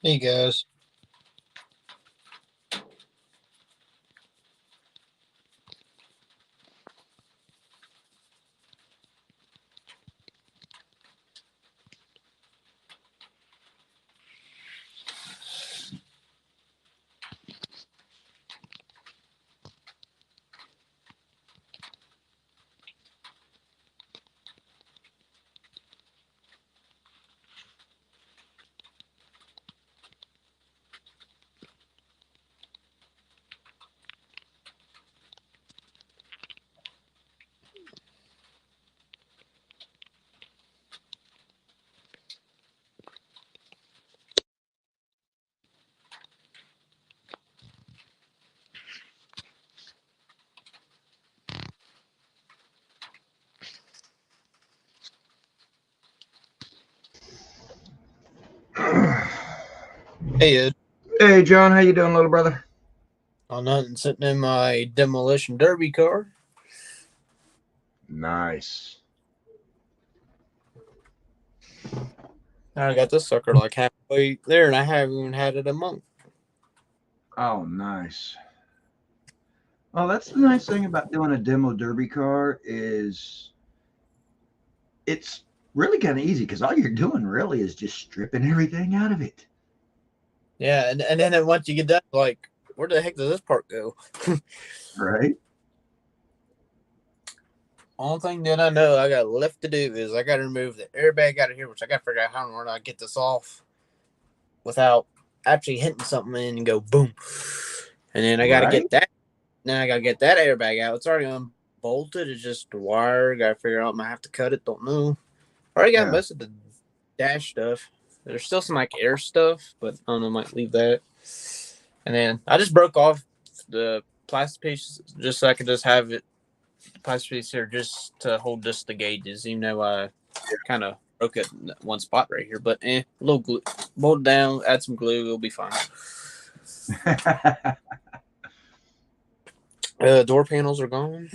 Hey guys. Hey Ed. Hey John, how you doing, little brother? I'm nothing, sitting in my demolition derby car. Nice. I got this sucker like halfway there, and I haven't even had it a month. Oh, nice. Well, that's the nice thing about doing a demo derby car is it's really kind of easy because all you're doing really is just stripping everything out of it. Yeah, and then once you get done, like, where the heck does this part go? Right? Only thing that I know I got left to do is I got to remove the airbag out of here, which I got to figure out how in the world I get this off without actually hitting something and go boom. And then I got to Right? get that. Then I got to get that airbag out. It's already unbolted. It's just the wire. Got to figure out. I might have to cut it. Don't know. Already got Yeah. most of the dash stuff. There's still some like air stuff, but I don't know. Might leave that. And then I just broke off the plastic piece just so I could just have it plastic piece here just to hold just the gauges. Even though I kind of broke it in one spot right here, but a little glue, bolt it down, add some glue, it'll be fine. Door panels are gone.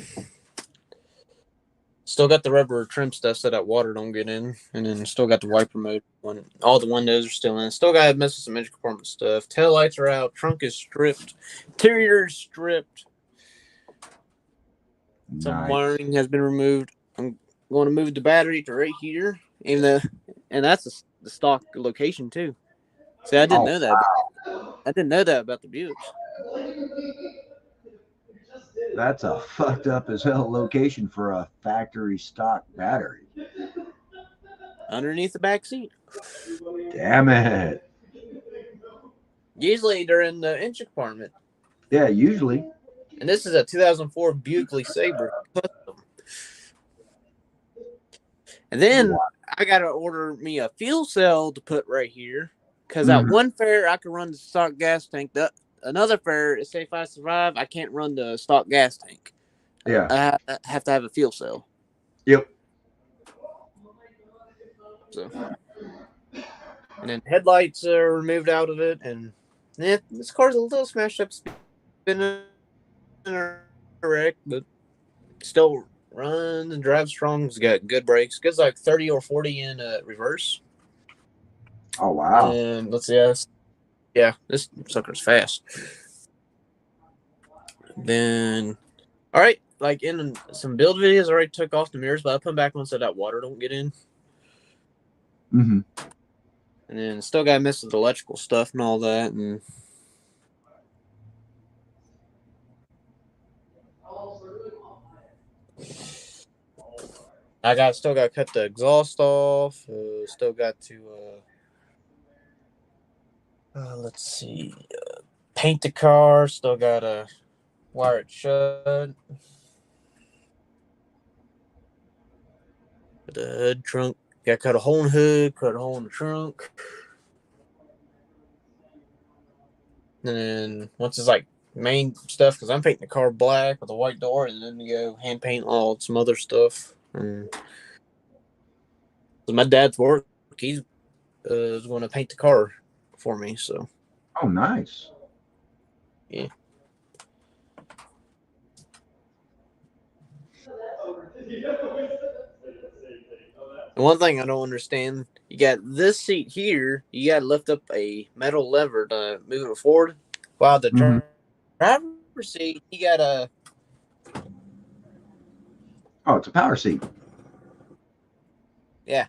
Still got the rubber trim stuff so that water don't get in, and then still got the wiper mode. When all the windows are still in, still got to mess with some engine compartment stuff. Tail lights are out. Trunk is stripped. Interior is stripped. Some Nice. wiring has been removed. I'm going to move the battery to right here, even though, and that's the stock location too. See, I didn't Oh, know that. I didn't know that about the Buicks. that's a fucked up as hell location for a factory stock battery. Underneath the back seat. Damn it. Usually they're in the engine compartment, Yeah, usually. and this is a 2004 Buick LeSabre custom. And then Wow. I gotta order me a fuel cell to put right here, because at Mhm. one fair I can run the stock gas tank. Another fair, say if I survive, I can't run the stock gas tank. Yeah. I have to have a fuel cell. Yep. So, and then headlights are removed out of it, and yeah, this car's a little smashed up, spinning a wreck, but still runs and drives strong. It's got good brakes. Gets like 30 or 40 in reverse. Oh, wow. And let's see, yeah, this sucker's fast. Then, all right, like in some build videos, I already took off the mirrors, but I put them back on so that water don't get in. Mhm. And then still got to mess with the electrical stuff and all that. And I got still got to cut the exhaust off. Still got to let's see, paint the car. Still got to wire it shut. The hood trunk. Got to cut a hole in the hood, cut a hole in the trunk. And then once it's like main stuff, because I'm painting the car black with a white door, and then you go hand paint all some other stuff. And my dad's work, he's is going to paint the car for me. So Oh, nice. yeah, And one thing I don't understand, you got this seat here, you got to lift up a metal lever to move it forward. While the Hmm. driver's seat, you got to, Oh, it's a power seat. yeah.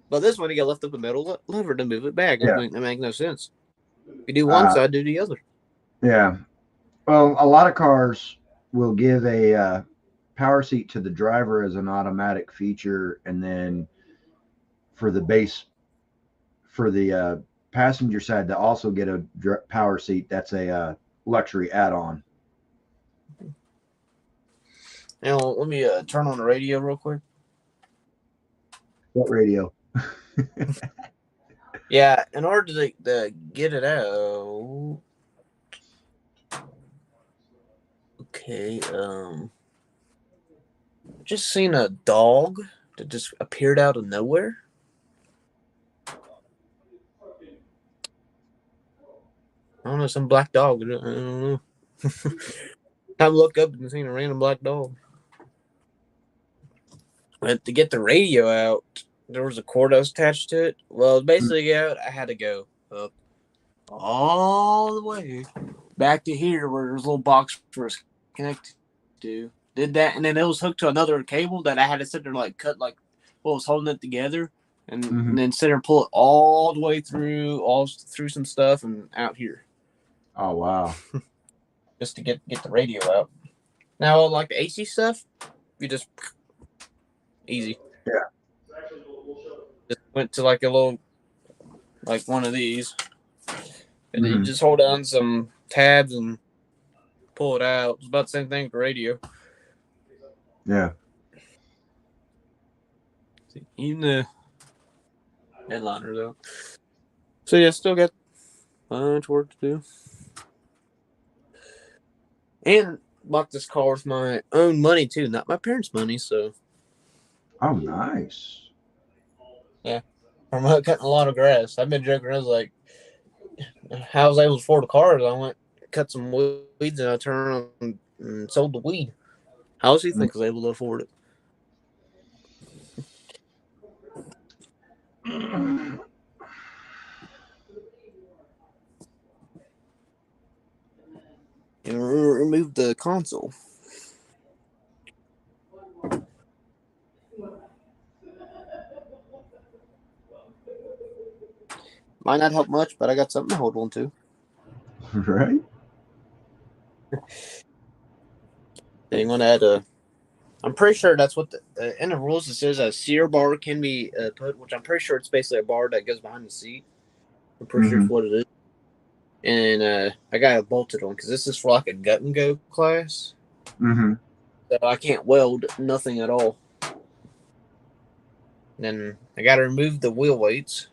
But this one, you got to lift up a metal lever to move it back. Yeah. That makes no sense. If you do one Uh, side, do the other. yeah. Well, a lot of cars will give a power seat to the driver as an automatic feature, and then for the base for the passenger side to also get a power seat. That's a luxury add-on. Now, let me turn on the radio real quick. What radio? Yeah, in order to get it out. Okay, just seen a dog that just appeared out of nowhere. I don't know, some black dog. I don't know. Time to look up and seen a random black dog. But to get the radio out, there was a cord that was attached to it. Well, basically, out, I had to go up all the way back to here where there's a little box was connected to. Did that, and then it was hooked to another cable that I had to sit there and like cut like what was holding it together, and then sit there and pull it all the way through some stuff and out here Oh wow! just to get the radio out. Now, like the AC stuff, you just easy. Yeah. Just went to like a little like one of these, and then you Mm-hmm. just hold down some tabs and pull it out. It's about the same thing for radio. Yeah. Even the headliner though. So yeah, still got a bunch of work to do. And bought this car with my own money too, not my parents' money. So Oh, nice. yeah, I'm cutting a lot of grass. I've been joking. I was like, how I was able to afford a car? I went cut some weeds and I turned around and sold the weed. How does he think I was able to afford it? And remove the console. Might not help much, but I got something to hold on to. Right? They want to add a. I'm pretty sure that's what in the rules it says a sear bar can be put, which I'm pretty sure it's basically a bar that goes behind the seat. I'm pretty sure it's what it is. And I got it bolted on because this is for like a gut and go class. Mm-hmm. So I can't weld nothing at all. Then I got to remove the wheel weights.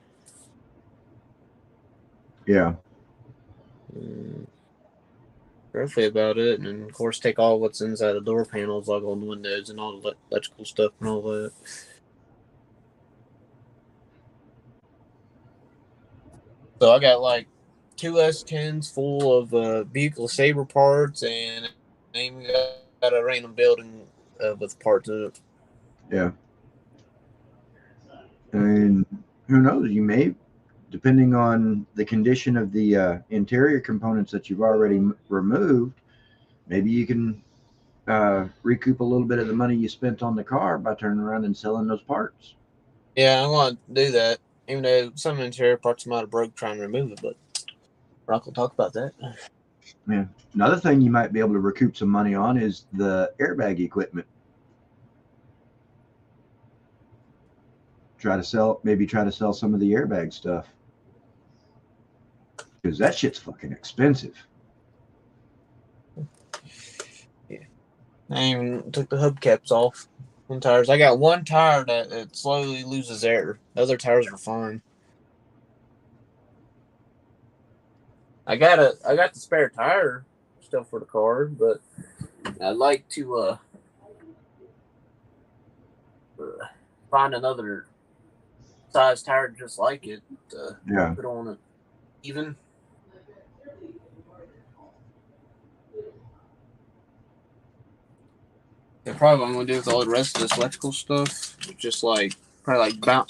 Yeah. Roughly about it, and then, of course take all what's inside the door panels, like on the windows and all the electrical stuff and all that. So I got like two S10s full of vehicle saber parts, and I even got a random building with parts in it. Yeah. And who knows? You may, depending on the condition of the interior components that you've already removed, maybe you can recoup a little bit of the money you spent on the car by turning around and selling those parts. Yeah, I want to do that, even though some interior parts might have broke trying to remove it, but we're not going to talk about that. Yeah. Another thing you might be able to recoup some money on is the airbag equipment. Try to sell some of the airbag stuff because that shit's fucking expensive. Yeah, I even took the hubcaps off on tires. I got one tire that it slowly loses air. The other tires are fine. I got the spare tire still for the car, but I'd like to find another size tire just like it to Yeah. put on it even. They're probably what I'm gonna do with all the rest of this electrical stuff. Just like probably like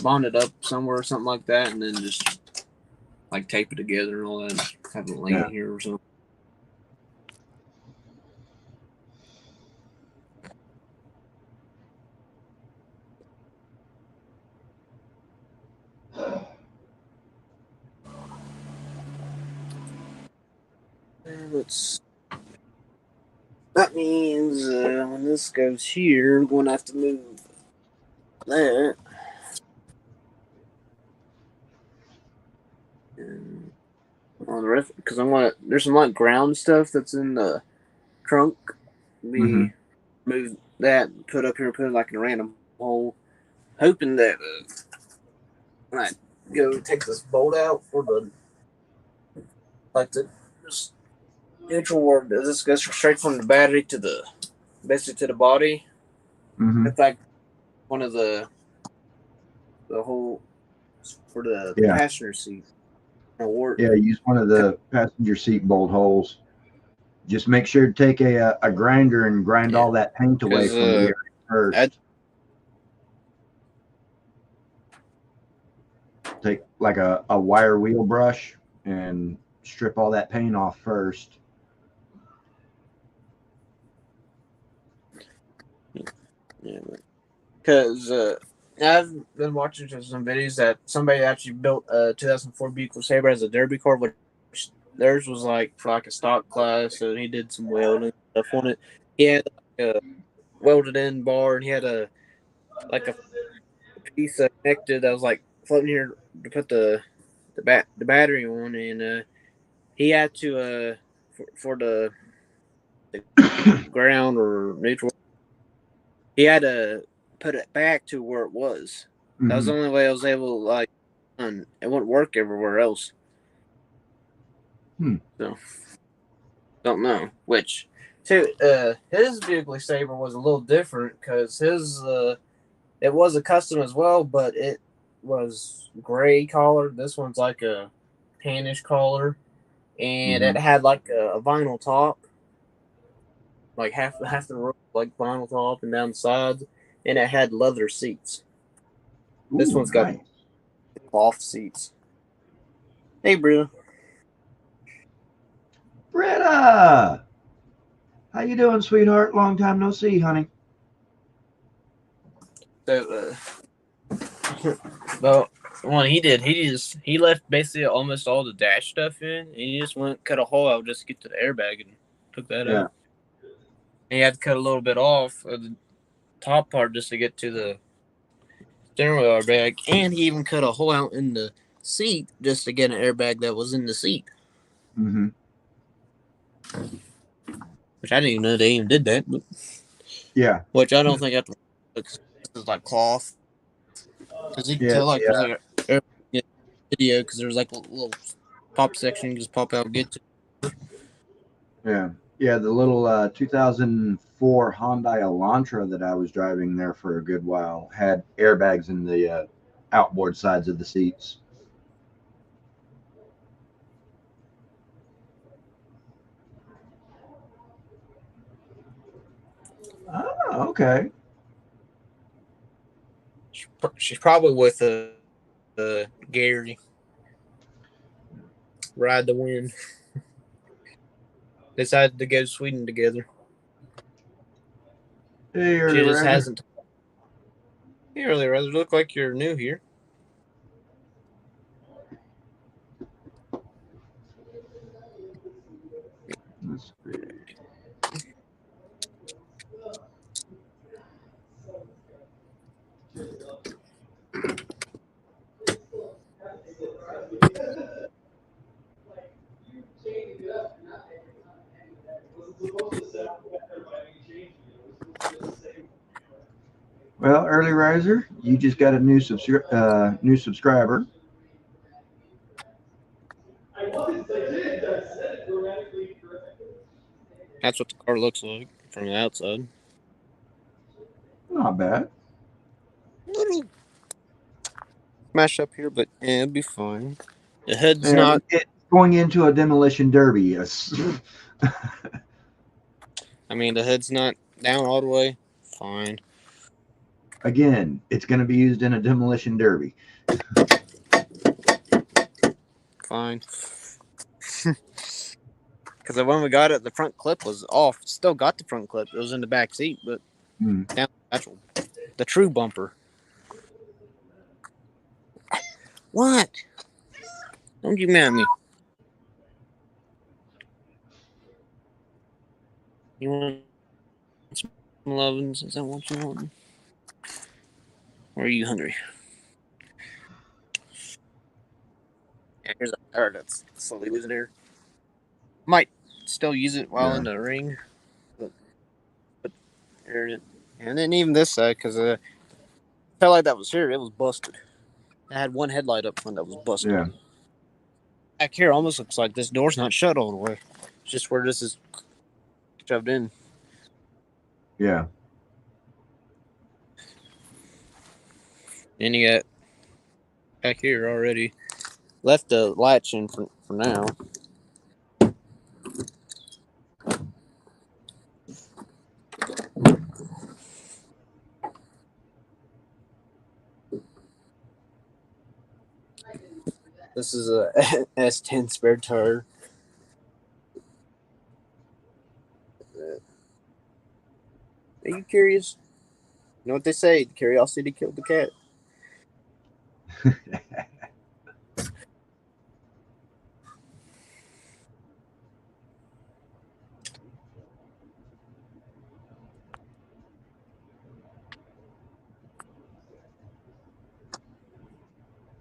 bond it up somewhere or something like that, and then just like tape it together and all that. Have it laying here or something. That means when this goes here, I'm going to have to move that. And on the rest, because there's some like ground stuff that's in the trunk. We move that, put up here, and put it like in a random hole, hoping that when I go take this bolt out for the just neutral word, this goes straight from the battery to the basically to the body. Mm-hmm. In fact, one of the whole for the passenger seat. Yeah, use one of the passenger seat bolt holes. Just make sure to take a grinder and grind all that paint away from the area first. Take like a wire wheel brush and strip all that paint off first. Yeah, because I've been watching some videos that somebody actually built a 2004 Buick LeSabre as a derby car, which theirs was like for like a stock class, so he did some welding stuff on it. He had like a welded in bar, and he had a piece connected that was like floating here to put the battery on, and he had to for the ground or neutral, he had to put it back to where it was. That was the only way I was able to like, it wouldn't work everywhere else. So don't know which. Too, his Buick LeSabre was a little different because his it was a custom as well, but it was gray collar. This one's like a tannish collar, and it had like a vinyl top, like half the roof like vinyl top and down the sides, and it had leather seats. Ooh, this one's got cloth seats. Hey, Britta. Britta, how you doing, sweetheart? Long time no see, honey. So, well, one he did, he left basically almost all the dash stuff in, and he just went cut a hole out just to get to the airbag and took that out. And he had to cut a little bit off of the top part just to get to the steering wheel airbag, and he even cut a hole out in the seat just to get an airbag that was in the seat. Which I didn't even know they even did that. But, which I don't think I have to. This is like cloth. Because you can tell like there's like a video because there's like a little pop section you just pop out and get to. Yeah, the little 2004 Hyundai Elantra that I was driving there for a good while had airbags in the outboard sides of the seats. Oh, okay. She's probably with Gary. Ride the wind. Decided to go to Sweden together. Hey, she just hasn't. You really rather look like you're new here. Let's see. Well, early riser, you just got a new subscriber. That's what the car looks like from the outside. Not bad. Little smash up here, but it'll be fine. The hood's not. It's going into a demolition derby. Yes. I mean, the hood's not Down all the way. Fine. Again, it's going to be used in a demolition derby. Fine. Because when we got it, the front clip was off. Still got the front clip. It was in the back seat, but down the true bumper. What? Don't you mad at me? You want some lovin's? Is that what you want? Or are you hungry? Yeah, here's a card that's slowly losing air. Might still use it while in the ring. But there, and then even this side, because felt like that was here, it was busted. It had one headlight up front that was busted. Yeah. Back here almost looks like this door's not shut all the way. It's just where this is shoved in. Yeah. And you got back here already. Left the latch in for now. This is a S10 spare tire. Are you curious? You know what they say? Curiosity killed the cat.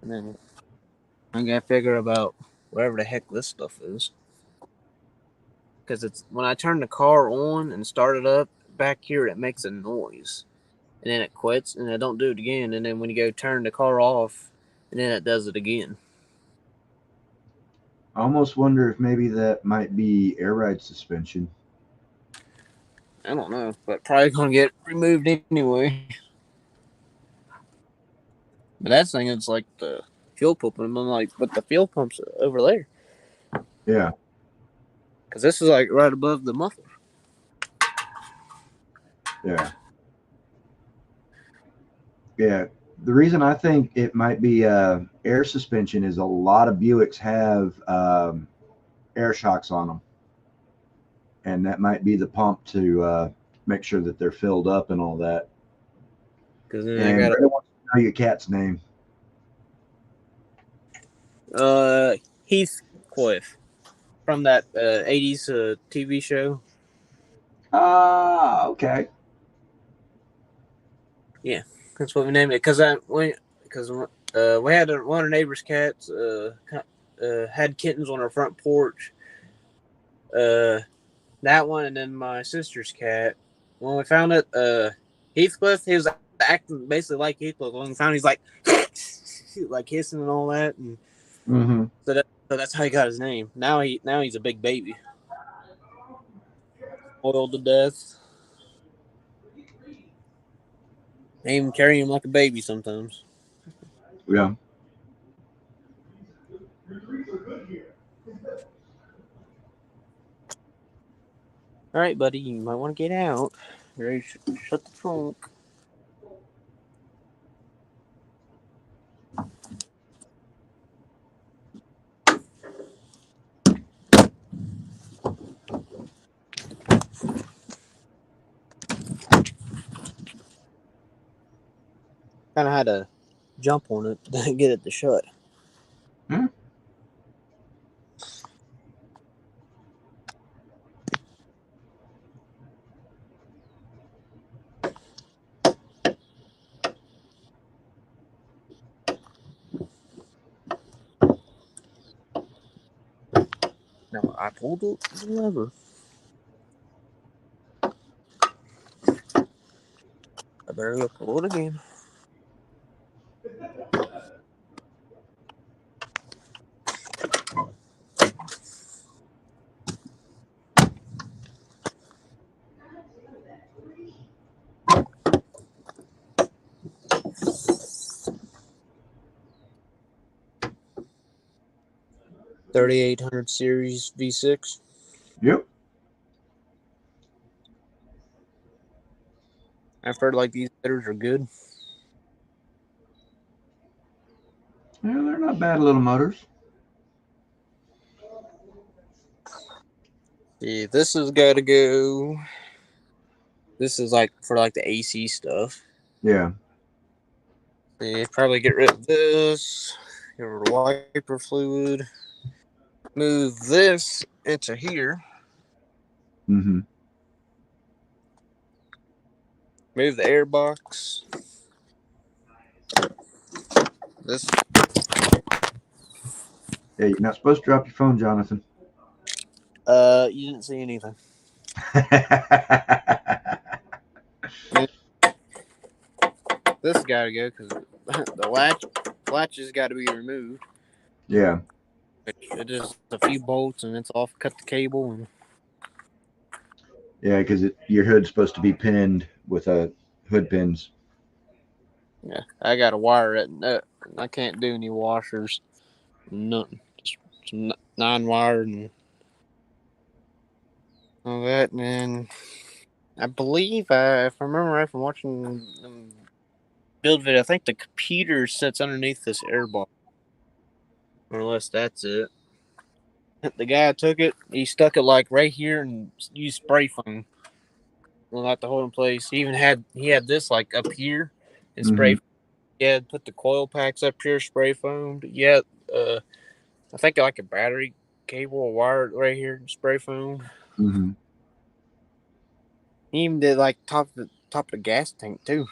And then I gotta figure about whatever the heck this stuff is. Because it's when I turn the car on and start it up back here, it makes a noise, and then it quits, and I don't do it again. And then when you go turn the car off, and then it does it again. I almost wonder if maybe that might be air ride suspension. I don't know, but probably gonna get removed anyway. But that thing is like the fuel pump, and I'm like, but the fuel pump's over there. Yeah. Because this is like right above the muffler. Yeah. Yeah. The reason I think it might be air suspension is a lot of Buicks have air shocks on them, and that might be the pump to make sure that they're filled up and all that. Because then And I got Brenda wants to know your cat's name. Heathcliff from that 80s TV show. Ah, okay. Yeah, that's what we named it. Because we had one of our neighbor's cats had kittens on our front porch. That one, and then my sister's cat. When we found it, Heathcliff, he was acting basically like Heathcliff. When we found, he's like, like hissing and all that, and Mm-hmm. so that's how he got his name. Now he's a big baby, spoiled to death. I even carry him like a baby sometimes. Yeah. All right, buddy, you might want to get out. Ready, shut the trunk. Kind of had to jump on it to get it to shut. Hmm? No, I pulled the lever. I better go pull it again. $3,800 series V6. Yep. I've heard like these bitters are good. Yeah, they're not bad little motors. Yeah, this has got to go. This is like for like the AC stuff. Yeah. Yeah, probably get rid of this. Get rid of wiper fluid. Move this into here. Mm-hmm. Move the air box. This. Yeah, you're not supposed to drop your phone, Jonathan. You didn't see anything. This got to go because the latch has got to be removed. Yeah. It just a few bolts and it's off. Cut the cable and Yeah, because your hood's supposed to be pinned with hood pins. yeah, I got to wire it. I can't do any washers. Nothing. Just some 9 wire and all that. And then I believe, if I remember right from watching build video, I think the computer sits underneath this air box. Unless that's it. The guy took it. He stuck it like right here and used spray foam. Well, not to hold in place. He had this like up here and Mm-hmm. spray. Yeah, put the coil packs up here, spray foamed. Yeah, I think like a battery cable or wire right here, spray foam. Mm-hmm. He even did like top of the gas tank too.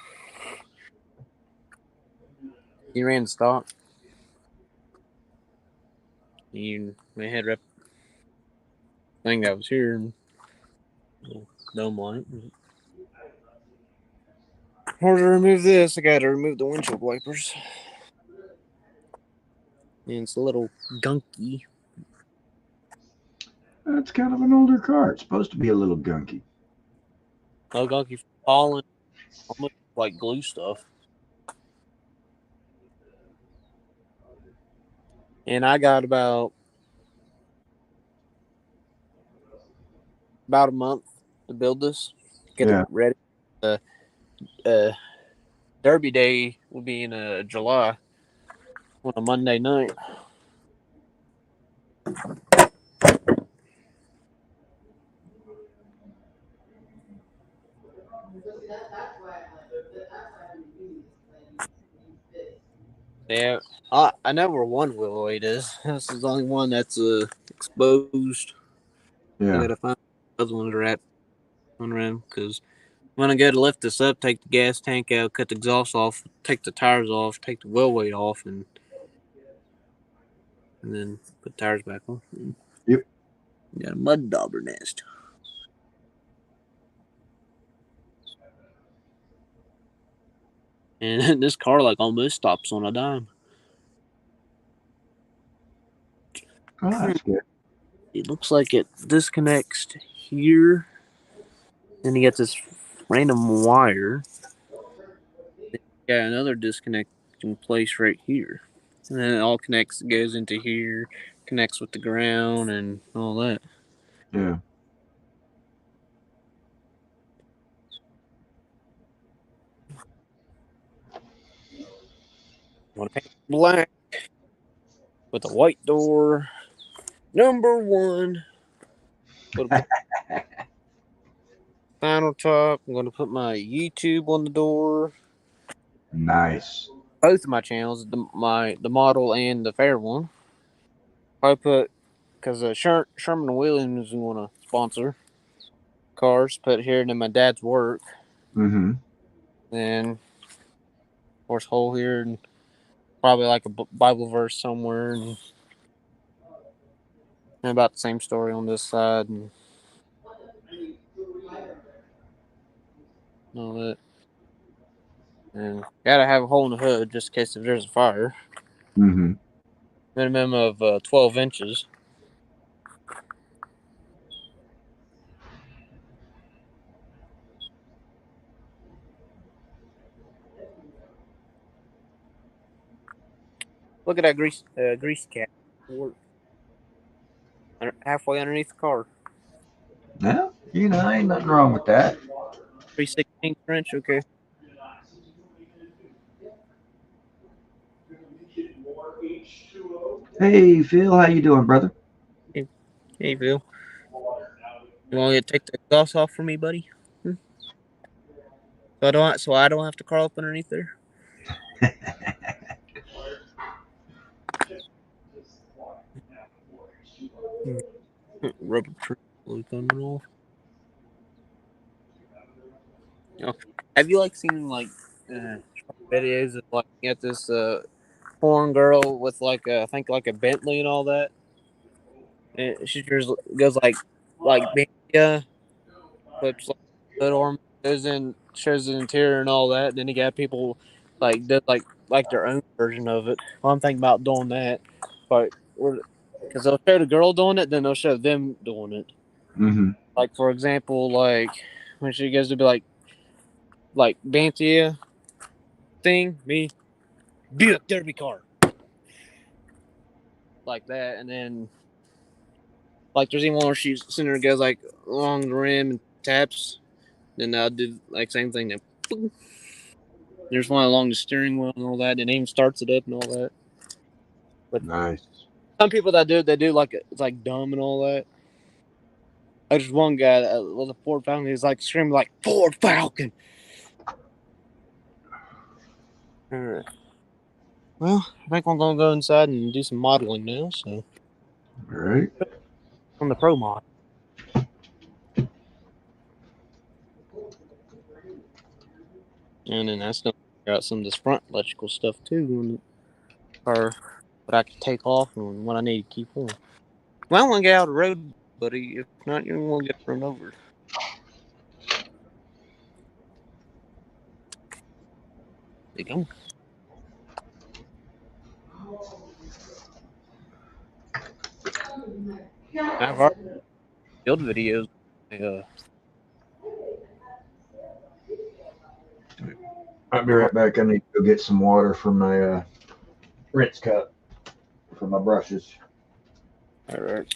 He ran the stock. He had rep thing that was here. Dome light. Hard to remove this. I got to remove the windshield wipers. And it's a little gunky. That's kind of an older car. It's supposed to be a little gunky. No gunky falling. Almost like glue stuff. And I got about a month to build this, get it Yeah. ready. Uh, uh, Derby Day will be in July on a Monday night. Yeah, I know where one wheel weight is. This is the only one that's exposed. I Yeah. gotta find the other ones are at on around because when I go to lift this up, take the gas tank out, cut the exhaust off, take the tires off, take the wheel weight off, and then put tires back on. Yep. Got a mud dauber nest. And this car like almost stops on a dime. Oh, that's good. It looks like it disconnects here. Then you got this random wire. Got another disconnecting place right here. And then it all connects, goes into here, connects with the ground and all that. Yeah. Want to paint black with a white door. Number one. Put a final top. I'm going to put my YouTube on the door. Nice. Both of my channels, the model and the fair one. I put because Sherman Williams want to sponsor cars. Put here and then my dad's work. Mm-hmm. Then of course hole here and probably like a Bible verse somewhere and about the same story on this side and all that. And gotta have a hole in the hood just in case if there's a fire. Mm-hmm. Minimum of 12 inches. Look at that grease cap. Halfway underneath the car. Yeah. Ain't nothing wrong with that. 3/16 French. Okay. Hey, Phil, how you doing, brother? Hey, hey, Bill. You want to take the gloss off for me, buddy? Hmm? So I don't have to crawl up underneath there. Hmm. Rubber tree glue coming off. Oh. Have you seen uh, videos of at this foreign girl with I think a Bentley and all that? And she just goes yeah, flips hood on, goes in, shows the interior and all that. Then you got people does their own version of it. Well, I'm thinking about doing that, but because they'll show the girl doing it, then they'll show them doing it. Mm-hmm. Like for example, when she goes to be Bantia thing, me Buick Derby car, like that, and then there's even one where she's sitting there goes along the rim and taps. Then I'll do same thing. Then boom. There's one along the steering wheel and all that, and it even starts it up and all that. But Nice. some people that do it, they do it's dumb and all that. There's one guy that was a Ford Falcon. He's screaming Ford Falcon. All right. Well, I think I'm gonna go inside and do some modeling now. So All right. on the pro mod, and then I still figure out some of this front electrical stuff too, or what I can take off and what I need to keep on. Well, I want to get out of the road, buddy. If not, you're gonna get run over. There you go. I've already built videos. Uh, I'll be right back. I need to go get some water from my rinse cup for my brushes. all right.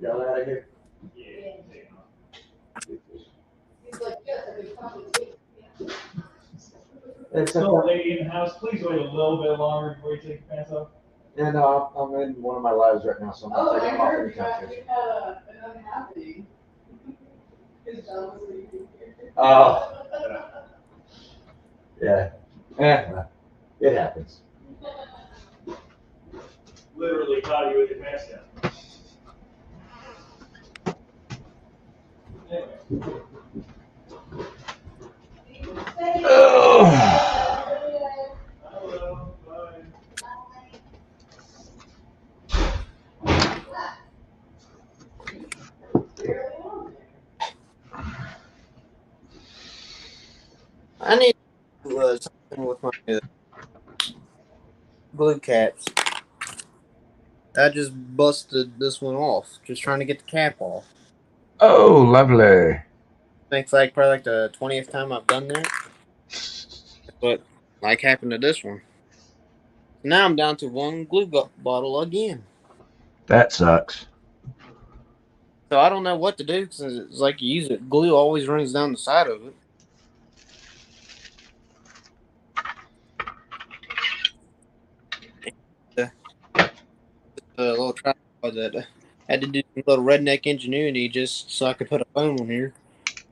Y'all out of here? So, lady in the house, please wait a little bit longer before you take your pants off. Yeah, no, I'm in one of my lives right now, so I'm not taking them off anytime soon. An unhappy. His job was leaving. Oh. Yeah. Well, it happens. Literally caught you with your pants down. Anyway. Oh. Hello, bye. I need to do something with my glue caps. I just busted this one off, just trying to get the cap off. Oh, lovely. Thanks, probably the 20th time I've done that. But happened to this one. Now I'm down to one bottle again. That sucks. So I don't know what to do because it's you use it. Glue always runs down the side of it. A little tripod that I had to do a little redneck ingenuity just so I could put a phone on here.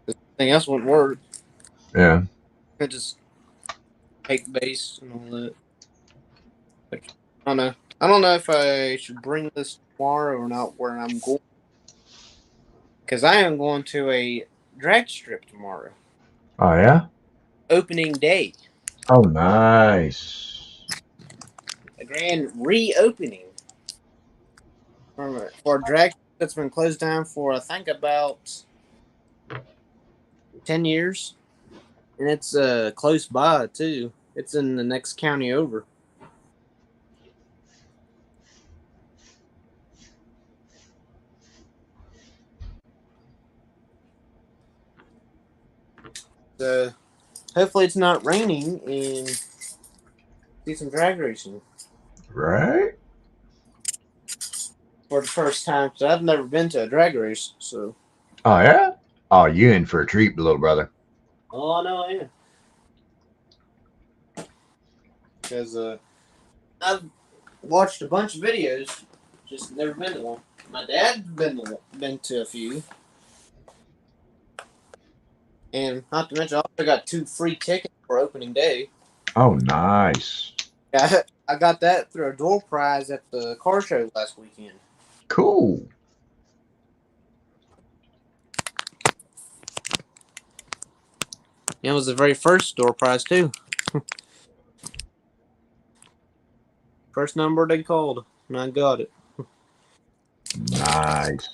Anything else wouldn't work. Yeah. I just take base and all that. I don't know. I don't know if I should bring this tomorrow or not. Where I'm going, because I am going to a drag strip tomorrow, Oh yeah. opening day, Oh nice. a grand reopening for a drag strip that's been closed down for I think about 10 years, and it's close by too. It's in the next county over. So hopefully it's not raining and see some drag racing Right. for the first time. So I've never been to a drag race, so Oh yeah. Oh, you in for a treat, little brother. oh I know I am because I've watched a bunch of videos, just never been to one. My dad's been to a few, and not to mention I also got 2 free tickets for opening day. Oh nice. I got that through a door prize at the car show last weekend. Cool. It was the very first door prize too. First number they called, and I got it. Nice.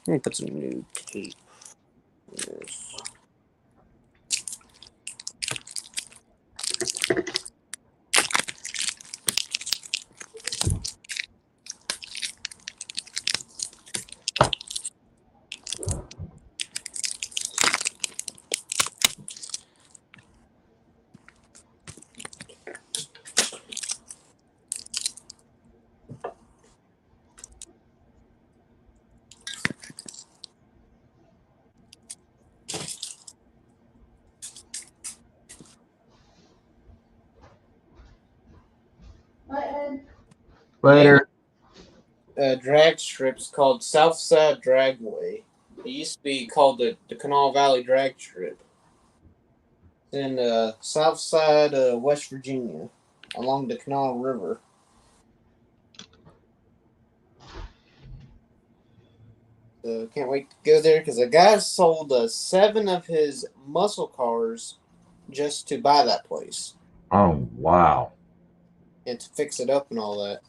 Let me put some new tape. Yes. Later. Drag strips called Southside Dragway. It used to be called the Canal Valley Drag Strip. It's in south side West Virginia, along the Canal River. So can't wait to go there because a guy sold 7 of his muscle cars just to buy that place Oh wow. and to fix it up and all that.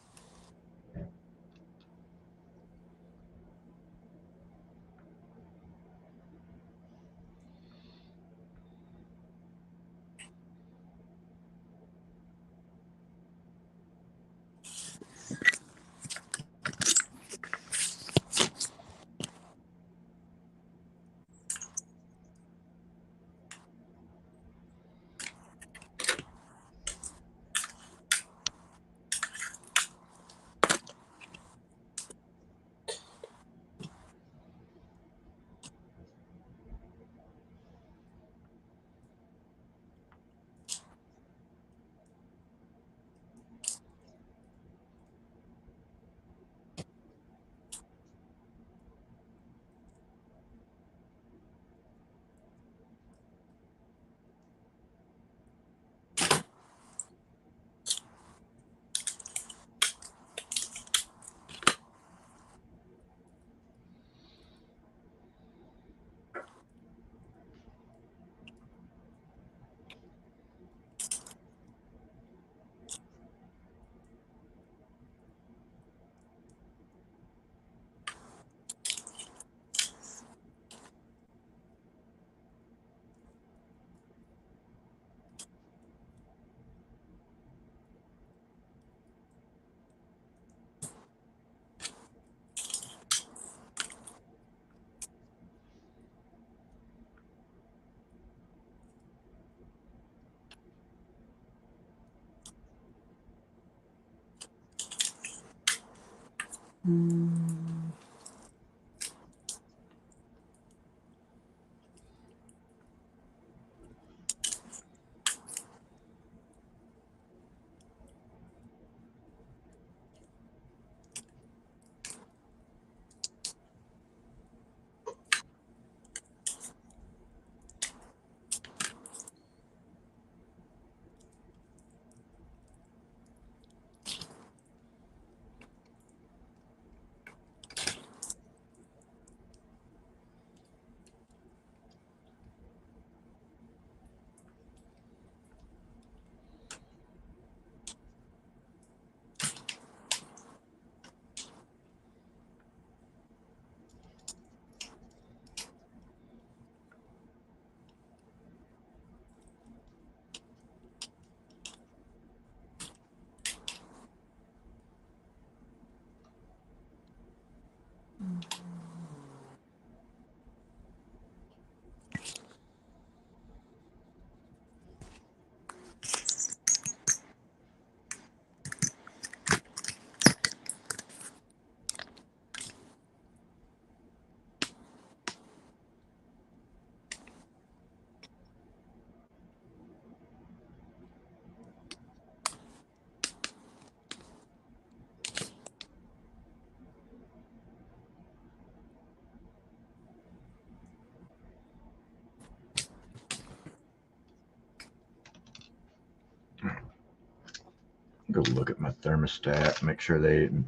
go look at my thermostat, make sure they didn't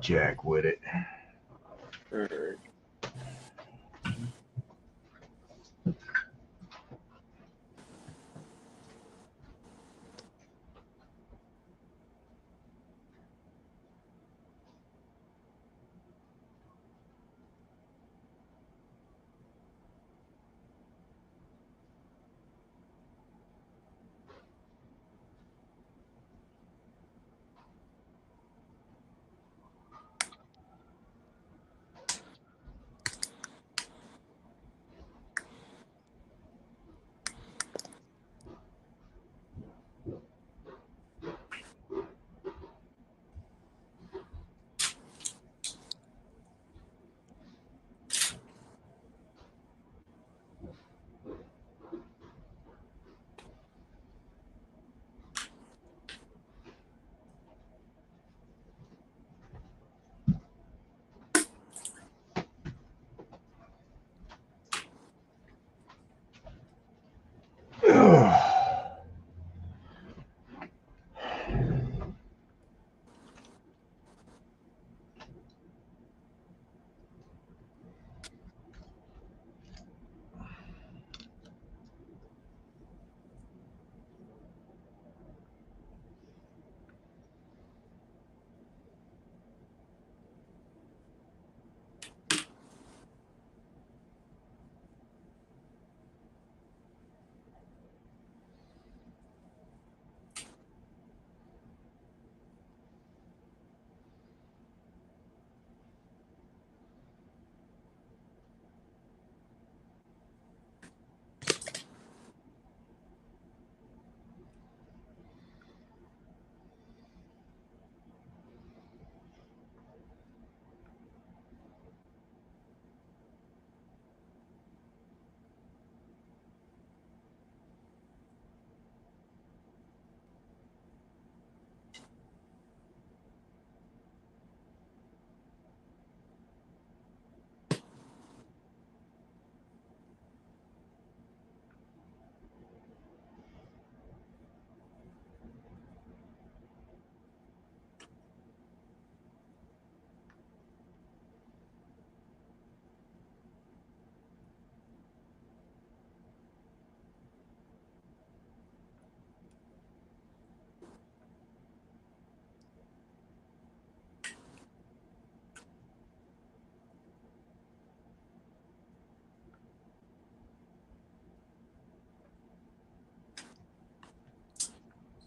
jack with it. Alright.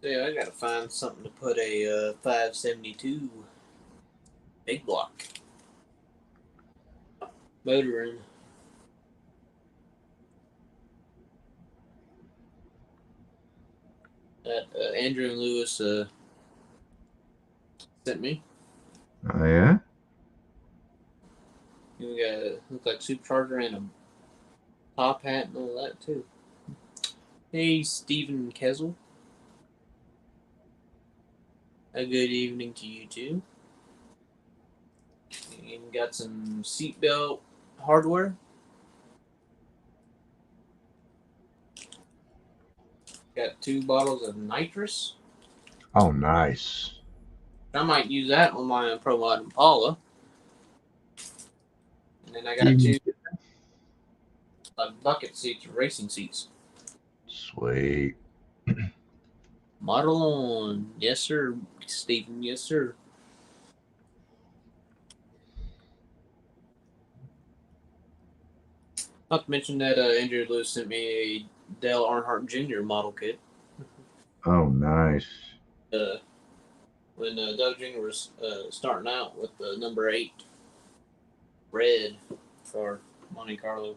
So yeah, I gotta find something to put a 572 big block motor in. That Andrew and Lewis sent me. Oh yeah. You got a look like supercharger and a top hat and all that too. Hey, Stephen Kessel. A good evening to you too. And got some seatbelt hardware. Got 2 bottles of nitrous. Oh, nice. I might use that on my Pro Mod Impala. And then I got 2 bucket seats, racing seats. Sweet. Model on. Yes, sir, Stephen. Yes, sir. Not to mention that Andrew Lewis sent me a Dale Earnhardt Jr. model kit. Oh, nice. When Doug Jr. was starting out with the number 8 red for Monte Carlo.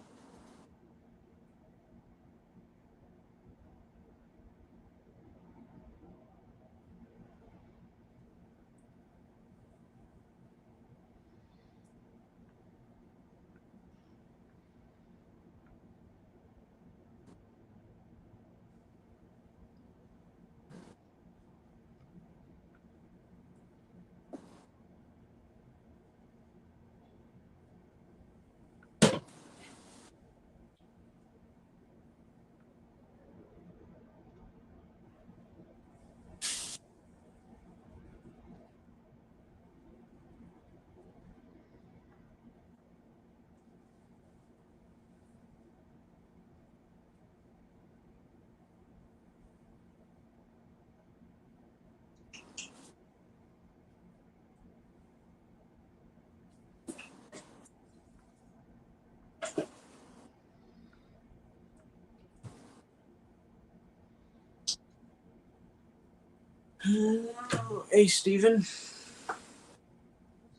Hey, Steven.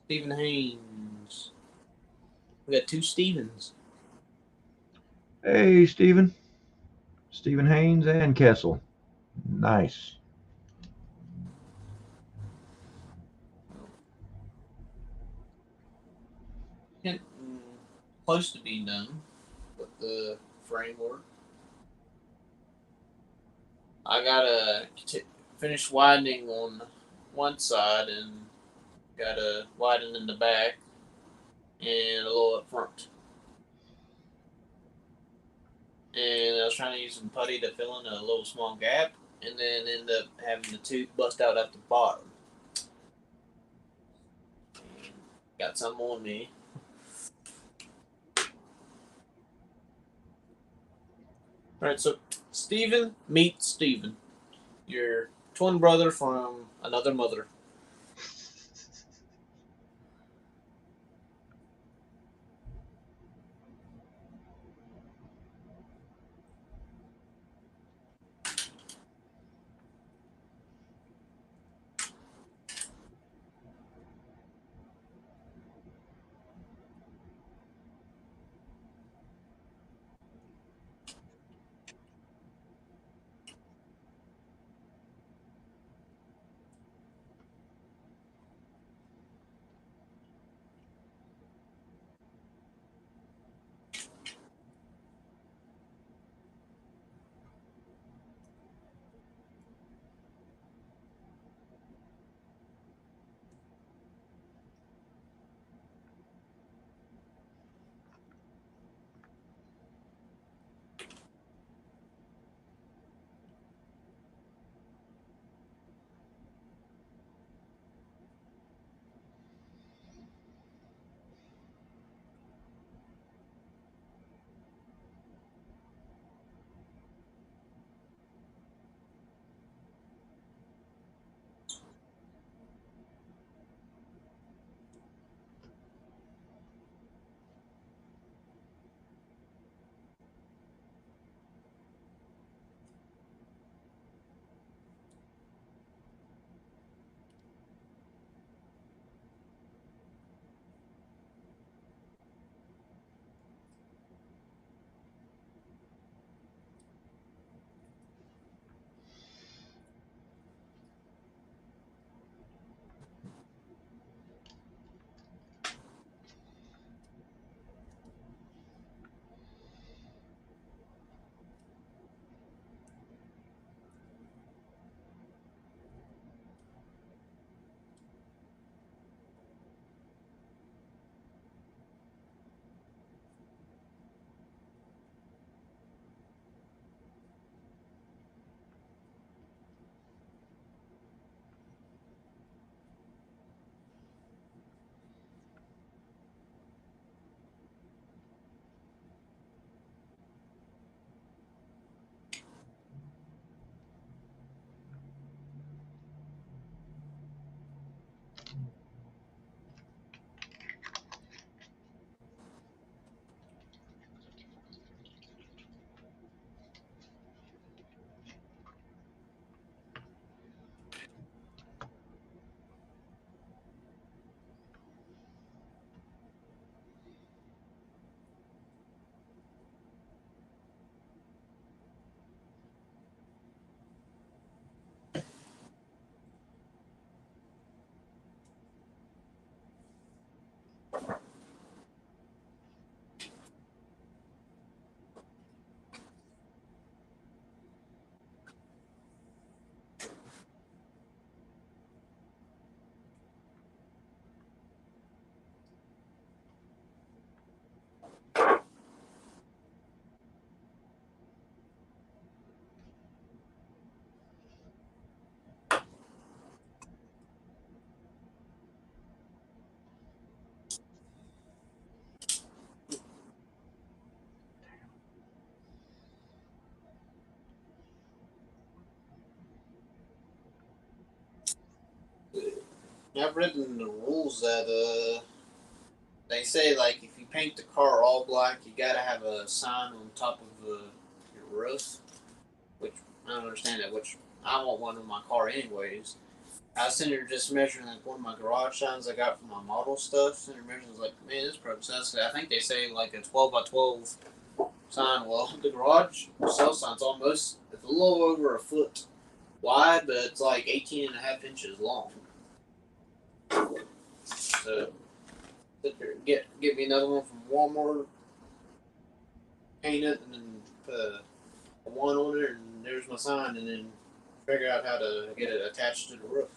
Stephen Haynes. We got two Stevens. Hey, Stephen. Stephen Haynes and Kessel. Nice. Getting close to being done with the framework. I gotta finish widening on one side and gotta widen in the back and a little up front. And I was trying to use some putty to fill in a little small gap, and then end up having the tube bust out at the bottom. Got some on me. Alright, so Steven meets Steven. Your twin brother from another mother. I've read in the rules that they say like if you paint the car all black, you gotta have a sign on top of your roof. Which I don't understand that. Which I want one in my car anyways. I was sitting there just measuring like one of my garage signs I got for my model stuff. Sitting there measuring, like, man, this process. I think they say like a 12 by 12 sign. Well, the garage cell sign's almost, it's a little over a foot wide, but it's like 18.5 inches long. So sit there, get me another one from Walmart, paint it, and then put a one on it, and there's my sign, and then figure out how to get it attached to the roof.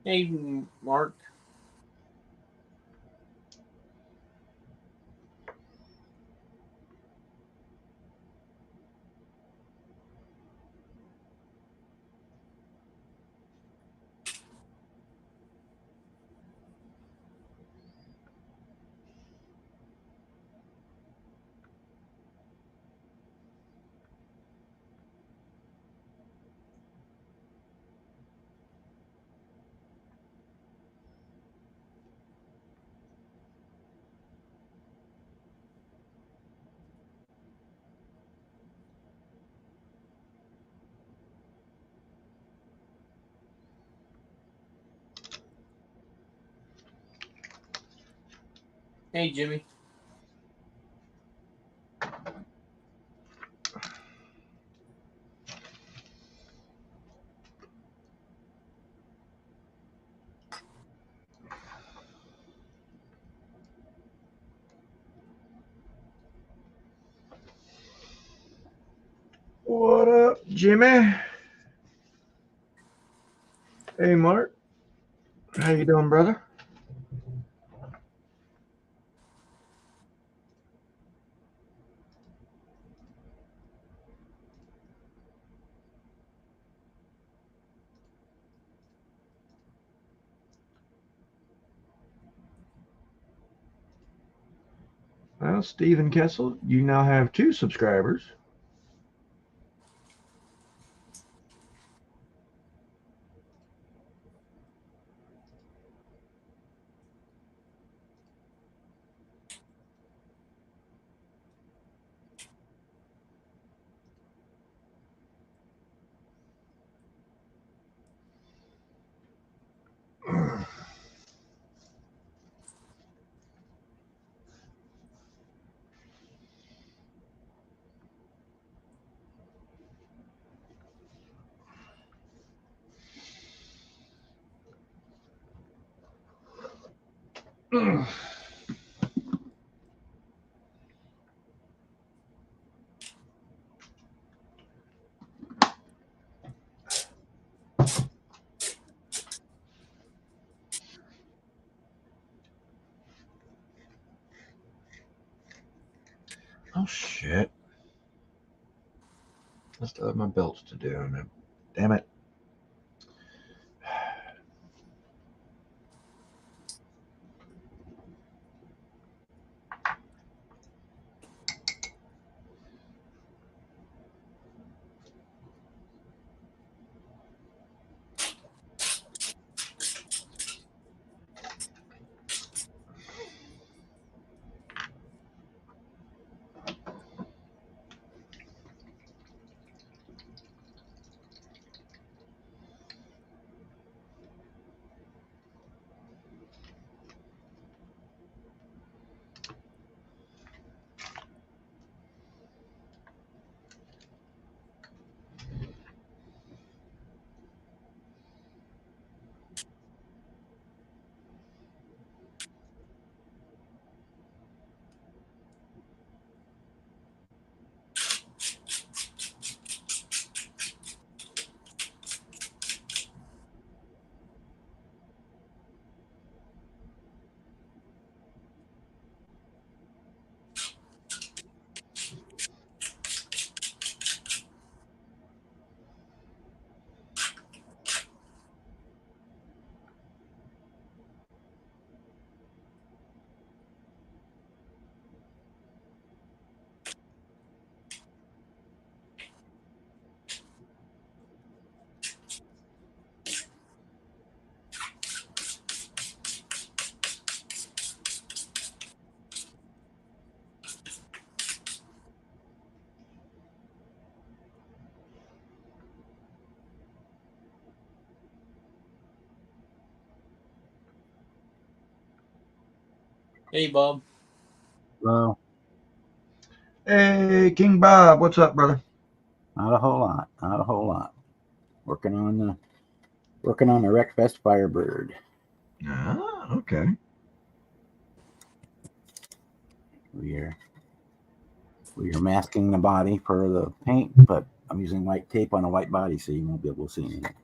Hey, Mark. Hey, Jimmy. What up, Jimmy? Hey, Mark. How you doing, brother? Well, Stephen Kessel, you now have 2 subscribers. Oh shit! I still have my belts to do. Damn it! Hey, Bob. Well, Hey, King Bob, what's up, brother? not a whole lot. Not a whole lot. Working on the Wreckfest Firebird. Ah, okay. We are masking the body for the paint, but I'm using white tape on a white body, so you won't be able to see anything.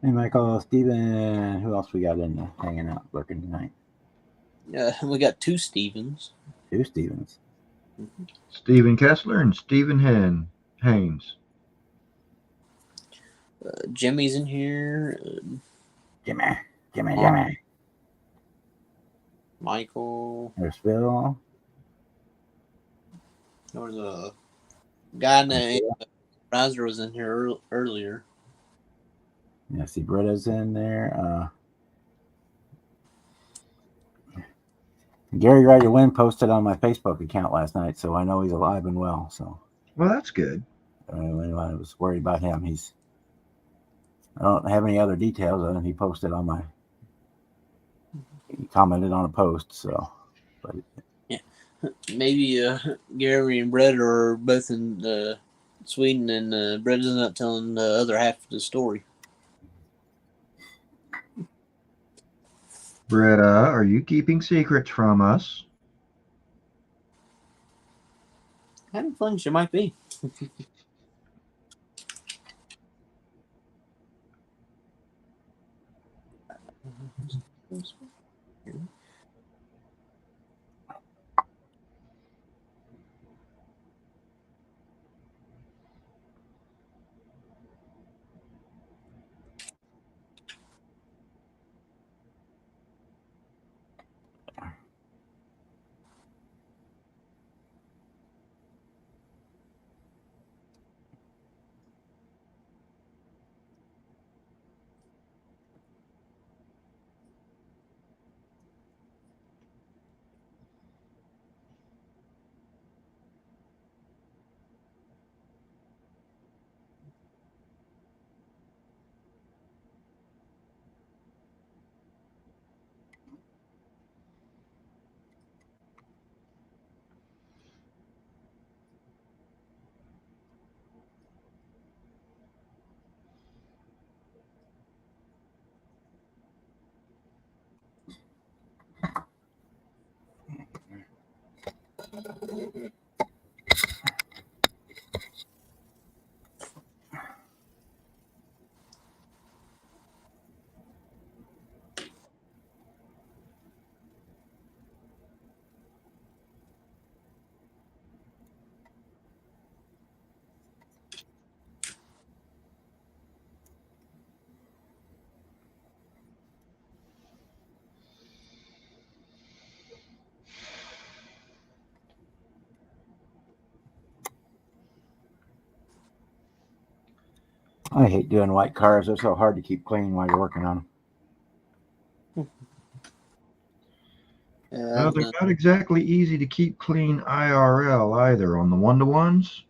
Hey, Michael, Steven, who else we got in there hanging out, working tonight? We got two Stevens. Two Stevens. Stephen Kessler and Stephen Haynes. Jimmy's in here. Jimmy. Michael. There's Phil. There was a guy named Riser was in here earlier. Yeah, see Britta's in there. Gary Ryder Wynn posted on my Facebook account last night, so I know he's alive and well. So, Well, that's good. I was worried about him. I don't have any other details. He posted on my. He commented on a post. So, but yeah, maybe Gary and Brett are both in Sweden, and Brett is not telling the other half of the story. Britta, are you keeping secrets from us? Kind of fun she might be. I hate doing white cars. They're so hard to keep clean while you're working on them. Well, they're not exactly easy to keep clean IRL either on the one-to-ones.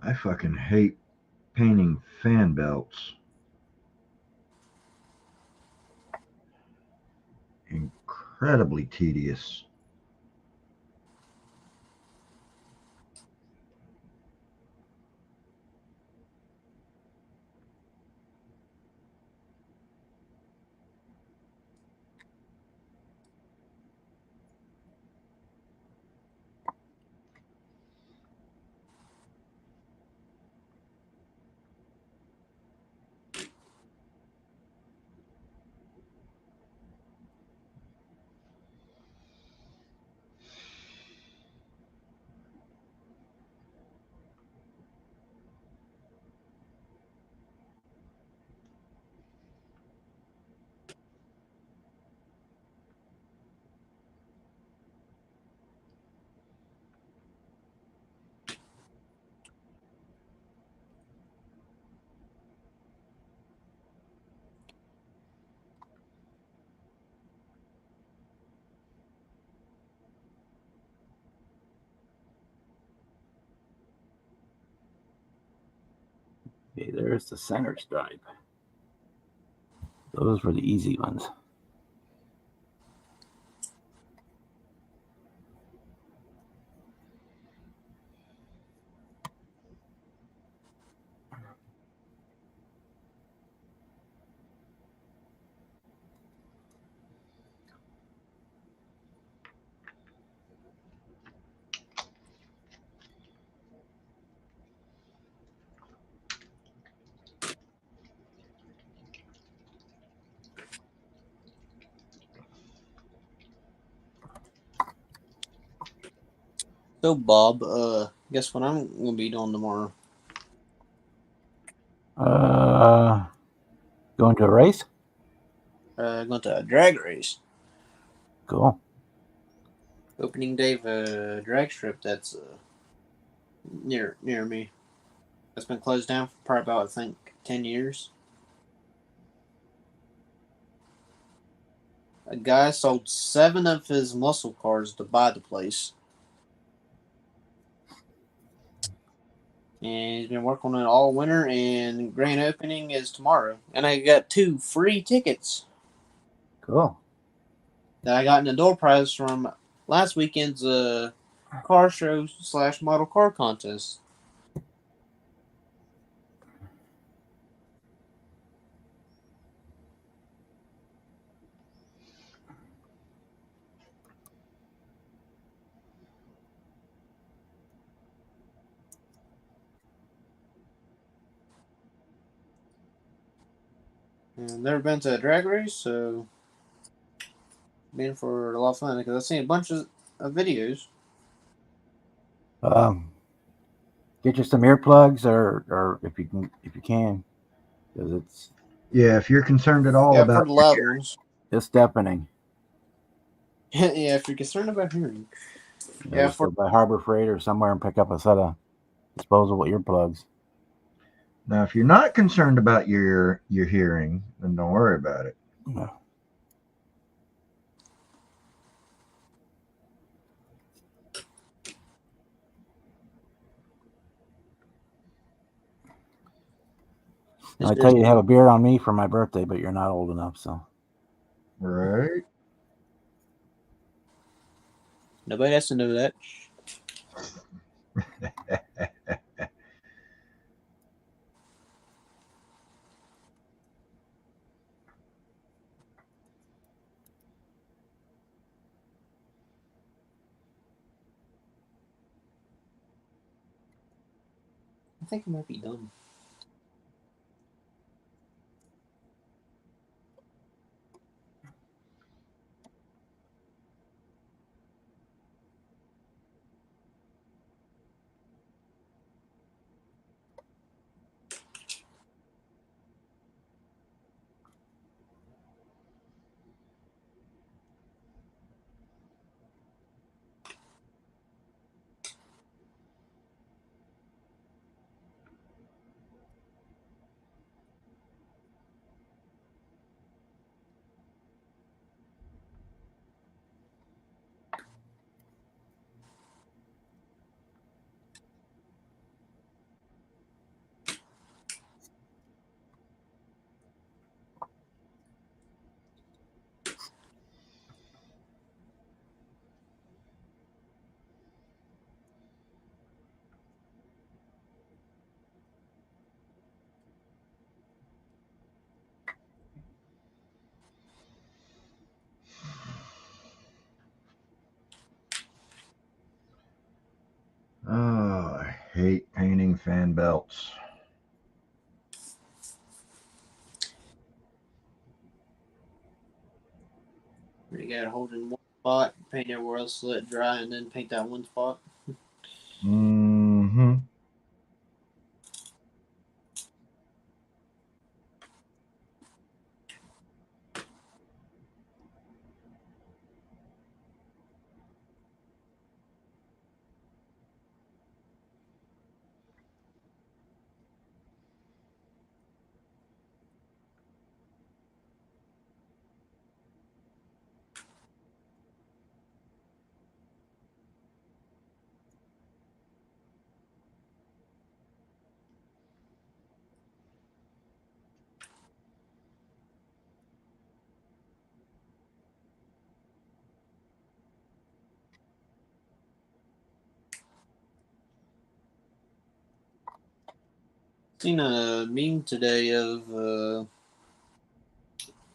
I fucking hate painting fan belts. Incredibly tedious. Okay, there's the center stripe. Those were the easy ones. So Bob, guess what I'm gonna be doing tomorrow? Going to a race? Going to a drag race. Cool. Opening day of a drag strip that's near me. It's been closed down for probably about, I think, 10 years. A guy sold 7 of his muscle cars to buy the place. And he's been working on it all winter, and grand opening is tomorrow. And I got 2 free tickets Cool. that I got in the door prize from last weekend's car show / model car contest. And I've never been to a drag race, so been for a lot of fun because I've seen a bunch of videos. Get you some earplugs, or if you can, because it's Yeah, if you're concerned at all Yeah, for about the your loud hearing, ones. it's deafening. Yeah, if you're concerned about hearing. Yeah, Just go by Harbor Freight or somewhere and pick up a set of disposable earplugs. now if you're not concerned about your hearing, then don't worry about it. No. I tell you to have a beard on me for my birthday, but you're not old enough, so. Right? Nobody has to know that. I think it might be done. Oh, I hate painting fan belts. You gotta hold in one spot, paint everywhere else, let it dry, and then paint that one spot. Mm-hmm. Seen a meme today of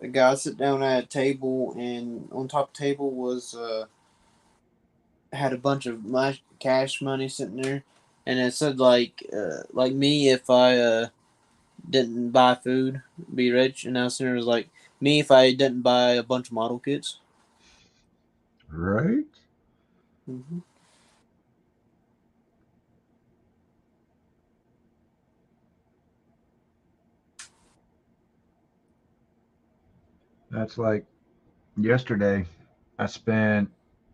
a guy sit down at a table, and on top of the table was had a bunch of cash money sitting there, and it said like me if I didn't buy food, be rich, and now there was like me if I didn't buy a bunch of model kits. Right? Mm-hmm. That's like yesterday. I spent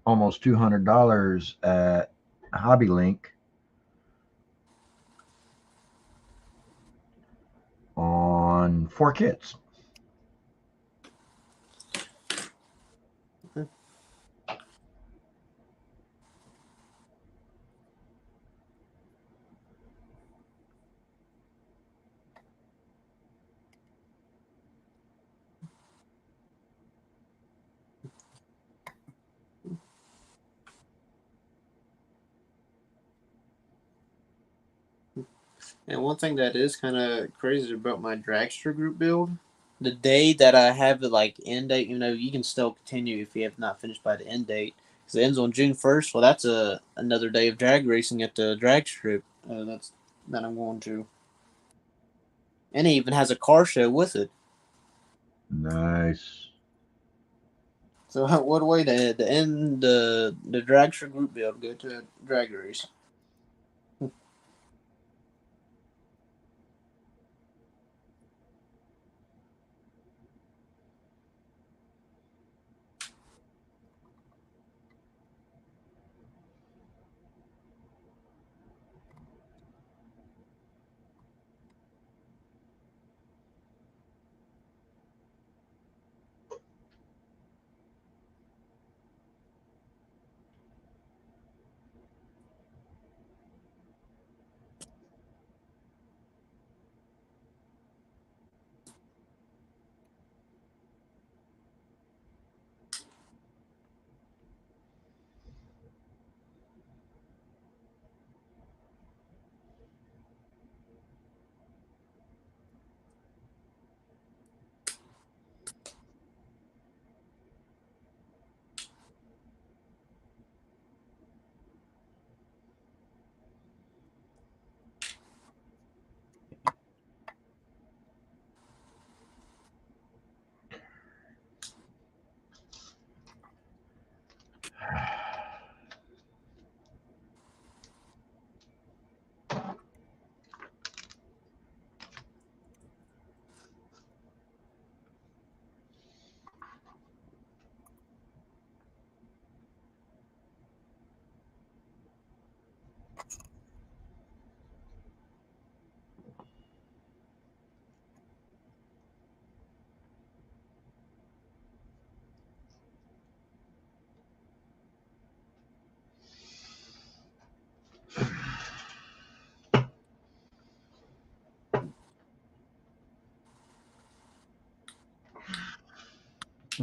almost $200 at Hobby Link on 4 kits. And one thing that is kind of crazy about my dragster group build, the day that I have the like end date, you can still continue if you have not finished by the end date, because it ends on June 1st. Well, that's another day of drag racing at the drag strip. That I'm going to, and it even has a car show with it. Nice. So what way to end the dragster group build? Go to a drag race.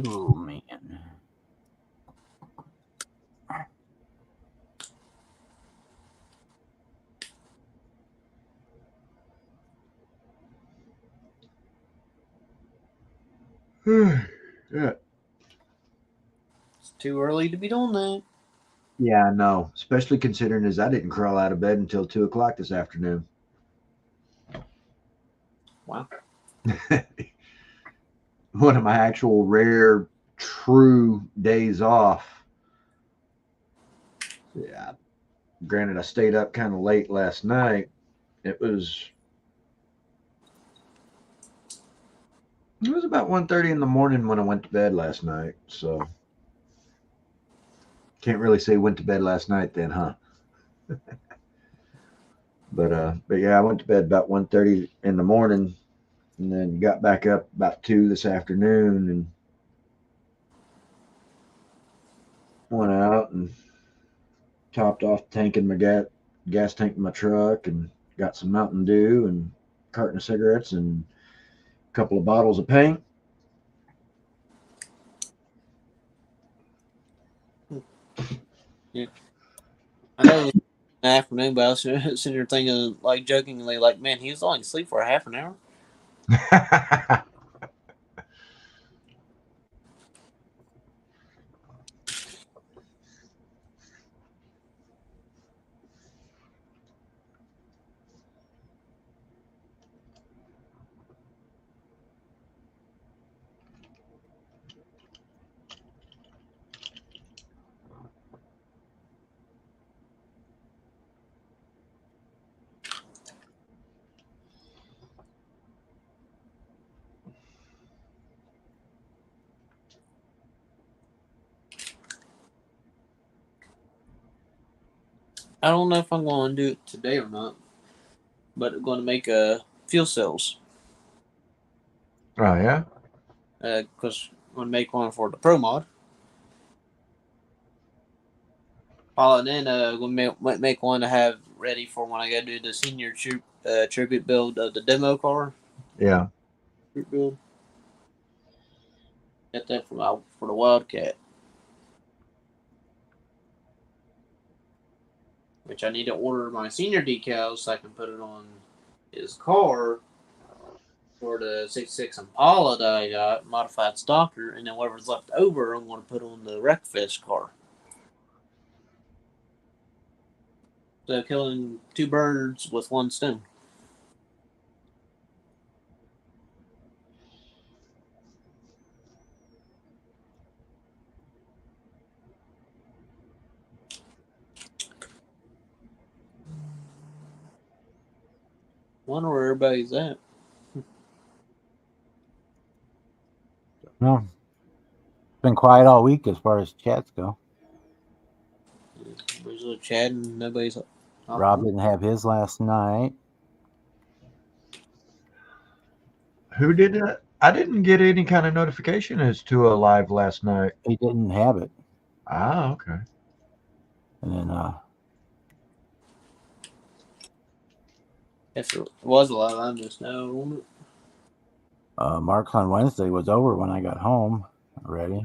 Oh man. Yeah. It's too early to be doing that. Yeah, I know. Especially considering as I didn't crawl out of bed until 2 o'clock this afternoon. Wow. One of my actual rare, true days off. Yeah. Granted, I stayed up kind of late last night. It was about 1:30 in the morning when I went to bed last night. So can't really say went to bed last night then, huh? But yeah, I went to bed about 1:30 in the morning, and then got back up about 2 this afternoon, and went out and topped off tanking my gas tank in my truck, and got some Mountain Dew and a carton of cigarettes and a couple of bottles of paint. Yeah. I know it was in the afternoon, but I was sitting here thinking, like, jokingly, like, man, he was only asleep for a half an hour. I don't know if I'm going to do it today or not, but I'm going to make fuel cells. Oh yeah. Because I'm going to make one for the Pro Mod. And then we'll make one to have ready for when I got to do the senior tribute build of the demo car. Yeah. Tribute build. Get that for the Wildcat. Which I need to order my senior decals so I can put it on his car for the 66 Impala that I got, modified stalker, and then whatever's left over, I'm going to put on the Wreckfest car. So killing two birds with one stone. Wonder where everybody's at. No, it's been quiet all week as far as chats go. There's a chat and nobody's. Rob didn't have his last night. Who did that? I didn't get any kind of notification as to a live last night. He didn't have it. Ah, okay. And then If it was a lot, I just know. Mark's on Wednesday was over when I got home already.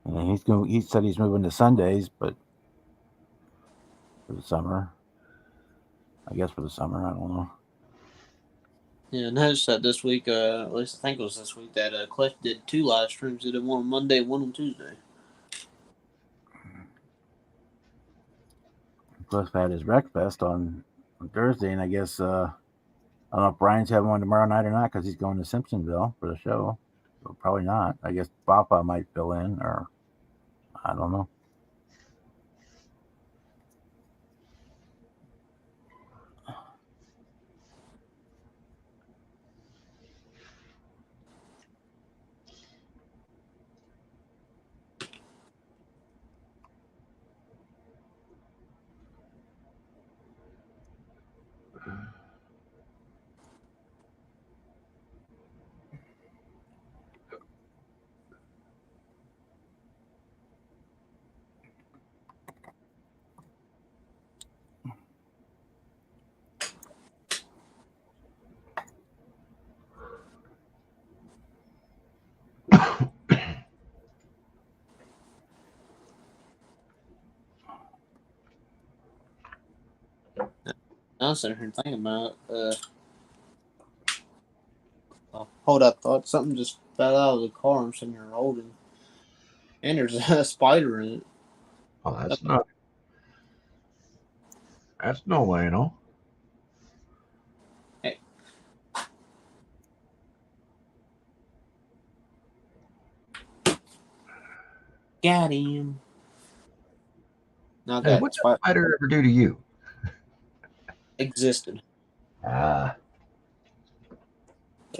And then he said he's moving to Sundays, but for the summer. I guess for the summer, I don't know. Yeah, I noticed that this week, at least I think it was this week, that Cliff did 2 live streams. He did one on Monday, one on Tuesday. Cliff had his Wreckfest on Thursday, and I guess I don't know if Brian's having one tomorrow night or not because he's going to Simpsonville for the show. So probably not. I guess Papa might fill in, or I don't know. I was sitting here thinking about hold up, thought something just fell out of the car. I'm sitting here holding, and there's a spider in it. Oh, that's not. That's no way, no. Hey. Got him. Not Hey, that what's that spider spider ever do to you? existed. Ah,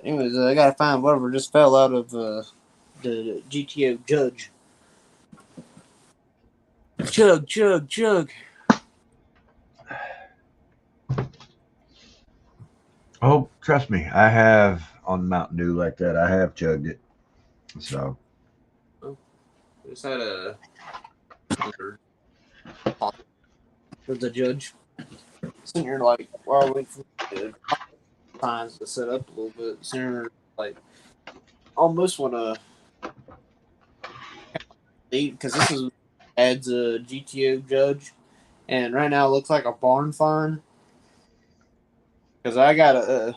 Anyways, I gotta find whatever just fell out of the GTO Judge. Chug. oh, trust me, I have on Mountain Dew like that. I have chugged it. So Just had a with the judge. Sitting here like while I wait for the times to set up a little bit. Sitting here like almost want to eat because this is adds a GTO Judge, and right now it looks like a barn find because I got a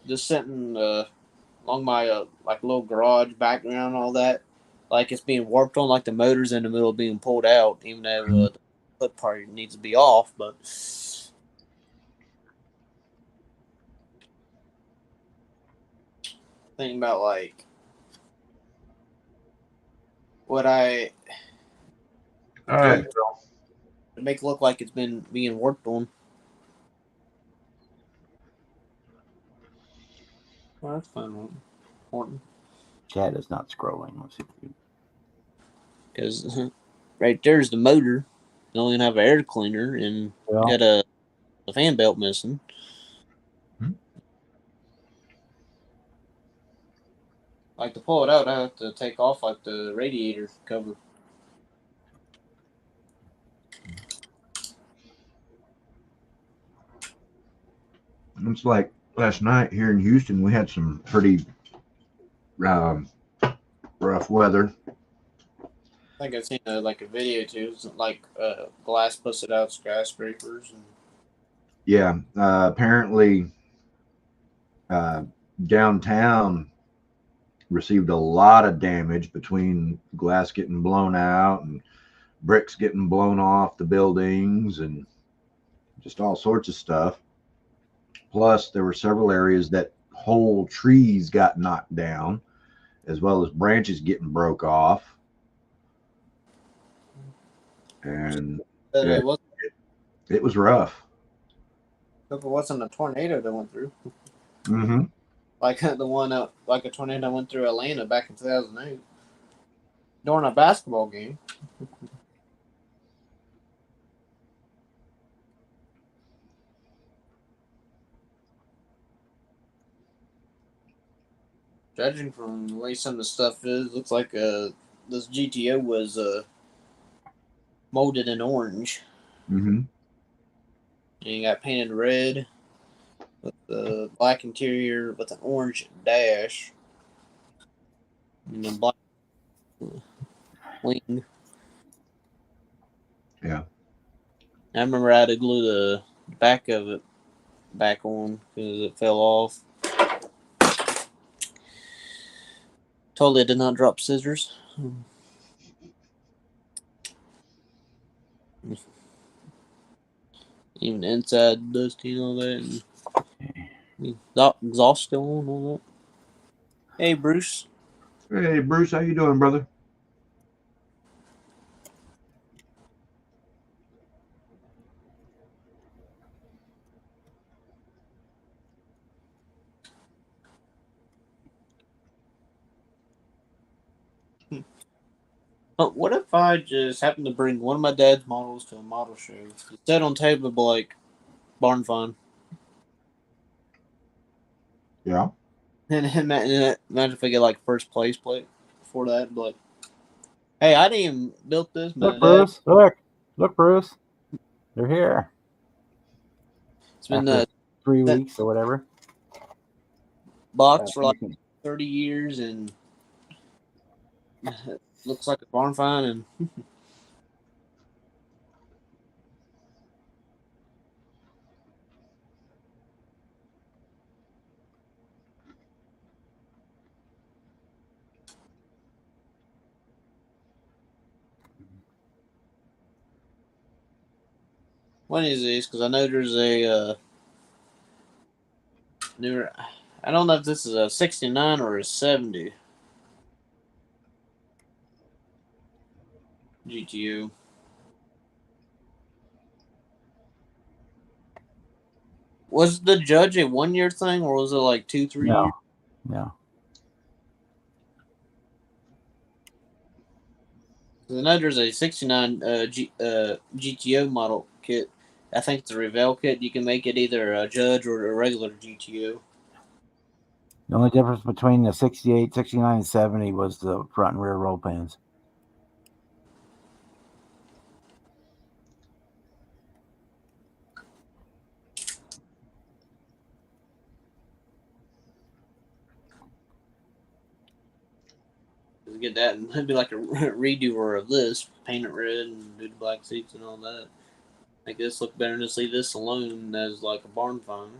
just sitting along my like little garage background and all that. Like it's being warped on, like the motor's in the middle of being pulled out, even though the flip part needs to be off. But thinking about like what I all right, to make it look like it's been being worked on. Well, that's fun, important Chat is not scrolling. Let's see if you... because right there's the motor. don't even have an air cleaner, and Well, got a fan belt missing. Like to pull it out, I have to take off like the radiator cover. It's like last night here in Houston, we had some pretty rough weather. I think I've seen like a video too. It's like glass busted out skyscrapers. And Yeah, apparently downtown received a lot of damage between glass getting blown out and bricks getting blown off the buildings and just all sorts of stuff. Plus, there were several areas that whole trees got knocked down, as well as branches getting broke off. And it wasn't. it was rough. Hope it wasn't a tornado that went through. Mm-hmm. Like the one like a tornado that went through Atlanta back in 2008 during a basketball game. Judging from the way some of the stuff is, looks like this GTO was molded in orange. Mm-hmm. And you got painted red with the black interior with an orange dash. And the black wing. Yeah. I remember I had to glue the back of it back on because it fell off. Totally did not drop scissors. Even inside dusty and all that. And exhaust still on all that. Hey, Bruce. Hey, Bruce, how you doing, brother? But what if I just happened to bring one of my dad's models to a model show? Set on table like barn find. Yeah. And imagine if I get like first place plate for that. But like, hey, I didn't even build this, look, man. Bruce. Look, Bruce. They're here. It's been After 3 weeks or whatever. Boxed for like 30 years and looks like a barn find. And one of these, because I know there's a newer. I don't know if this is a 69 or a 70 GTU. Was the judge a 1 year thing or was it like 2-3 years? No. I know there's a 69 GTO model kit. I think it's a Revell kit. You can make it either a Judge or a regular GTO. The only difference between the 68, 69, and 70 was the front and rear roll pans. Get that and it'd be like a redo of this, paint it red and do the black seats and all that. I guess look better to see this alone as like a barn find.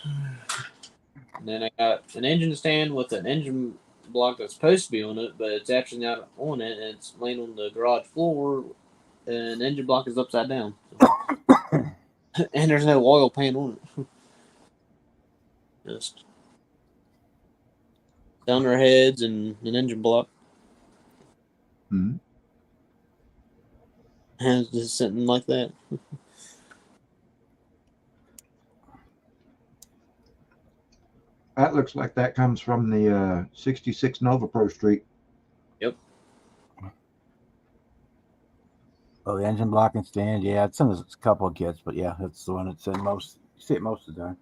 And then I got an engine stand with an engine block that's supposed to be on it, but it's actually not on it, and it's laying on the garage floor, and the engine block is upside down. And there's no oil paint on it. Just down their heads and an engine block. Mm-hmm. And it's just sitting like that. That looks like that comes from the 66 Nova Pro Street. Oh, the engine blocking stand. Yeah, it's in a couple of kits, but yeah, that's the one that's in most. You see it most of the time.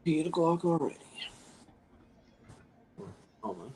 Eight o'clock already. Oh man.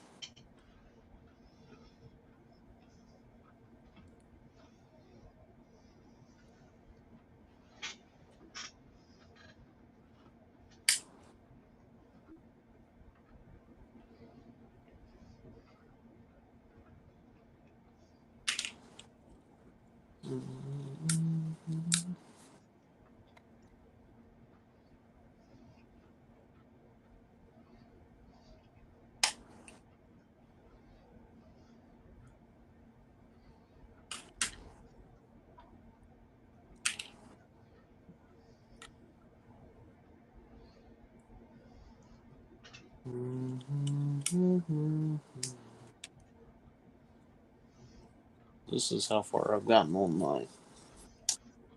This is how far I've gotten on my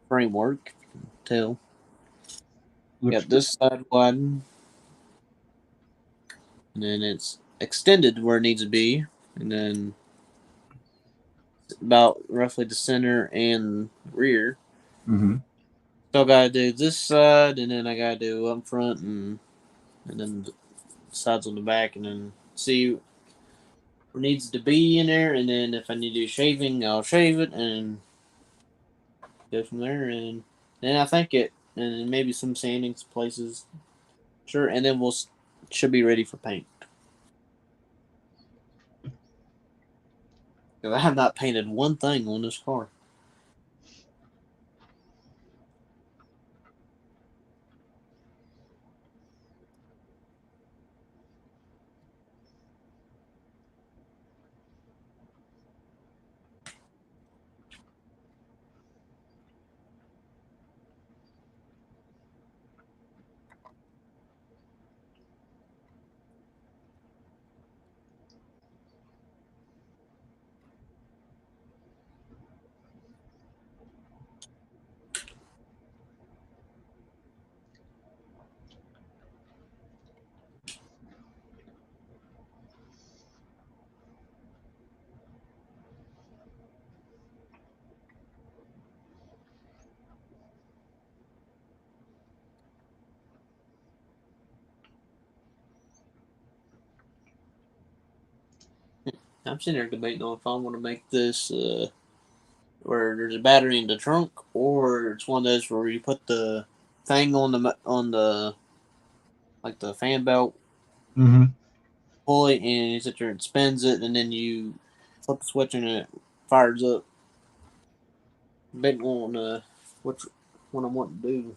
framework. Tell. Looks Got this side widened, and then it's extended where it needs to be, and then about roughly the center and rear. good. Mm-hmm. So I gotta do this side, and then I gotta do up front, and then the sides on the back, and then see what needs to be in there, and then if I need to do shaving, I'll shave it and go from there. And then I think it, and then maybe some sanding some places, sure, and then we'll should be ready for paint. Because I have not painted one thing on this car. I'm sitting there debating on if I want to make this where there's a battery in the trunk, or it's one of those where you put the thing on the like the fan belt, Mm-hmm. pull it, and you sit there and spins it, and then you flip the switch and it fires up. Debating on which one I want to do.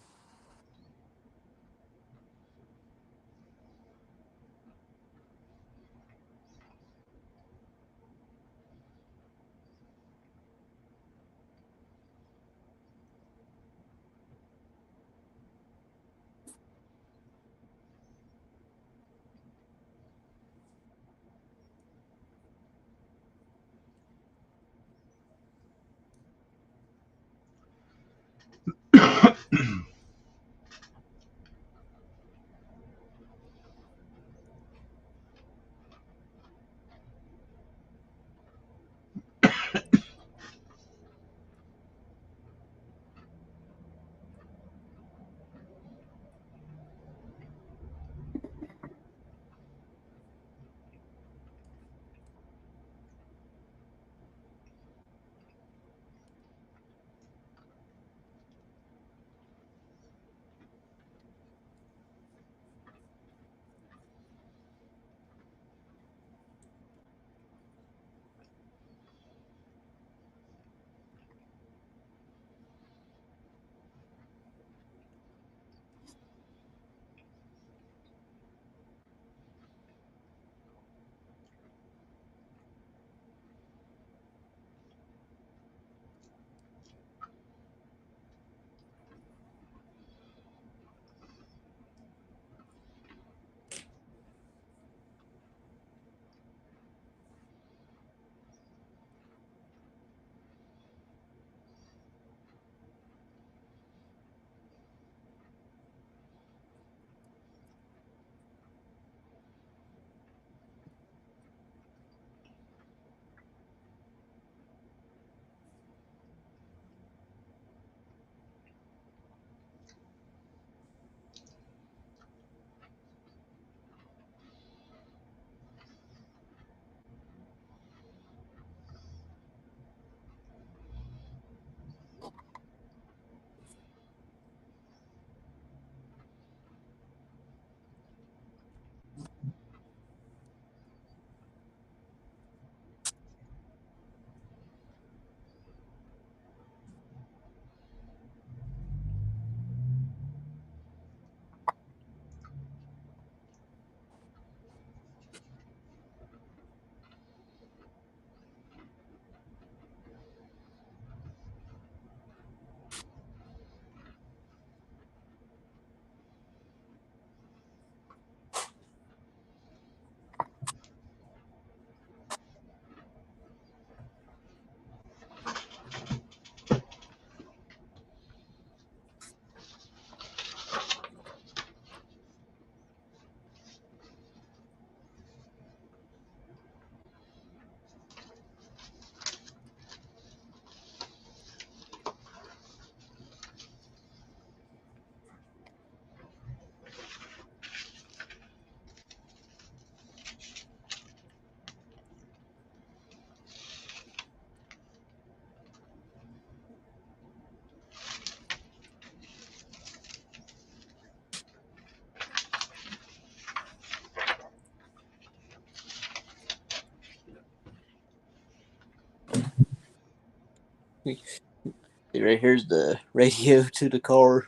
Right here's the radio to the car.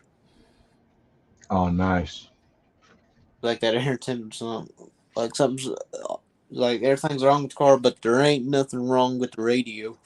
Oh, nice. Like that entertainment song. Like something's like everything's wrong with the car, but there ain't nothing wrong with the radio.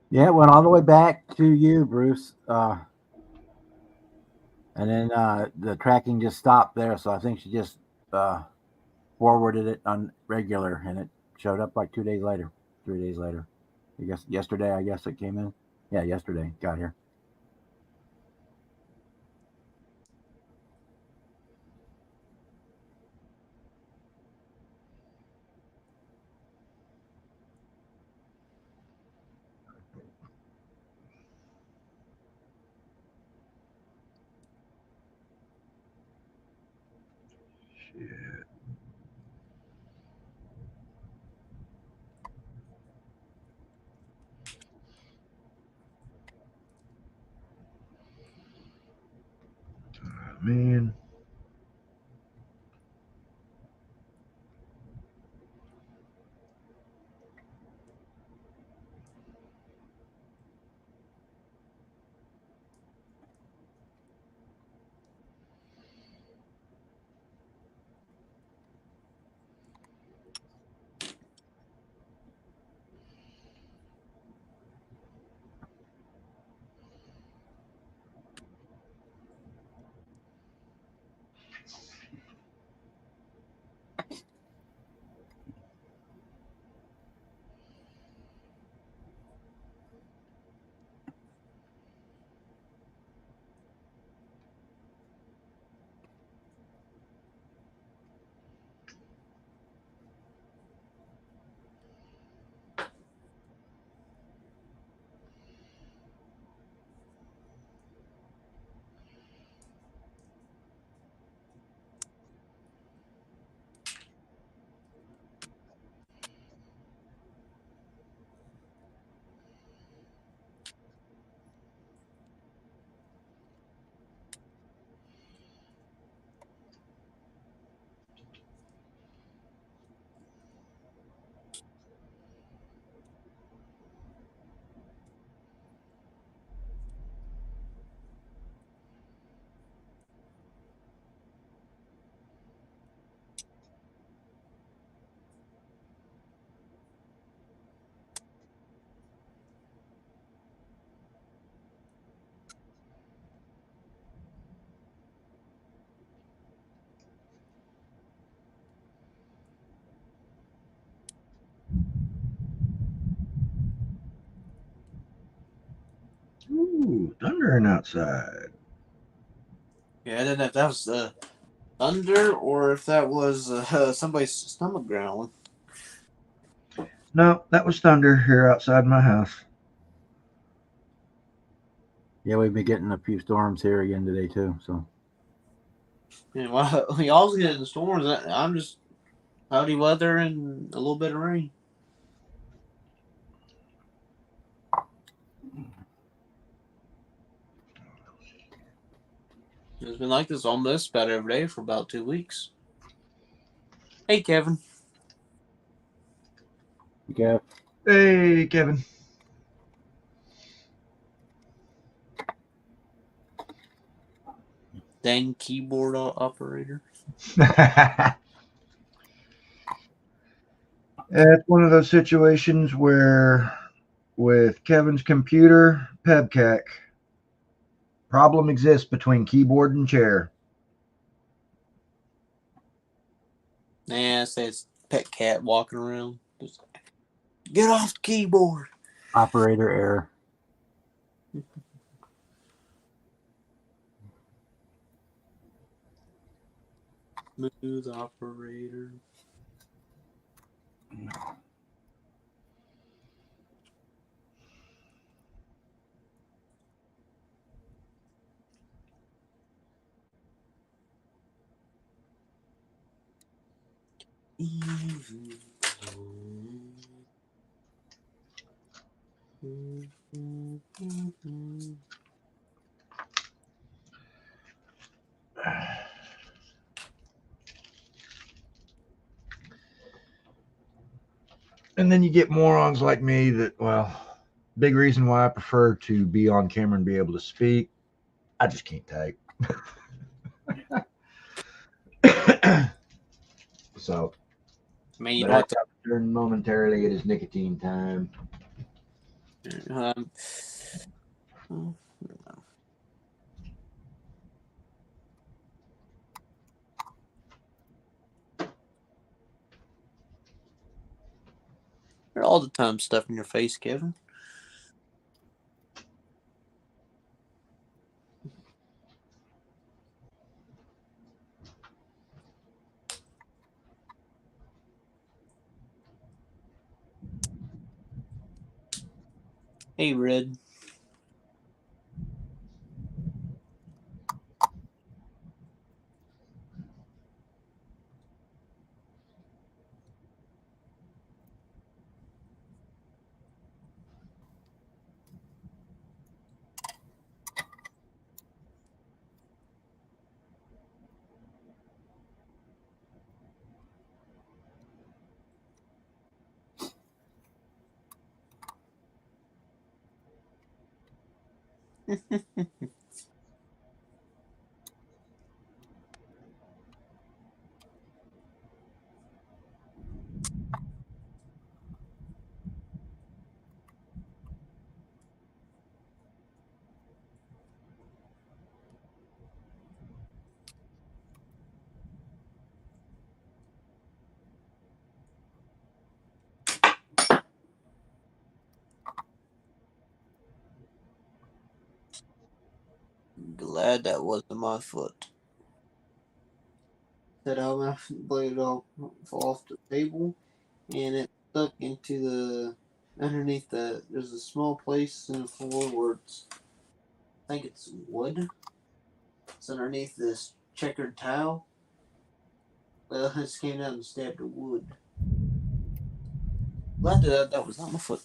Yeah, it went all the way back to you, Bruce. And then the tracking just stopped there. So I think she just forwarded it on regular, and it showed up like 2 days later, 3 days later. I guess yesterday. I guess it came in. Yeah, yesterday got here. Shit. Man. Ooh, thundering outside. Yeah, I didn't know if that was thunder or if that was somebody's stomach growling. No, that was thunder here outside my house. Yeah, we've been getting a few storms here again today too. So Yeah, well, y'all's getting storms. I'm just cloudy weather and a little bit of rain. It's been like this almost about every day for about 2 weeks. Hey, Kevin. yeah, Hey, Kevin. Dang keyboard operator. It's one of those situations where, with Kevin's computer, Pebcac, problem exists between keyboard and chair. Yeah, it says pet cat walking around. Just, get off the keyboard. Operator error. Smooth operator. And then you get morons like me that, well, big reason why I prefer to be on camera and be able to speak. I just can't type. So, I mean, you but know I what? turn momentarily. It is nicotine time. Um, you're all the time stuffing your face, Kevin. Hey, Red. Glad that wasn't my foot. Said how my blade all fall off the table, and it stuck into the underneath the. There's a small place in the floor where it's, I think it's wood. It's underneath this checkered tile. Well, I just came down and stabbed the wood. Glad that was not my foot.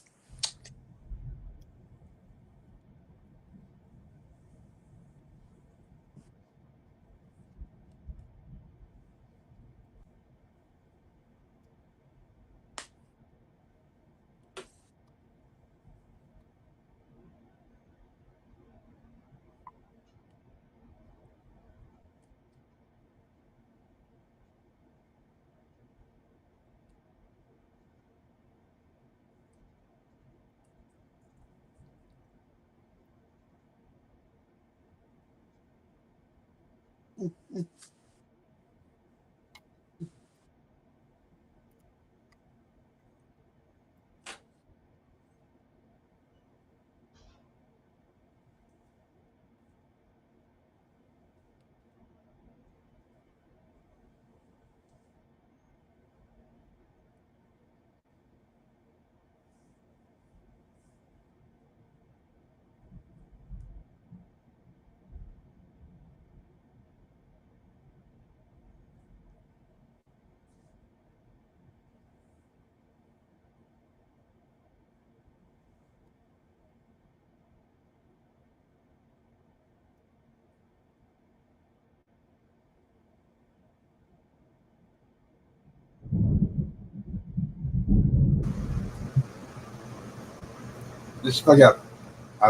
This got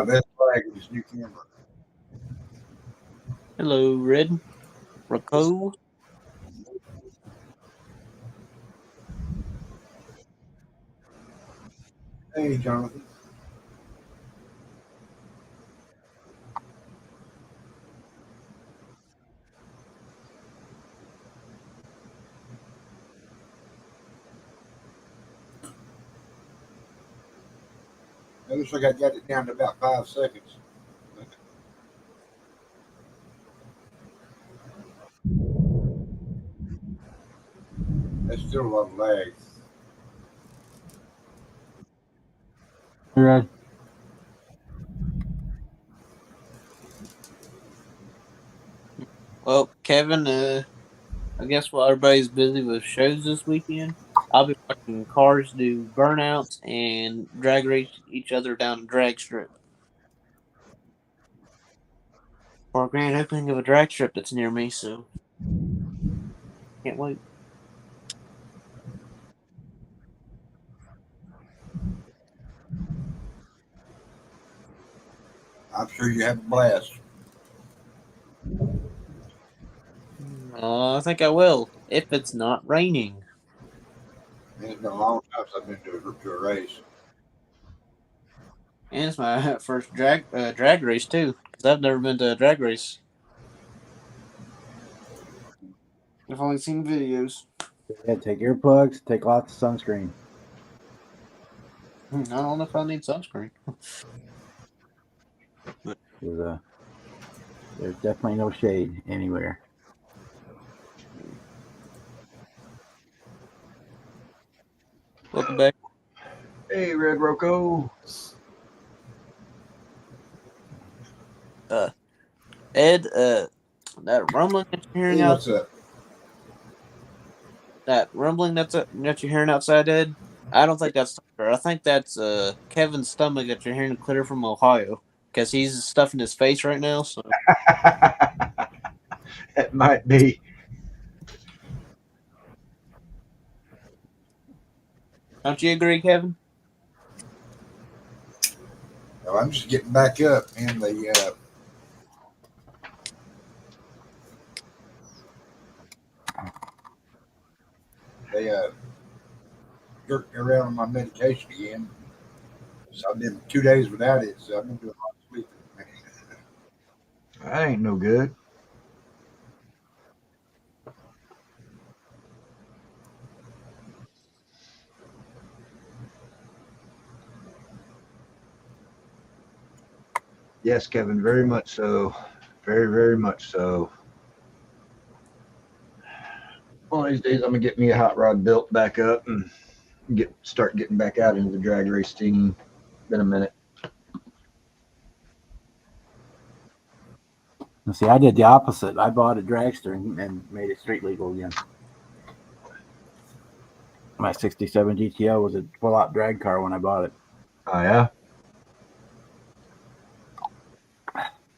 this flag with this new camera. Hello, Red. Rocco. Hey, Jonathan. It looks like I got it down to about 5 seconds. That's still a lot of lag. You ready? Well, Kevin, I guess while everybody's busy with shows this weekend, I'll be watching cars do burnouts and drag race each other down a drag strip. For a grand opening of a drag strip that's near me, so can't wait. I'm sure you have a blast. I think I will, if it's not raining. It's been a long time since I've been to a race. And it's my first drag race too, because I've never been to a drag race. I've only seen videos. Yeah, take earplugs, take lots of sunscreen. I don't know if I need sunscreen. There's definitely no shade anywhere. Welcome back. Hey, Red Rocco. Ed, that rumbling that you're hearing Hey, what's up? that rumbling that you're hearing outside, Ed. I don't think that's thunder. I think that's Kevin's stomach that you're hearing clear from Ohio, because he's stuffing his face right now. So That might be. don't you agree, Kevin? Well, I'm just getting back up, and they jerked me around on my medication again. So I've been 2 days without it, so I've been doing a lot of sleeping. That ain't no good. Yes, Kevin, very much so. Very, very much so. One of these days, I'm gonna get me a hot rod built back up and start getting back out into the drag race scene. Been a minute. See, I did the opposite. I bought a dragster and made it street legal again. My '67 GTO was a full-out drag car when I bought it. Oh yeah.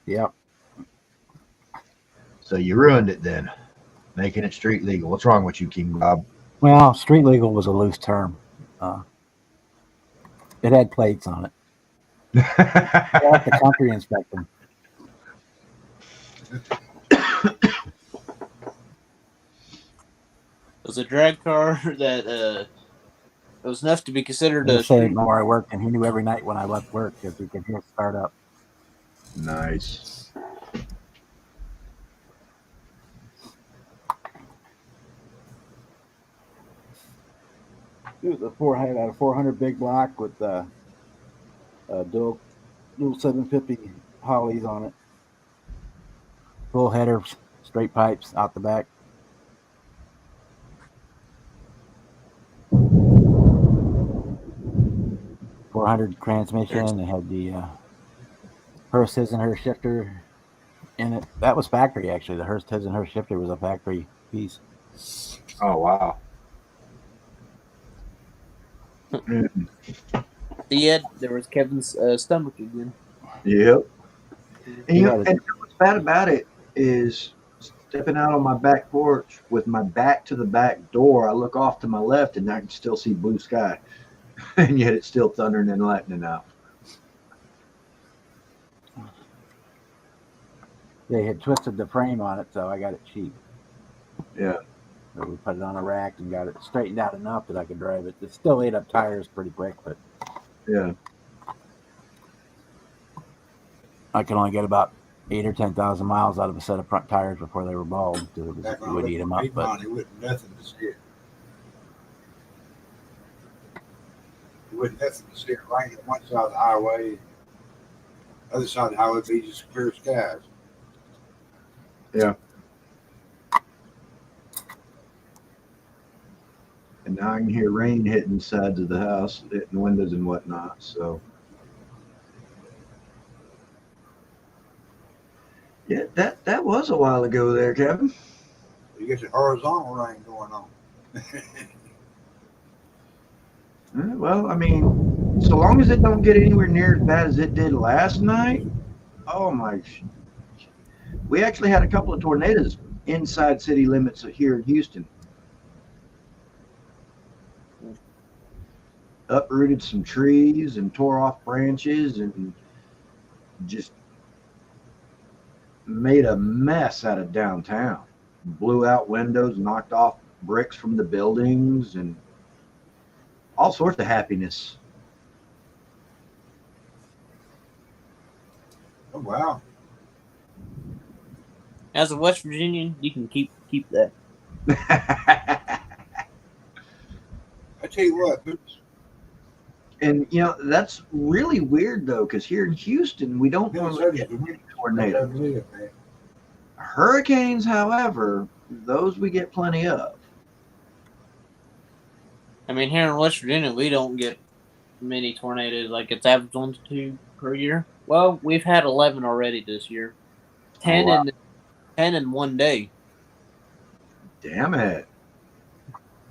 Yep. So you ruined it then, making it street legal. What's wrong with you, King Bob? Well, street legal was a loose term. It had plates on it. Off the country inspection. It was a drag car that it was enough to be considered a Say street. where I worked, and he knew every night when I left work because he could hear it start up. Nice. It was had a 400 big block with dual 750 Hollies on it. Full headers, straight pipes out the back. .400 transmission. It had the Hurst and her shifter in it. That was factory actually. The Hurst and her shifter was a factory piece. Oh wow. Yeah, there was Kevin's stomach again. Yep. And, Yeah, and what's bad about it is stepping out on my back porch with my back to the back door. I look off to my left and I can still see blue sky, and yet it's still thundering and lightning out. They had twisted the frame on it, so I got it cheap. Yeah. So we put it on a rack and got it straightened out enough that I could drive it. It still ate up tires pretty quick, but Yeah. I could only get about 8 or 10,000 miles out of a set of front tires before they were bald because Back it when I would lived eat them in up. But Piedmont, it wasn't nothing to steer. It wasn't nothing to steer. Right at one side of the highway, other side of the highway be just clear skies. Yeah. And now I can hear rain hitting sides of the house, hitting windows and whatnot. So, yeah, that was a while ago there, Kevin. You get the horizontal rain going on. Well, I mean, so long as it don't get anywhere near as bad as it did last night. Oh my! We actually had a couple of tornadoes inside city limits here in Houston. Uprooted some trees and tore off branches and just made a mess out of downtown. Blew out windows, knocked off bricks from the buildings, and all sorts of happiness. Oh wow! As a West Virginian, you can keep that. I tell you what, And that's really weird though, because here in Houston we don't normally Minnesota's get the winter tornadoes. live, man. Hurricanes, however, those we get plenty of. I mean, here in West Virginia, we don't get many tornadoes. Like, it's average 1 to 2 per year. Well, we've had 11 already this year. 10 wow. in 10 in one day. Damn it.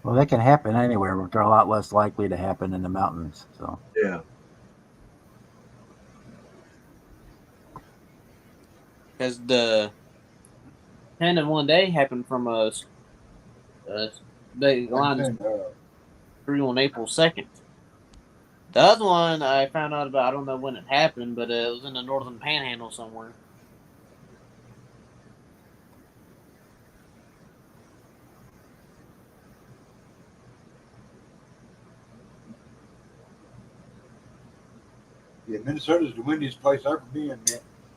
well, they can happen anywhere, but they're a lot less likely to happen in the mountains. So Yeah. Because the 10 in one day happened from a big Like line saying, through on April 2nd. The other one I found out about, I don't know when it happened, but it was in the northern panhandle somewhere. yeah, Minnesota's the windiest place I've ever been, man.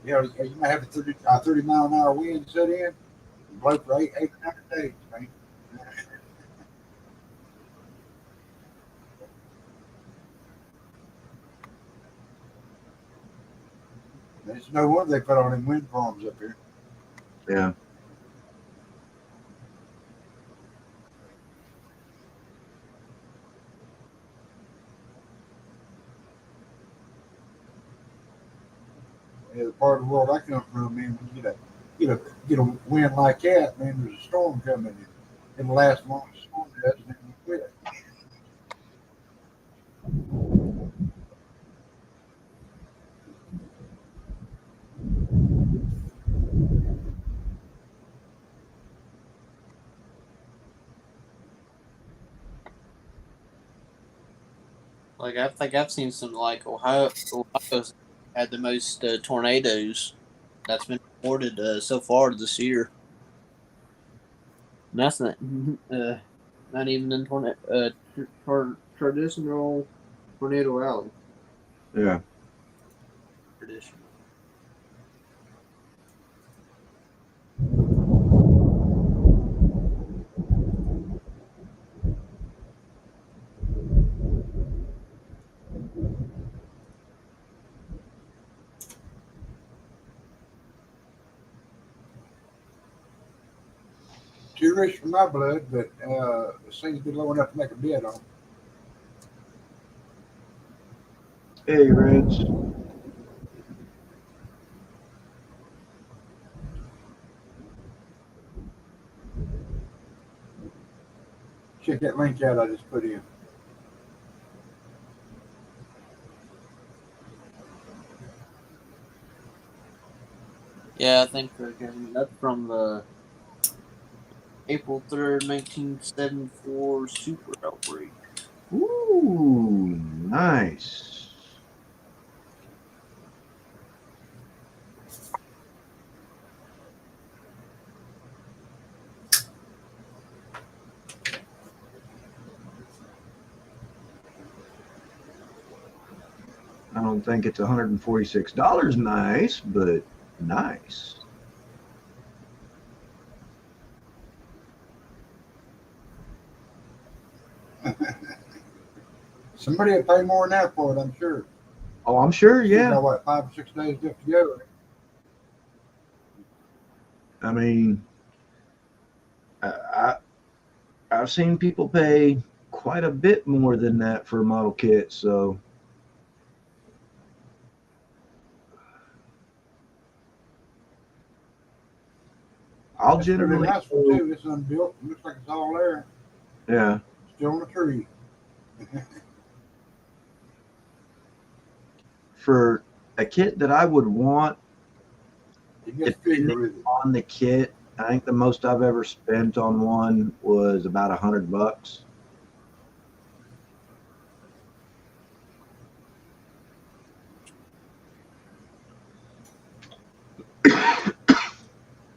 You might have a 30 mile an hour wind set in, and blow for eight, 9 days, man. It's no wonder they put on them wind farms up here. Yeah. Yeah, the part of the world I come from, man, when you get a wind like that, man, there's a storm coming in. It'll last as long as the storm does, and then we quit. Like, I think I've seen some, like, Ohio's had the most tornadoes that's been reported so far this year. And that's not even in traditional tornado alley. Yeah. Traditional. Too rich for my blood, but it seems to be low enough to make a bid on. Hey, Reds. Check that link out I just put in. Yeah, I think that's from the April 3rd, 1974 super outbreak. Ooh, nice. I don't think it's $146 nice, but nice. Somebody will pay more than that for it, I'm sure. Oh, I'm sure, You yeah. know what, 5 or 6 days just to go. I mean, I I've seen people pay quite a bit more than that for a model kit, so I'll It's a really generally nice one too. It's unbuilt. It looks like it's all there. yeah. Still on the tree. For a kit that I would want, You can get figure depending with it. on the kit, I think the most I've ever spent on one was about $100.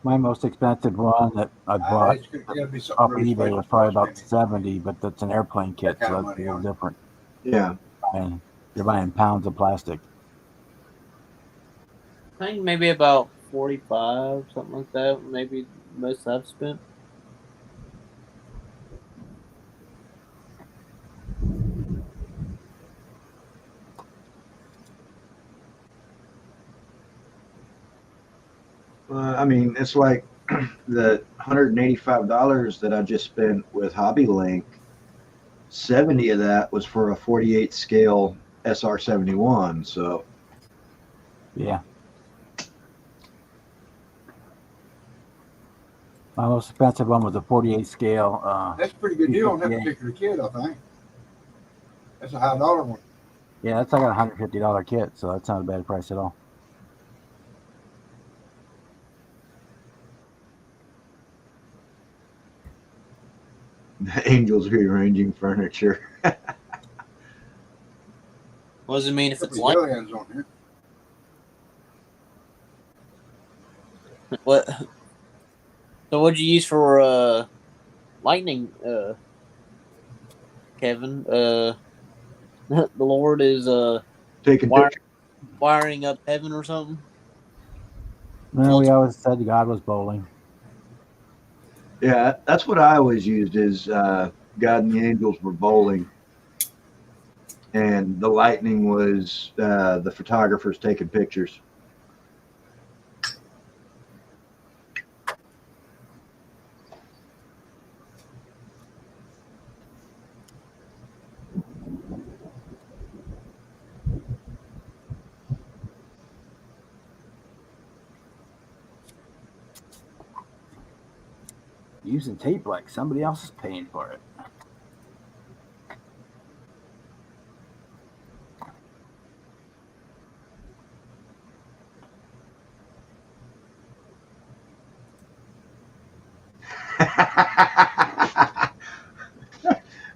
My most expensive one that I bought It's gotta be something off of really eBay special was probably for about us, 70, but that's an airplane kit, That so kind of that's a money little on it. different. Yeah. And you're buying pounds of plastic. I think maybe about 45, something like that. Maybe most I've spent. I mean, it's like the $185 that I just spent with Hobby Link. 70 of that was for a 48 scale SR71. So Yeah. My most expensive one was a 48 scale. That's a pretty good deal on that 258. particular kit, I think. That's a high dollar one. Yeah, that's like a $150 kit, so that's not a bad price at all. the Angels rearranging furniture. What does it mean if Couple it's of light? aliens on here. What? So what'd you use for lightning, Kevin? The Lord is Taking wire, pictures. wiring up heaven or something. No, we always said God was bowling. Yeah, that's what I always used is God and the Angels were bowling. And the lightning was the photographers taking pictures. Using tape like somebody else is paying for it.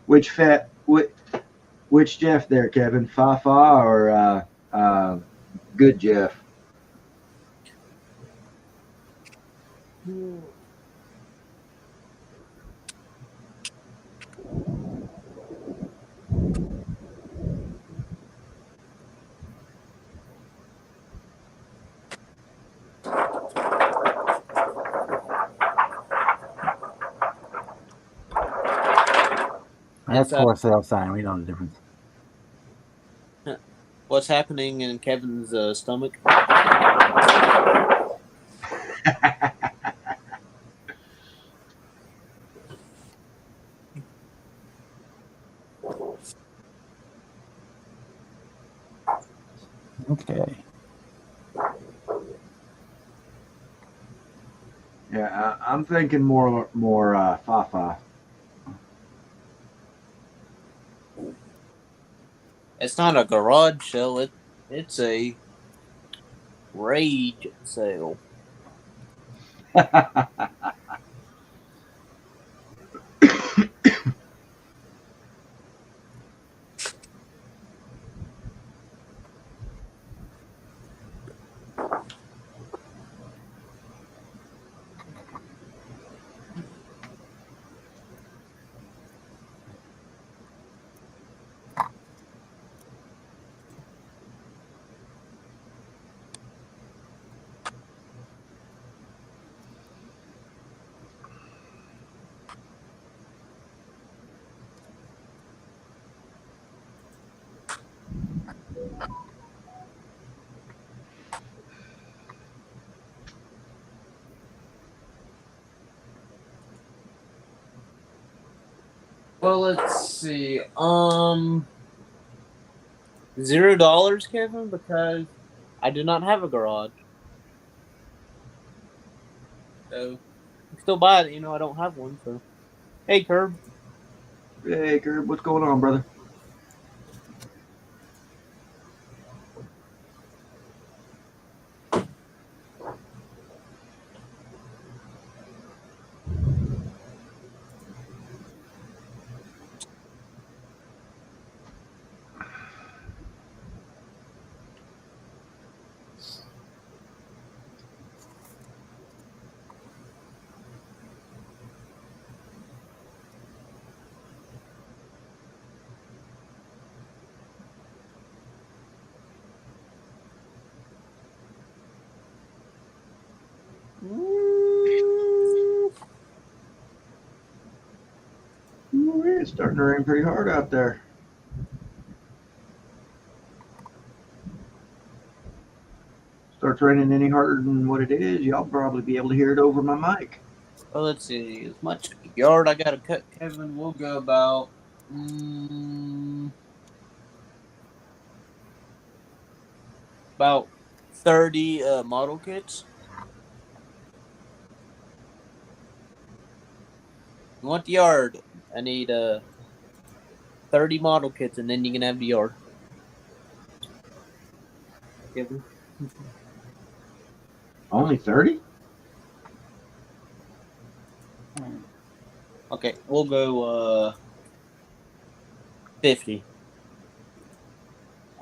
which fat? Which Jeff there, Kevin? Fafa or good Jeff? That's It's for sale sign. We know the difference. what's happening in Kevin's stomach. Okay. Yeah, I'm thinking more Fafa. It's not a garage sale. It's a rage sale. Well, let's see. $0, Kevin, because I do not have a garage. So you can still buy it. You know, I don't have one. So, hey, Curb. Hey, Curb, what's going on, brother? Ooh, it's starting to rain pretty hard out there. Starts raining any harder than what it is, y'all probably be able to hear it over my mic. Well, let's see. As much yard I gotta cut, Kevin, we'll go about about 30 model kits. You want the yard? I need 30 model kits, and then you can have the yard. Kevin. Only 30? Okay, we'll go 50.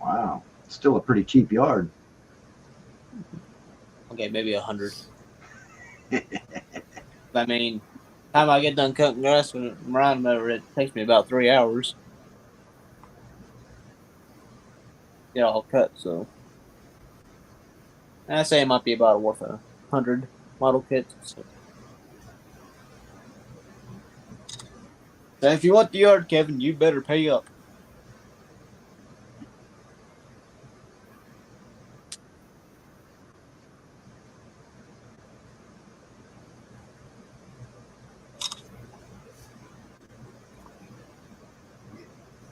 Wow. Still a pretty cheap yard. Okay, maybe 100. I mean, time I get done cutting grass and running over, it takes me about 3 hours. Get all cut, so I say it might be about worth 100 model kits. So. If you want the yard, Kevin, you better pay up.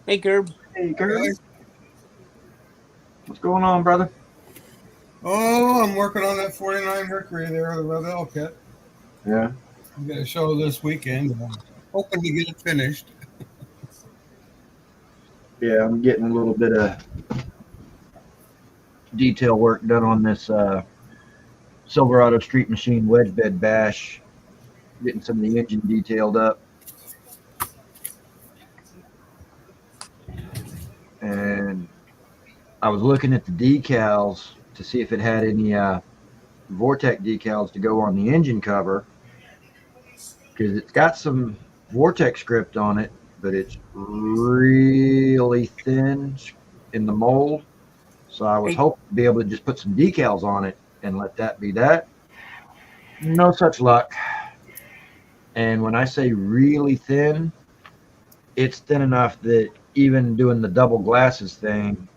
Hey, Gerb. Hey, Curb. What's going on, brother? Oh, I'm working on that 49 Mercury there, the Revell kit. Yeah. I'm going to show this weekend. I'm hoping to get it finished. Yeah, I'm getting a little bit of detail work done on this Silverado Street Machine wedge bed bash. Getting some of the engine detailed up. And I was looking at the decals to see if it had any Vortec decals to go on the engine cover, because it's got some Vortec script on it, but it's really thin in the mold. So I was hoping to be able to just put some decals on it and let that be that. No such luck. And when I say really thin, it's thin enough that even doing the double glasses thing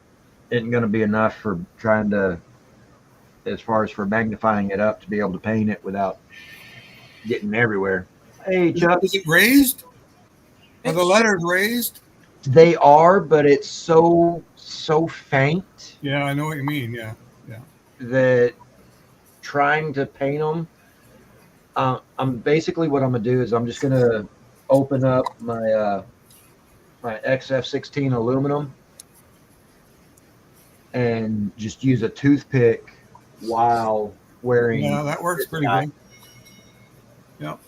isn't going to be enough for trying to, as far as for magnifying it up to be able to paint it without getting everywhere. Hey, Chuck. Is it raised? Are the letters raised? They are, but it's so faint. Yeah, I know what you mean. Yeah. That trying to paint them, I'm basically what I'm gonna do is I'm just gonna open up my my XF16 aluminum and just use a toothpick while wearing. Yeah, that works pretty good. Yep.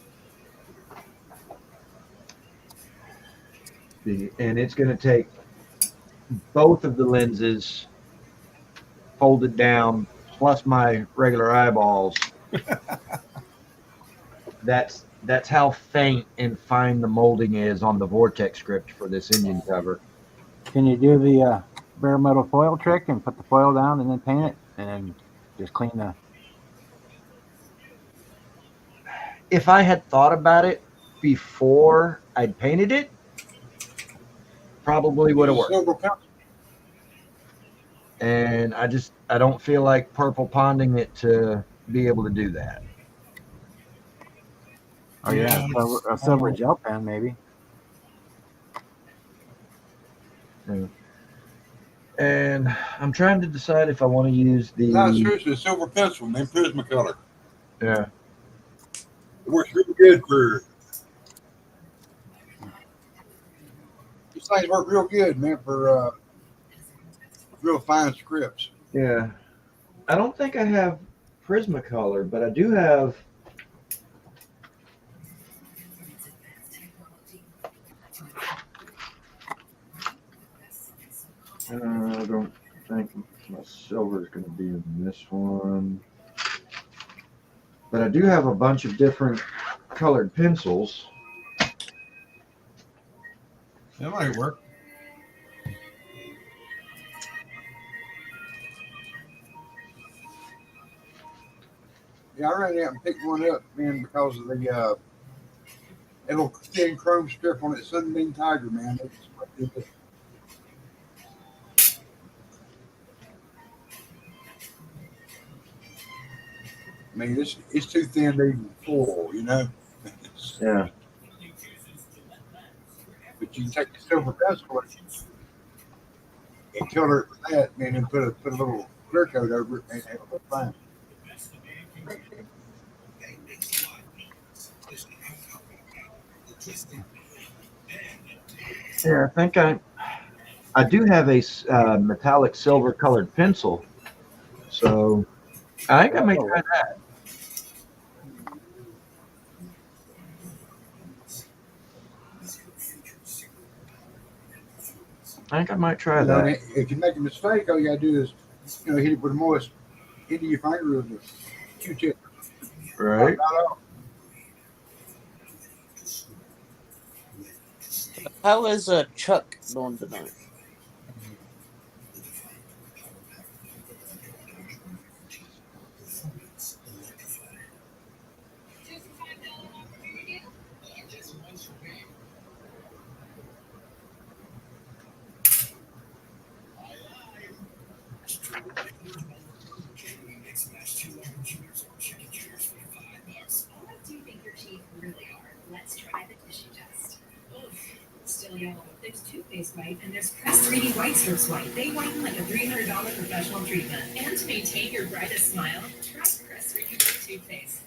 And it's going to take both of the lenses folded down plus my regular eyeballs. That's how faint and fine the molding is on the Vortex script for this engine cover. Can you do the bare metal foil trick and put the foil down and then paint it and then just clean the... If I had thought about it before I'd painted it, probably would have worked. and I don't feel like purple ponding it to be able to do that. Oh yeah, it's a silver gel pen maybe. Yeah. And I'm trying to decide if I want to use No, the seriously, a silver pencil, man, Prismacolor. yeah. It works really good for. These things work real good, man, for real fine scripts. Yeah. I don't think I have Prismacolor, but I do have I don't think my silver is going to be in this one. But I do have a bunch of different colored pencils. that might work. Yeah, I ran out and picked one up, man, because of the that little thin chrome strip on it, Sunbeam Tiger, man. I mean, it's too thin to even pull, you know. Yeah. But you can take the silver pencil and color it with that, man, and put a little clear coat over it, and it'll look fine. Yeah, I do have a metallic silver colored pencil. So I think I may try that. I think I might try You know, that. if you make a mistake, all you gotta do is, hit it with a moist into your finger with a Q-tip. Right. How is Chuck doing tonight? Still yellow. There's toothpaste white and there's Crest 3D White Strips White. They whiten like a $300 professional treatment. And to maintain your brightest smile, try Crest 3D White toothpaste.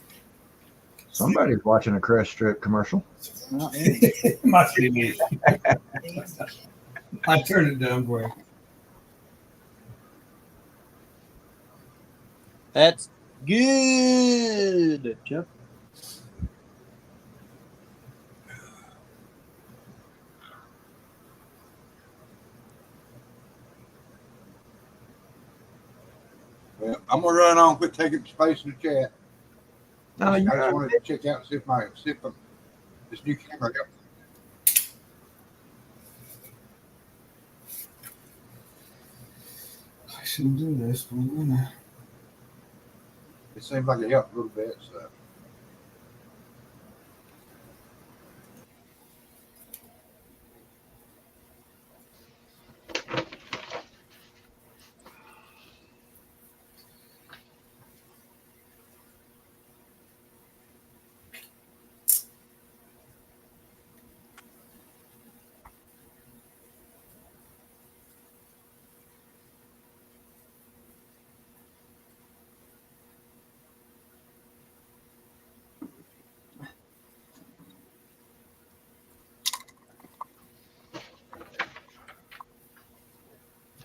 Somebody's watching a Crest Strip commercial. Not me. Must be me. I turned it down for you. That's good, Chuck. Well, I'm gonna run on, quit taking space in the chat. No, I you just wanted to check out and see if this new camera got. I shouldn't do this, but I'm gonna. It seems like it helped a little bit. So.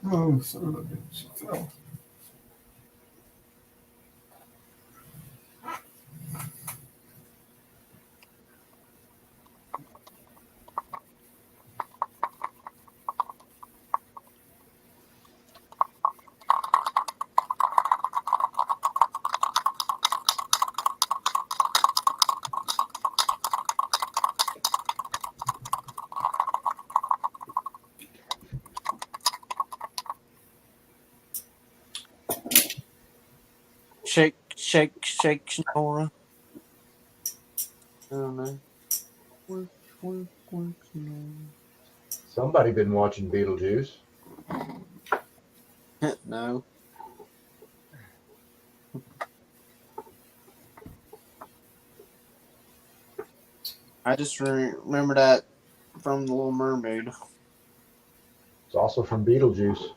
Oh, son of a bitch. It fell. Shake, shake, shake, Sonora. I don't know. Work, work, work, Sonora. Somebody been watching Beetlejuice. No. I just remember that from The Little Mermaid. It's also from Beetlejuice.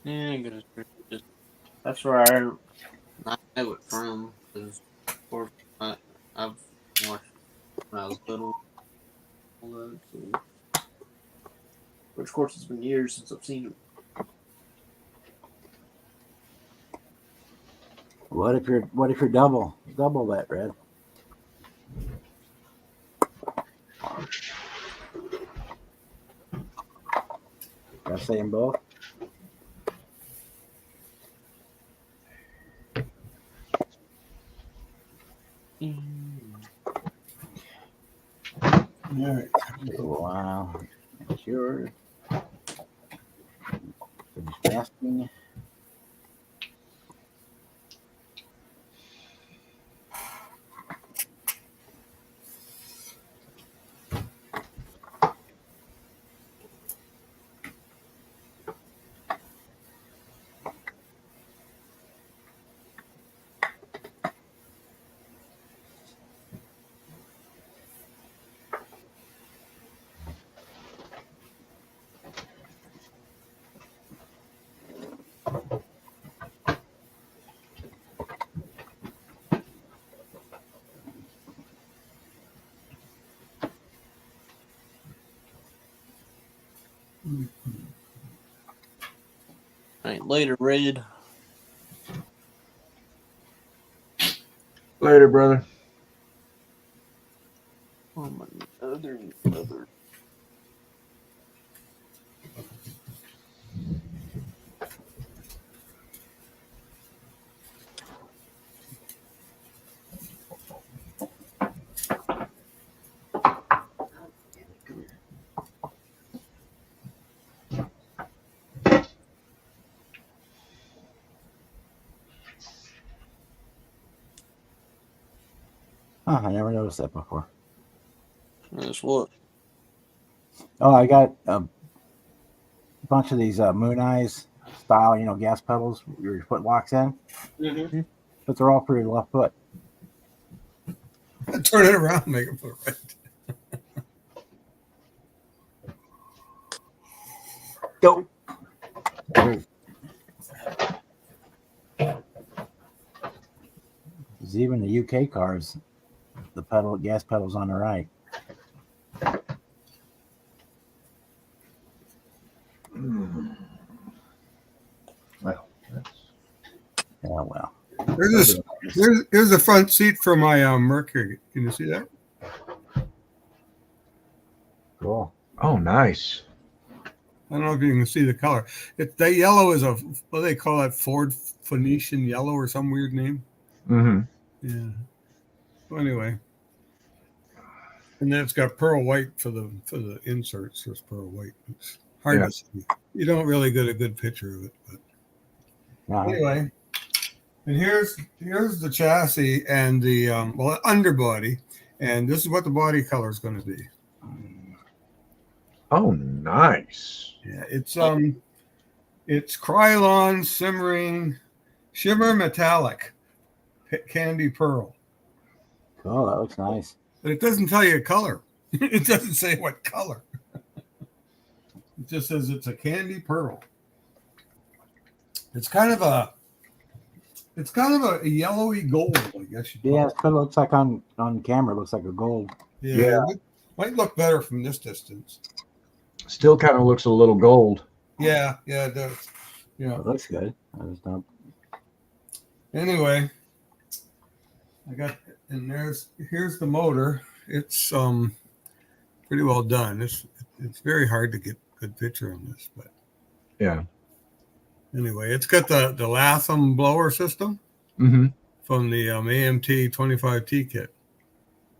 Yeah, I'm gonna just, that's where I know it from. Because, of course, I've watched when I was little. All that, so. Which, of course, it's been years since I've seen it. What if you're double that, Red? Gotta say them both. All right. Wow. That's yours. Finish fasting. All right, later, Red. Later, brother. Oh, my other. Huh, I never noticed that before. That's what. Oh, I got a bunch of these Moon Eyes style, gas pedals your foot locks in, Mm-hmm. but they're all for your left foot. Turn it around, make it put right. Go. There's even the UK cars, the gas pedals on the right. Well, that's... Oh well. Here's the front seat for my Mercury. Can you see that? Cool. Oh, nice. I don't know if you can see the color. That yellow is what do they call that? Ford Phoenician yellow or some weird name. Mm-hmm. Yeah. Well, anyway, and then it's got pearl white for the inserts. There's pearl white. It's hard to see. You don't really get a good picture of it, but anyway. And here's the chassis and the underbody, and this is what the body color is going to be. Oh, nice. Yeah, it's Krylon simmering shimmer metallic candy pearl. Cool, that looks nice. But it doesn't tell you a color. It doesn't say what color. It just says it's a candy pearl. It's kind of a yellowy gold, I guess you Yeah, it looks like on camera, it looks like a gold. Yeah. It might look better from this distance. Still kind of looks a little gold. Yeah, it does. Yeah. It looks good. I just don't. Anyway, I got, and here's the motor. It's pretty well done. It's very hard to get a good picture on this, but Yeah. anyway, it's got the Latham blower system Mm-hmm. from the AMT 25T kit.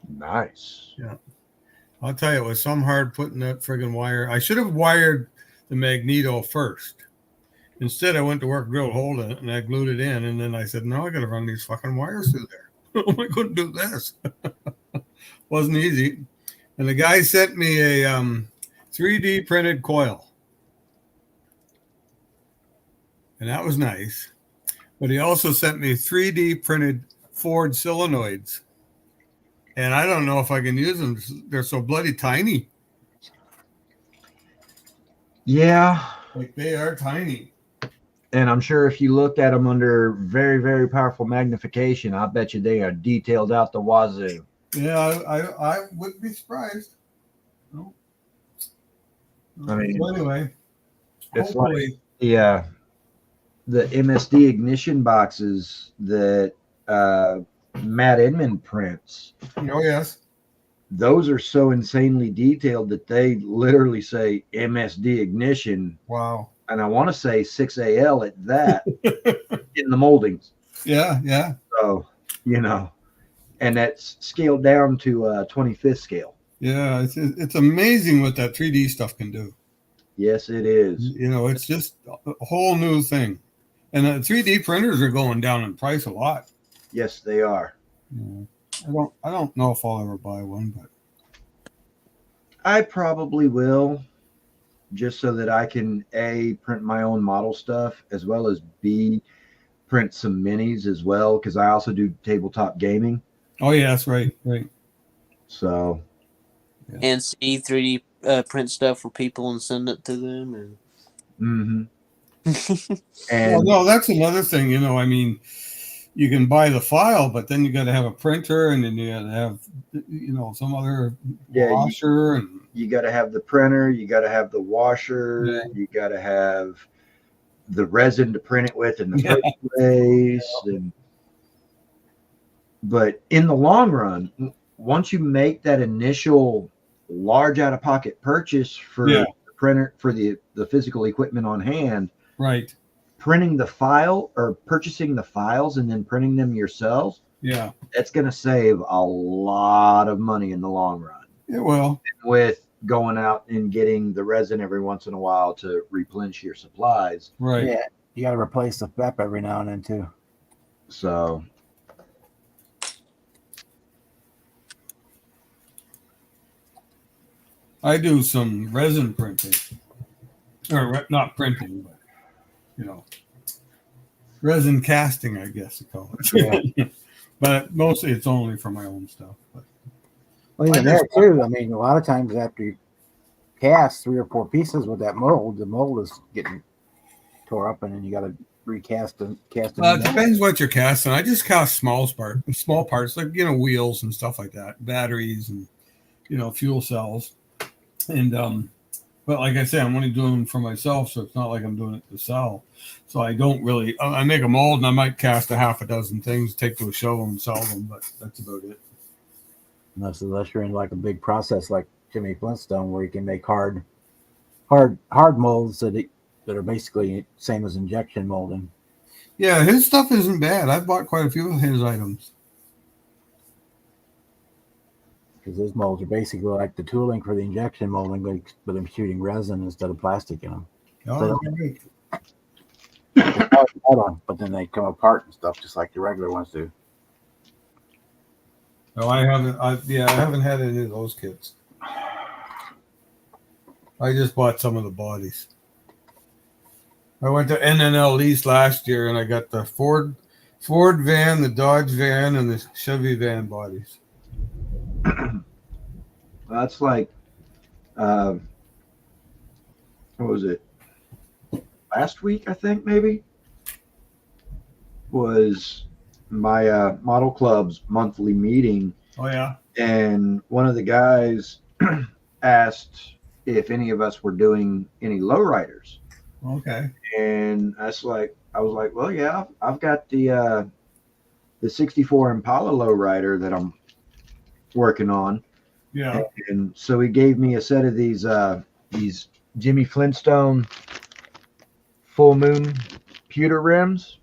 Nice. Yeah. I'll tell you, it was some hard putting that friggin' wire. I should have wired the magneto first. Instead, I went to work, drilled a hole in it, and I glued it in. And then I said, no, I got to run these fucking wires through there. I couldn't do this. Wasn't easy. And the guy sent me a 3D printed coil. And that was nice. But he also sent me 3D printed Ford solenoids. And I don't know if I can use them. They're so bloody tiny. Yeah. Like, they are tiny. And I'm sure if you looked at them under very, very powerful magnification, I bet you they are detailed out the wazoo. Yeah, I wouldn't be surprised. No. I mean, So anyway, it's hopefully, like the MSD ignition boxes that Matt Inman prints. oh yes, Those are so insanely detailed that they literally say MSD ignition, wow. and I want to say 6AL at that in the moldings. Yeah. So, and that's scaled down to 25th scale. Yeah, it's amazing what that 3D stuff can do. Yes, it is. It's just a whole new thing. And the 3D printers are going down in price a lot. Yes, they are. Yeah. I don't know if I'll ever buy one, but I probably will, just so that I can A, print my own model stuff, as well as B, print some minis as well, because I also do tabletop gaming. oh yes, right. So And see 3D print stuff for people and send it to them. And mm-hmm. Well, And no, that's another thing. I mean, you can buy the file, but then you got to have a printer, and then you got to have, some other washer, and you got to have the printer, you got to have the washer, Yeah. you got to have the resin to print it with in the first place. But in the long run, once you make that initial large out-of-pocket purchase for the printer, for the physical equipment on hand, right. printing the file or purchasing the files and then printing them yourselves, Yeah, that's going to save a lot of money in the long run. it will. With going out and getting the resin every once in a while to replenish your supplies. Right. Yeah, you got to replace the FEP every now and then too. So I do some resin printing, or not printing, but resin casting, I guess you call it. Yeah. But mostly it's only for my own stuff. But Well, even there too. I mean, a lot of times after you cast 3 or 4 pieces with that mold, the mold is getting tore up, and then you got to recast and cast. it depends what you're casting. I just cast small parts like wheels and stuff like that, batteries and fuel cells, and but like I say, I'm only doing them for myself, so it's not like I'm doing it to sell. So I don't really. I make a mold, and I might cast a half a dozen things, take to a show and sell them, but that's about it. Unless you're in like a big process like Jimmy Flintstone, where you can make hard molds that are basically same as injection molding. Yeah, his stuff isn't bad. I've bought quite a few of his items. Because those molds are basically like the tooling for the injection molding, but I'm shooting resin instead of plastic in them. Oh, right. But then they come apart and stuff just like the regular ones do. No, I haven't. I haven't had any of those kits. I just bought some of the bodies. I went to NNL East last year, and I got the Ford van, the Dodge van, and the Chevy van bodies. that's like, what was it? Last week, I think maybe, was my model club's monthly meeting. Oh yeah. And one of the guys asked if any of us were doing any lowriders. Okay. And I was like, well, yeah, I've got the 64 Impala lowrider that I'm working on. Yeah. And so he gave me a set of these Jimmy Flintstone full moon pewter rims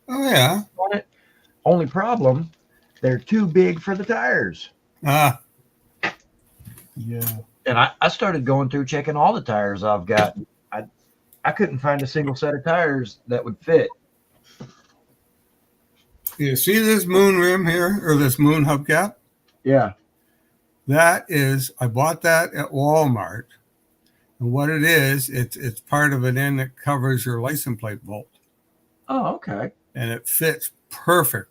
Oh yeah. on it. Only problem, they're too big for the tires. Ah. Yeah. And I started going through checking all the tires I've got. I couldn't find a single set of tires that would fit. You see this moon rim here, or this moon hubcap? Yeah. That is, I bought that at Walmart. And what it is, it's part of an end that covers your license plate bolt. Oh, okay. And it fits perfect.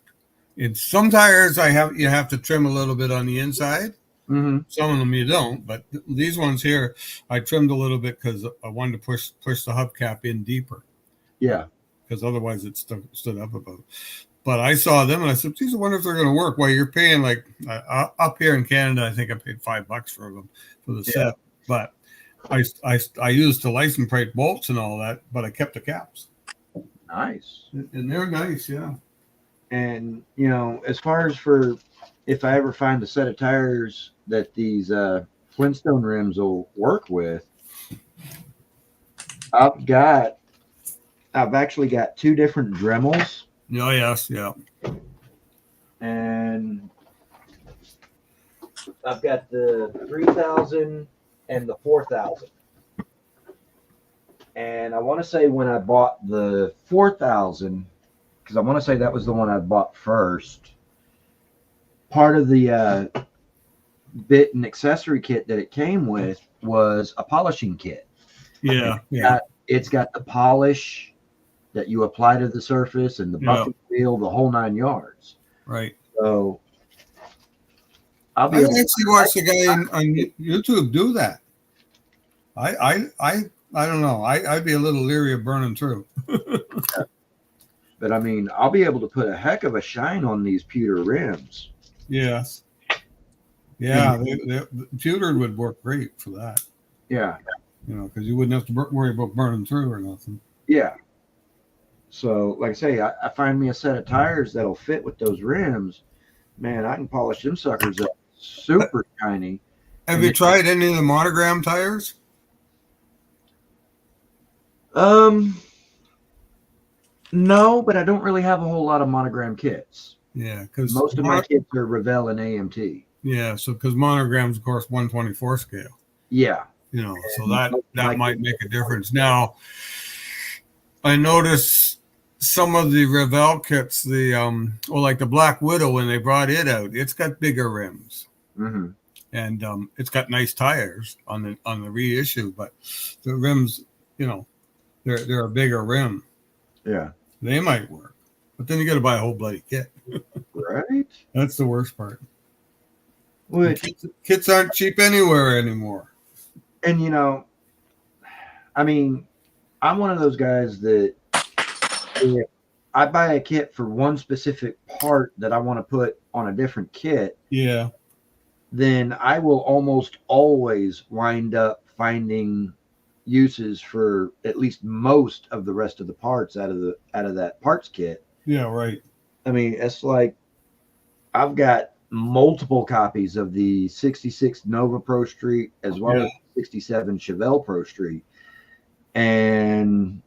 In some tires, you have to trim a little bit on the inside. Mm-hmm. Some of them you don't, but these ones here, I trimmed a little bit because I wanted to push the hubcap in deeper. Yeah. Because otherwise it stood up about. But I saw them and I said, geez, I wonder if they're going to work. Well, you're paying like up here in Canada, I think I paid $5 for them for the set. But I used the license plate bolts and all that, but I kept the caps. Nice. And they're nice, yeah. And, you know, as far as for if I ever find a set of tires that these Flintstone rims will work with, I've actually got two different Dremels. Oh, yes, yeah. And I've got the 3000 and the 4000. And I want to say when I bought the 4000, because I want to say that was the one I bought first, part of the bit and accessory kit that it came with was a polishing kit. Yeah, It's got the polish that you apply to the surface and the buffing wheel, the whole 9 yards. Right. So I actually watched a guy on YouTube do that. I don't know. I'd be a little leery of burning through. But I mean, I'll be able to put a heck of a shine on these pewter rims. Yes. Yeah, pewter would work great for that. Yeah. You know, because you wouldn't have to worry about burning through or nothing. Yeah. So, like I say, I find me a set of tires that'll fit with those rims. Man, I can polish them suckers up super shiny. Have you tried any of the monogram tires? No, but I don't really have a whole lot of monogram kits. Yeah, because most of my kits are Revell and AMT. Yeah, so because monograms, of course, 1/24 scale. Yeah. You know, so that might make a difference. Now, I noticed some of the Revell kits, like the Black Widow, when they brought it out, it's got bigger rims. Mm-hmm. And it's got nice tires on the reissue, but the rims, you know, they're a bigger rim. Yeah. They might work. But then you got to buy a whole bloody kit. Right? That's the worst part. Which kits aren't cheap anywhere anymore. And, you know, I mean, I'm one of those guys that if I buy a kit for one specific part that I want to put on a different kit, yeah, then I will almost always wind up finding uses for at least most of the rest of the parts out of that parts kit. Yeah, right. I mean, it's like I've got multiple copies of the 66 Nova Pro Street as well as 67 Chevelle Pro Street, and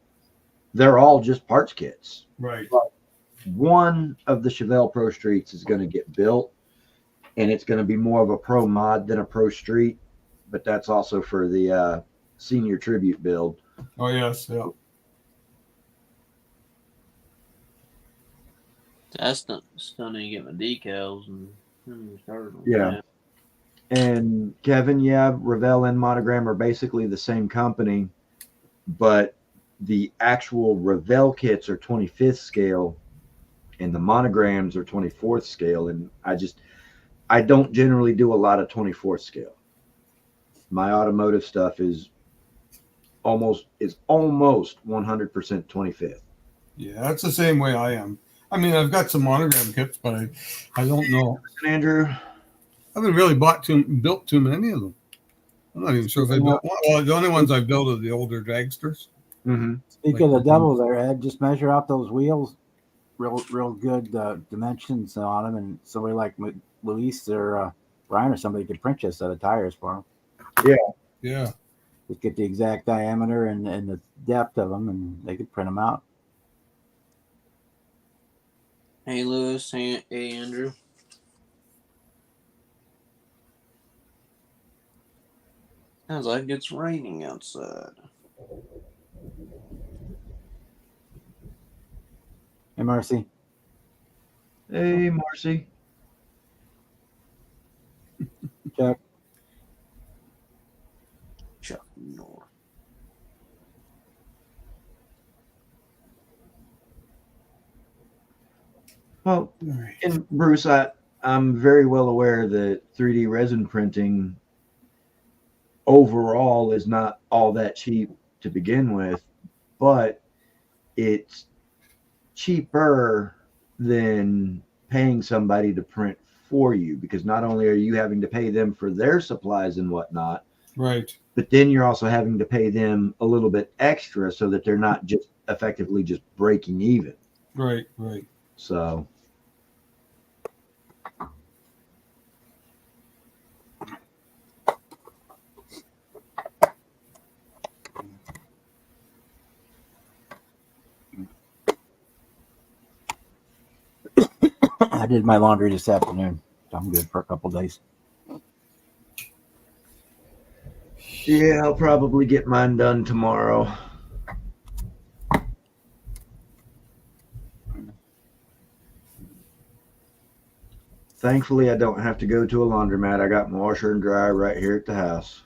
they're all just parts kits. Right. But one of the Chevelle Pro Streets is going to get built, and it's going to be more of a pro mod than a pro street, but that's also for the senior tribute build. Oh yes, yeah. That's not still need to get my decals and start on Yeah. that. And Kevin, yeah, Revell and Monogram are basically the same company, but the actual Revell kits are 25th scale and the monograms are 24th scale. And I don't generally do a lot of 24th scale. My automotive stuff is almost 100% 25th. Yeah, that's the same way I am. I mean, I've got some monogram kits, but I don't know. Andrew, I haven't really built too many of them. I'm not even sure if I built. Well, the only ones I built are the older dragsters. Mm-hmm. Speaking of the devil there, Ed, just measure out those wheels, real good dimensions on them, and somebody like Luis or Brian or somebody could print you a set of tires for them. Yeah. Just get the exact diameter and the depth of them, and they could print them out. Hey, Lewis. Hey, Andrew. Sounds like it's raining outside. Hey, Marcy. Hey, Marcy. Chuck. Chuck North. Well, and Bruce, I'm very well aware that 3D resin printing overall is not all that cheap to begin with, but it's cheaper than paying somebody to print for you, because not only are you having to pay them for their supplies and whatnot, Right. but then you're also having to pay them a little bit extra so that they're not just effectively just breaking even. Right. So I did my laundry this afternoon. So I'm good for a couple days. yeah, I'll probably get mine done tomorrow. Thankfully, I don't have to go to a laundromat. I got my washer and dryer right here at the house.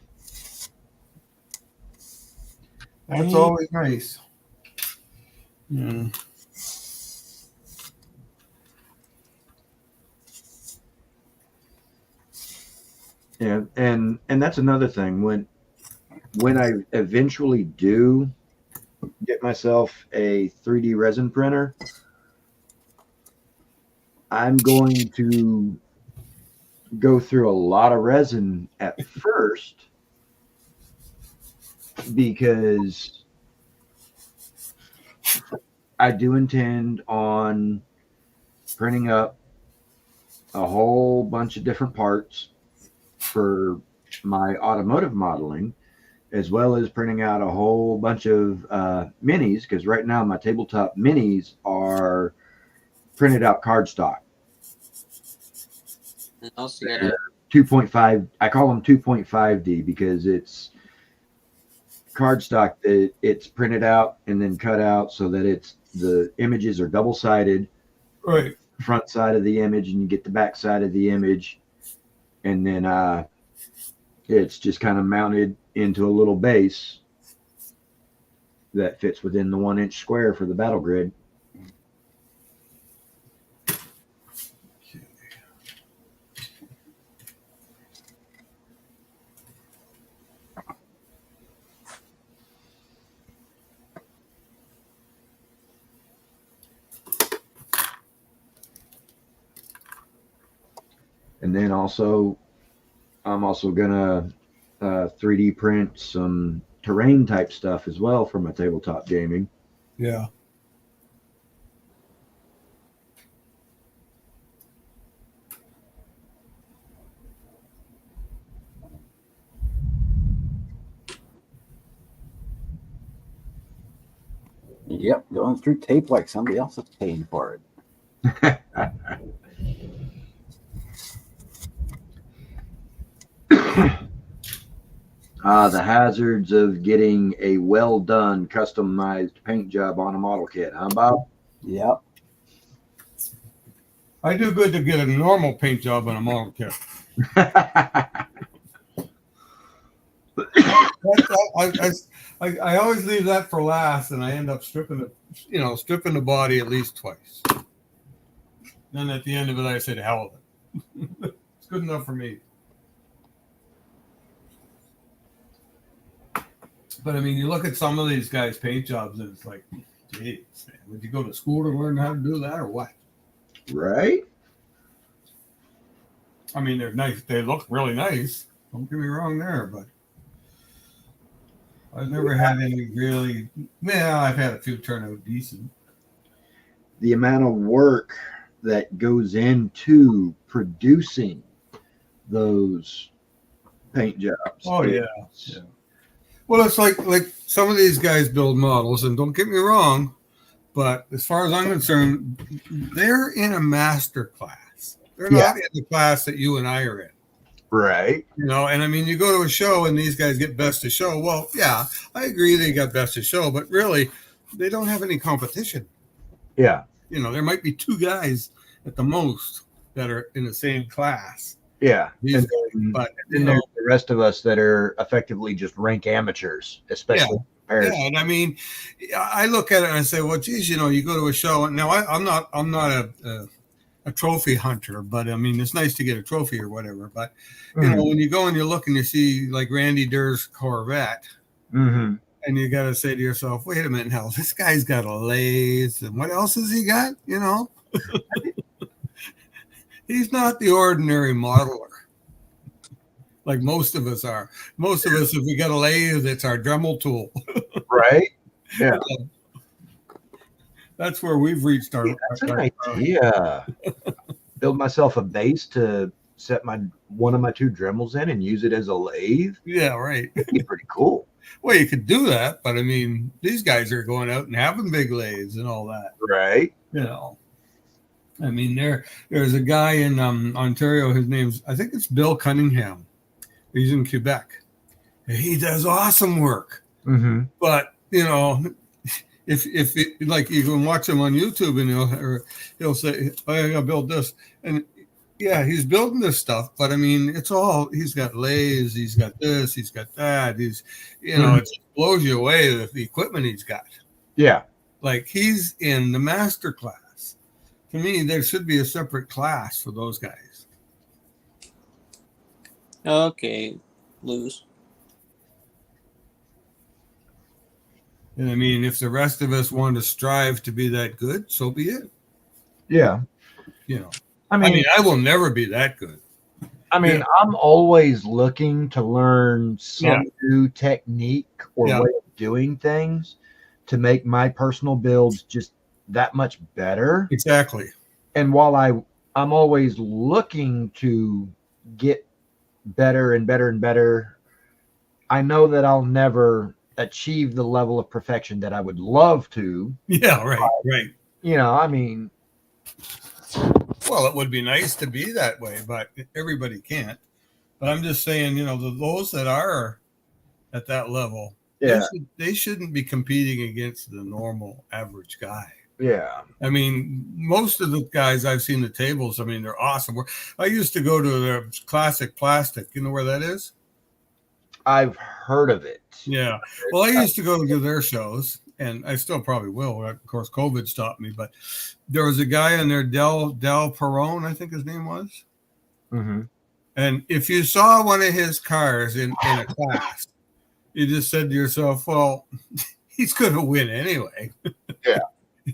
That's always nice. Yeah. Yeah, and that's another thing. When I eventually do get myself a 3D resin printer, I'm going to go through a lot of resin at first, because I do intend on printing up a whole bunch of different parts for my automotive modeling, as well as printing out a whole bunch of minis, because right now my tabletop minis are printed out cardstock. And also, you gotta 2.5, I call them 2.5D because it's cardstock that it's printed out and then cut out so that it's the images are double-sided. Right. Front side of the image, and you get the back side of the image, and then it's just kind of mounted into a little base that fits within the 1-inch square for the battle grid. And then also, I'm also gonna 3D print some terrain type stuff as well for my tabletop gaming. Yeah. Yep, going through tape like somebody else is paying for it. The hazards of getting a well done customized paint job on a model kit, huh, Bob? Yep. I do good to get a normal paint job on a model kit. I always leave that for last, and I end up stripping the body at least twice. Then at the end of it, I said, hell of it. It's good enough for me. But I mean, you look at some of these guys' paint jobs, and it's like, geez, man, would you go to school to learn how to do that, or what? Right? I mean, they're nice. They look really nice. Don't get me wrong there, but I've never had any really. Well, I've had a few turn out decent. The amount of work that goes into producing those paint jobs. Oh yeah. Well, it's like some of these guys build models, and don't get me wrong, but as far as I'm concerned, they're in a master class. They're not in the class that you and I are in. Right. You know, and I mean, you go to a show and these guys get best of show. Well, yeah, I agree they got best of show, but really, they don't have any competition. Yeah. You know, there might be 2 guys at the most that are in the same class. Yeah. These And, but then there's the rest of us that are effectively just rank amateurs, especially compared. Yeah, and I mean, I look at it and I say, well, geez, you know, you go to a show, and now I'm not a trophy hunter, but I mean, it's nice to get a trophy or whatever. But you know, when you go and you look and you see like Randy Durr's Corvette, and you got to say to yourself, wait a minute, now this guy's got a lathe, and what else has he got? You know, he's not the ordinary modeler like most of us are. Most of us, if we got a lathe, it's our Dremel tool. Right? Yeah. That's where we've reached our. That's an idea. Build myself a base to set one of my 2 Dremels in and use it as a lathe. Yeah, right. It'd be pretty cool. Well, you could do that, but I mean, these guys are going out and having big lathes and all that. Right. You know, I mean, there's a guy in Ontario. His name's, I think it's Bill Cunningham. He's in Quebec. He does awesome work. But you know, if like you can watch him on YouTube and he'll say, "Oh, I gotta build this," and yeah, he's building this stuff. But I mean, he's got lathes, he's got this, he's got that. He's, you know, it just blows you away with the equipment he's got. Yeah, like he's in the master class. To me, there should be a separate class for those guys. Okay, lose. And I mean, if the rest of us want to strive to be that good, so be it. Yeah. You know, I mean, I will never be that good. I mean, I'm always looking to learn some new technique or way of doing things to make my personal builds just that much better. Exactly. And while I'm always looking to get better and better and better, I know that I'll never achieve the level of perfection that I would love to. Yeah, right. You know, I mean, well, it would be nice to be that way, but everybody can't. But I'm just saying, you know, those that are at that level, they shouldn't be competing against the normal average guy. Yeah. I mean, most of the guys I've seen the tables, I mean, they're awesome. I used to go to the Classic Plastic. You know where that is? I've heard of it. Yeah. Well, I used to go to their shows, and I still probably will. Of course, COVID stopped me, but there was a guy in there, Del Perrone, I think his name was. And if you saw one of his cars in a class, you just said to yourself, well, he's going to win anyway. Yeah.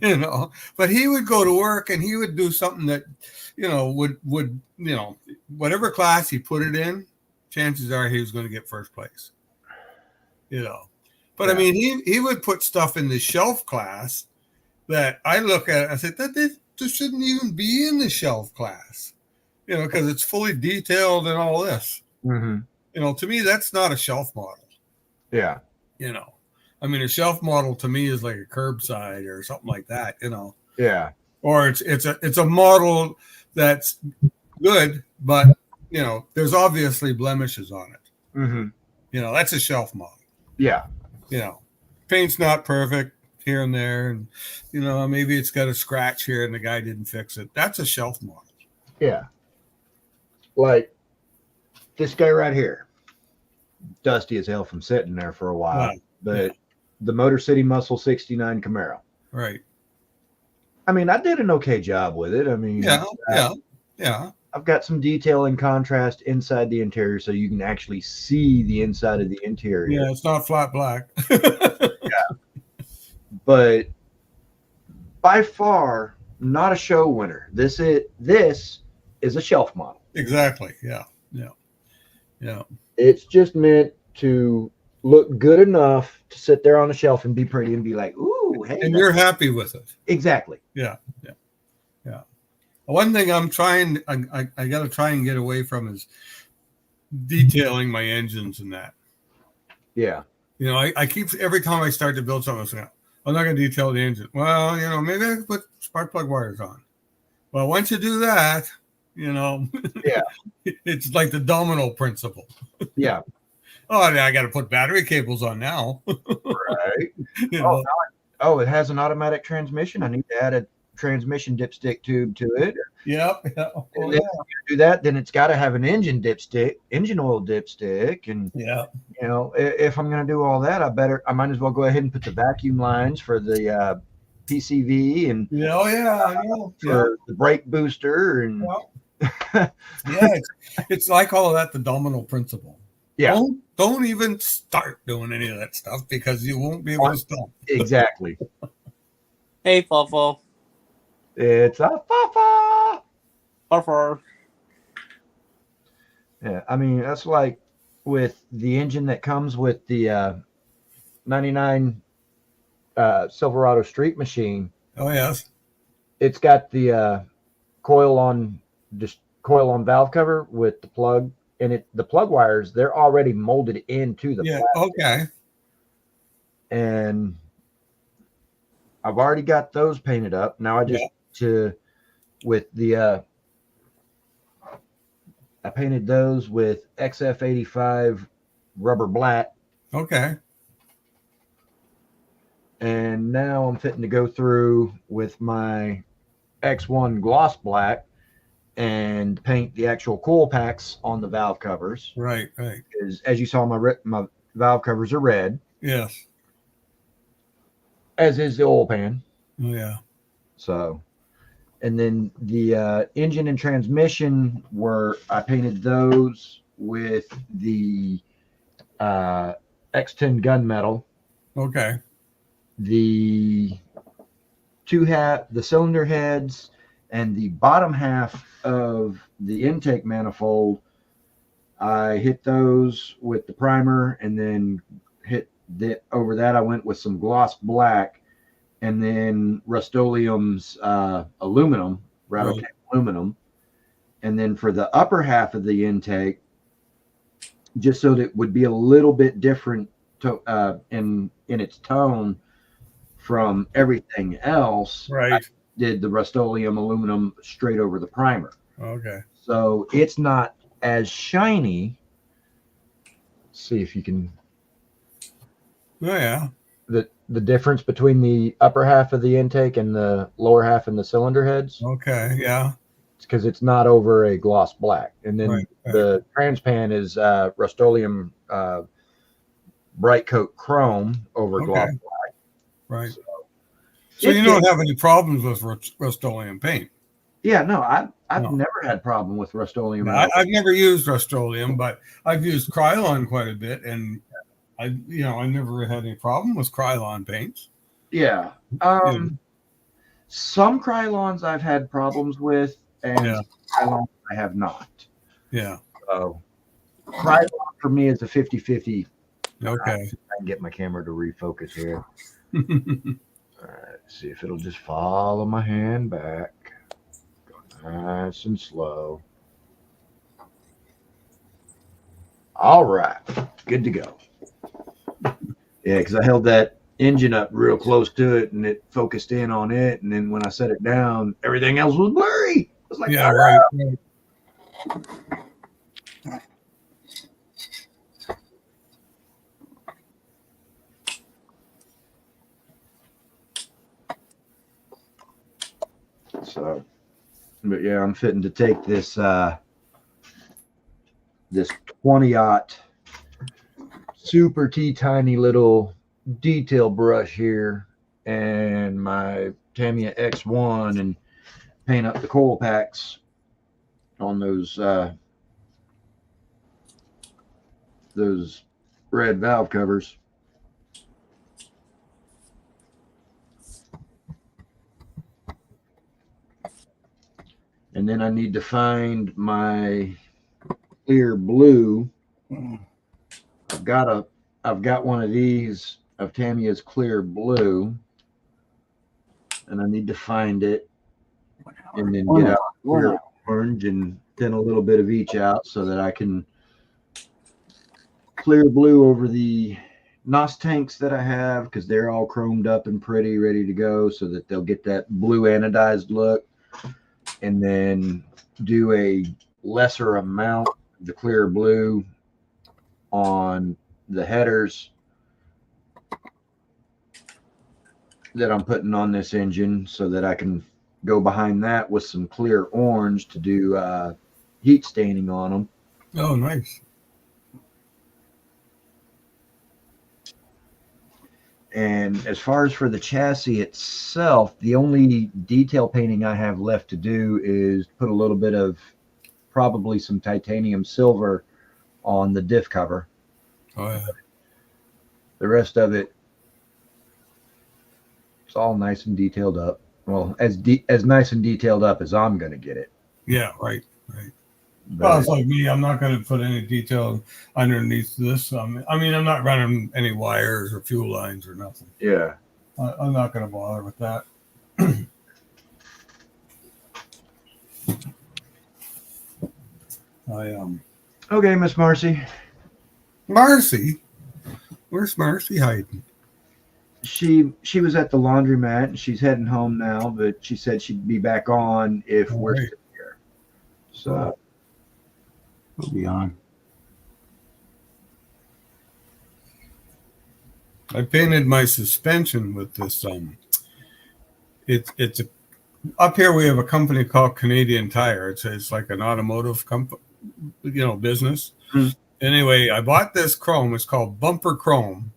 You know, but he would go to work and he would do something that, you know, would, you know, whatever class he put it in, chances are he was going to get first place, you know. But I mean, he would put stuff in the shelf class that I look at, I said, that shouldn't even be in the shelf class, you know, because it's fully detailed and all this. You know, to me, that's not a shelf model. Yeah. You know, I mean, a shelf model to me is like a curbside or something like that, you know. Yeah. Or it's a model that's good, but you know, there's obviously blemishes on it. You know, that's a shelf model. Yeah. You know, paint's not perfect here and there, and you know, maybe it's got a scratch here and the guy didn't fix it. That's a shelf model. Yeah. Like this guy right here, dusty as hell from sitting there for a while, but the Motor City Muscle 69 Camaro. Right. I mean, I did an okay job with it. I mean, yeah. I've got some detail and contrast inside the interior so you can actually see the inside of the interior. Yeah, it's not flat black. But by far not a show winner. This is a shelf model. Exactly. Yeah. It's just meant to look good enough to sit there on the shelf and be pretty and be like, ooh, hey. And you're happy with it. Exactly. Yeah. One thing I'm trying, I got to try and get away from is detailing my engines and that. Yeah. You know, I keep, every time I start to build something, I say, I'm not going to detail the engine. Well, you know, maybe I can put spark plug wires on. Well, once you do that, you know, Yeah. it's like the domino principle. Yeah. Oh, I got to put battery cables on now. Right. You know? Oh, it has an automatic transmission. I need to add a transmission dipstick tube to it. Yep. Oh, And then yeah. if I'm gonna do that, then it's got to have an engine oil dipstick, and Yeah. you know, if I'm going to do all that, I might as well go ahead and put the vacuum lines for the PCV and Yeah. Oh, yeah. I know. for the brake booster and Yeah. Yeah. It's like all of that, the domino principle. yeah, Don't even start doing any of that stuff because you won't be able to stop. exactly. Hey, Fluffle. It's a fa. Fluffle. Yeah, I mean that's like with the engine that comes with the 99 Silverado Street Machine. Oh, yes. It's got the coil on valve cover with the plug, and the plug wires, they're already molded into the plastic. Okay. And I've already got those painted up. Now I just with the I painted those with XF85 rubber black. Okay. And now I'm fitting to go through with my X1 gloss black and paint the actual coil packs on the valve covers. Right. Because as you saw, my valve covers are red. Yes. As is the oil pan. Oh, yeah. So, and then the engine and transmission I painted those with the X10 gunmetal. Okay. The the cylinder heads and the bottom half of the intake manifold, I hit those with the primer, and then over that I went with some gloss black, and then Rust-Oleum's aluminum, Rattle aluminum. And then for the upper half of the intake, just so that it would be a little bit different in its tone from everything else, right, I did the Rust-Oleum aluminum straight over the primer. Okay. So it's not as shiny. Let's see if you can. Oh, yeah. The difference between the upper half of the intake and the lower half in the cylinder heads. Okay, yeah. It's because it's not over a gloss black. And then the transpan is Rust-Oleum bright coat chrome over gloss black. Right. So you don't have any problems with Rust-Oleum paint? Yeah, no, I've never had problem with Rust-Oleum. I've never used Rust-Oleum, but I've used Krylon quite a bit, and I never had any problem with Krylon paints. Yeah. Some Krylons I've had problems with, and Krylons I have not. Yeah. So Krylon for me is a 50-50. Okay. I can get my camera to refocus here. All right, see if it'll just follow my hand back. Go nice and slow. All right, good to go. Yeah, because I held that engine up real close to it, and it focused in on it, and then when I set it down, everything else was blurry. I was like, yeah, right. So, but yeah, I'm fitting to take this this 20-aught super tiny little detail brush here and my Tamiya X1 and paint up the coil packs on those red valve covers. And then I need to find my clear blue. I've got a I've got one of these of Tamiya's clear blue, and I need to find it and then get out clear orange and thin a little bit of each out so that I can clear blue over the NOS tanks that I have, because they're all chromed up and pretty, ready to go, so that they'll get that blue anodized look, and then do a lesser amount of the clear blue on the headers that I'm putting on this engine, so that I can go behind that with some clear orange to do heat staining on them. Oh, nice. And as far as for the chassis itself, the only detail painting I have left to do is put a little bit of probably some titanium silver on the diff cover. Oh, yeah. The rest of it, it's all nice and detailed up. Well, as nice and detailed up as I'm going to get it. Yeah, right, right. But, Well, it's like me. I'm not going to put any detail underneath this. I mean, I'm not running any wires or fuel lines or nothing. yeah. I'm not going to bother with that. Okay, Miss Marcy. Marcy? Where's Marcy hiding? She was at the laundromat and she's heading home now, but she said she'd be back on if we're right. still here. So We'll be on. I painted my suspension with this. It's a, up here we have a company called Canadian Tire. It's like an automotive company, business. Mhm. Anyway, I bought this chrome. It's called Bumper Chrome.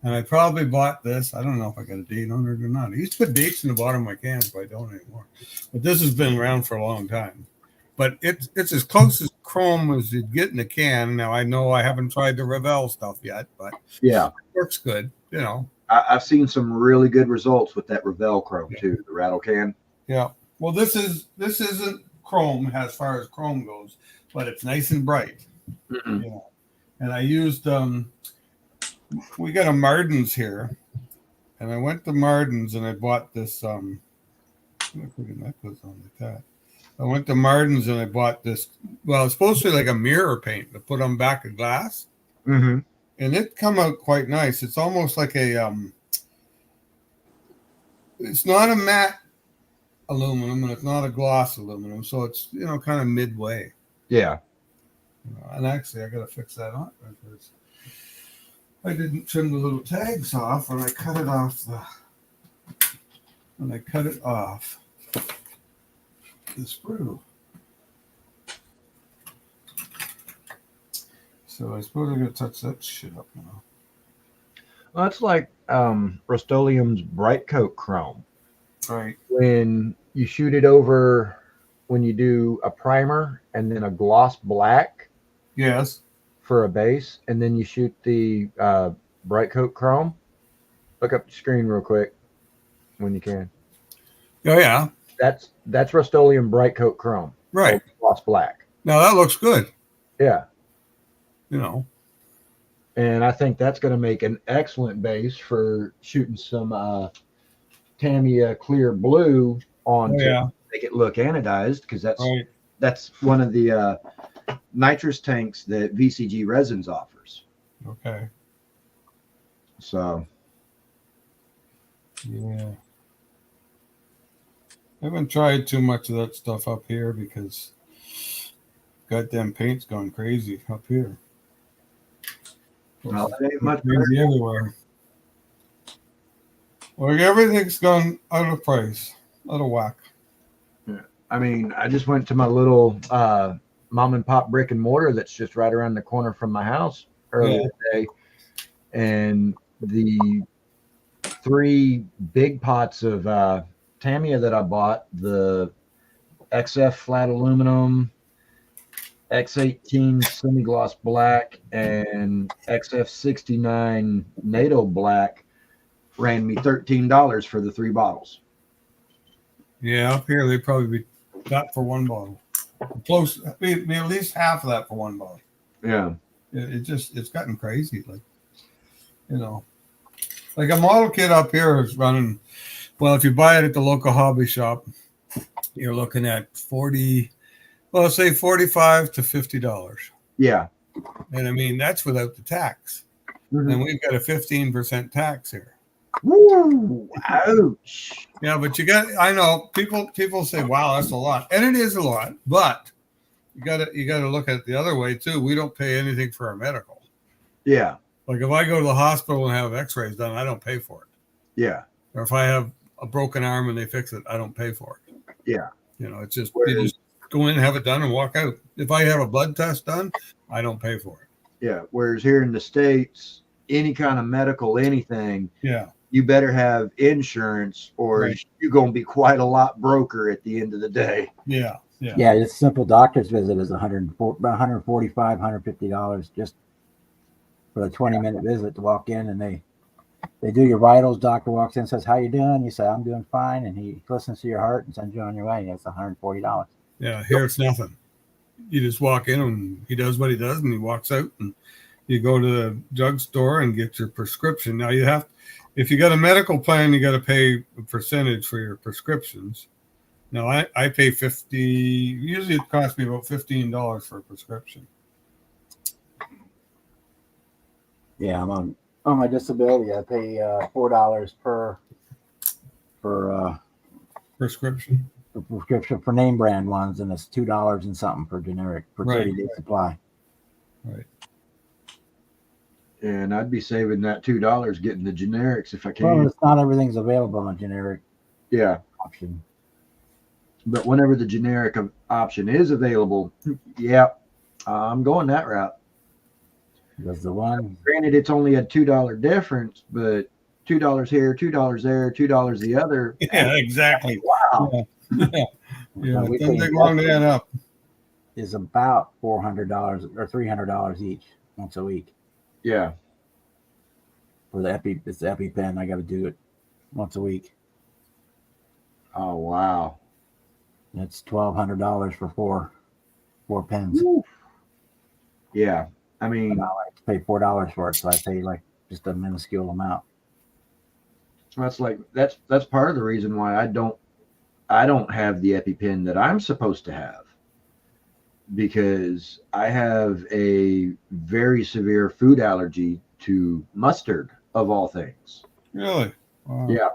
And I probably bought this. I don't know if I got a date on it or not. I used to put dates in the bottom of my cans, but I don't anymore. But this has been around for a long time. But it's as close as chrome as you'd get in a can. Now, I know I haven't tried the Revell stuff yet, but yeah, it works good, I've seen some really good results with that Revell chrome too, the rattle can. Yeah. Well, this isn't chrome as far as chrome goes, but it's nice and bright. Mm-mm. And I used we got a Martin's here, and I went to Martin's and I bought this I went to Martin's and I bought this. Well, it's supposed to be like a mirror paint to put on back of glass, Mm-hmm. and it come out quite nice. It's almost like a it's not a matte aluminum and it's not a gloss aluminum, so it's kind of midway. Yeah. And actually, I got to fix that on because I didn't trim the little tags off when I cut it off the sprue. So I suppose I'm going to touch that shit up now. Well, that's like Rust-Oleum's Bright Coat Chrome. Right. When you shoot it over, when you do a primer and then a gloss black. Yes. For a base, and then you shoot the Bright Coat Chrome. Look up the screen real quick when you can. Oh yeah. That's Rust-Oleum Bright Coat Chrome. Right. Gloss black. Now that looks good. Yeah. And I think that's going to make an excellent base for shooting some Tamiya clear blue on to make it look anodized, because that's one of the nitrous tanks that VCG Resins offers. Okay. So. Yeah. I haven't tried too much of that stuff up here because goddamn paint's gone crazy up here. Well, it ain't much crazy everywhere. Like everything's gone out of price, out of whack. Yeah. I mean, I just went to my little mom and pop brick and mortar that's just right around the corner from my house earlier today, and the 3 big pots of Tamiya that I bought, the XF flat aluminum, X18 semi-gloss black, and XF69 NATO black, ran me $13 for the 3 bottles. Yeah, up here they probably be that for 1 bottle. Close, be at least half of that for 1 bottle. Yeah. It's gotten crazy. Like You know, like a model kit up here is running. Well, if you buy it at the local hobby shop, you're looking at 40. Well, let's say $45 to $50. Yeah. And I mean, that's without the tax. Mhm. And we've got a 15% tax here. Woo! Ouch. Yeah, but I know people say, wow, that's a lot. And it is a lot, but you gotta look at it the other way too. We don't pay anything for our medical. Yeah. Like if I go to the hospital and have x-rays done, I don't pay for it. Yeah. Or if I have a broken arm and they fix it, I don't pay for it. Yeah. You know, it's just you just go in, have it done, and walk out. If I have a blood test done, I don't pay for it. Yeah. Whereas here in the States, any kind of medical anything, Yeah. you better have insurance or Right. you're going to be quite a lot broker at the end of the day. Yeah. Yeah. Yeah, just simple doctor's visit is about $145, $150 just for a 20-minute visit to walk in, and they do your vitals. Doctor walks in, says, "How you doing?" You say, "I'm doing fine," and he listens to your heart and sends you on your way. That's $140. Yeah. Here it's nothing. You just walk in and he does what he does, and he walks out, and you go to the drugstore and get your prescription. Now if you got a medical plan, you got to pay a percentage for your prescriptions. Now I pay $50. Usually it costs me about $15 for a prescription. Yeah, I'm on my disability. I pay $4 per Prescription. prescription for name brand ones, and it's $2 and something for generic for Right. 30-day supply. Right. And I'd be saving that $2 getting the generics if I can. Well, it's not everything's available on a generic Yeah. option. But whenever the generic option is available, yeah, I'm going that route. Because the one, Granted, it's only a $2 difference, but $2 here, $2 there, $2 the other. Yeah, exactly. Wow. Yeah. Yeah. we It doesn't pay take long to add up. is about $400 or $300 each once a week Yeah. for it's the EpiPen. I got to do it once a week. Oh, wow. It's $1,200 for four pens. Woo. Yeah. I mean, And I like to pay $4 for it, so I pay like just a minuscule amount. that's part of the reason why I don't have the EpiPen that I'm supposed to have, because I have a very severe food allergy to mustard, of all things. Really? Wow. Yeah.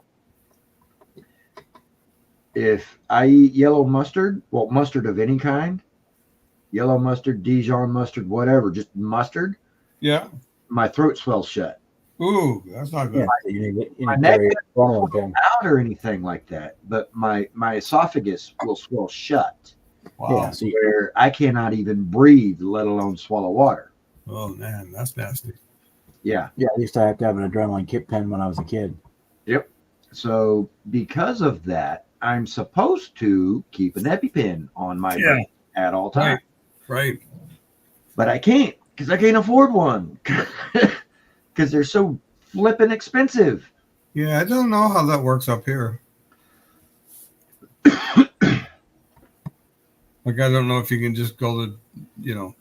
If I eat yellow mustard, well, mustard of any kind, yellow mustard, Dijon mustard, whatever, just mustard, Yeah. my throat swells shut. Ooh, that's not good. Yeah, you need My to neck carry a phone pen. Out or anything like that, but my esophagus will swell shut, Wow. Yeah, so where I cannot even breathe, let alone swallow water. Oh man, that's nasty. Yeah. yeah, I used to have an adrenaline kit pen when I was a kid. Yep. So because of that, I'm supposed to keep an EpiPen on my brain at all times. Right. But I can't, because I can't afford one, because they're so flippin' expensive. Yeah, I don't know how that works up here. Like, I don't know if you can just go to,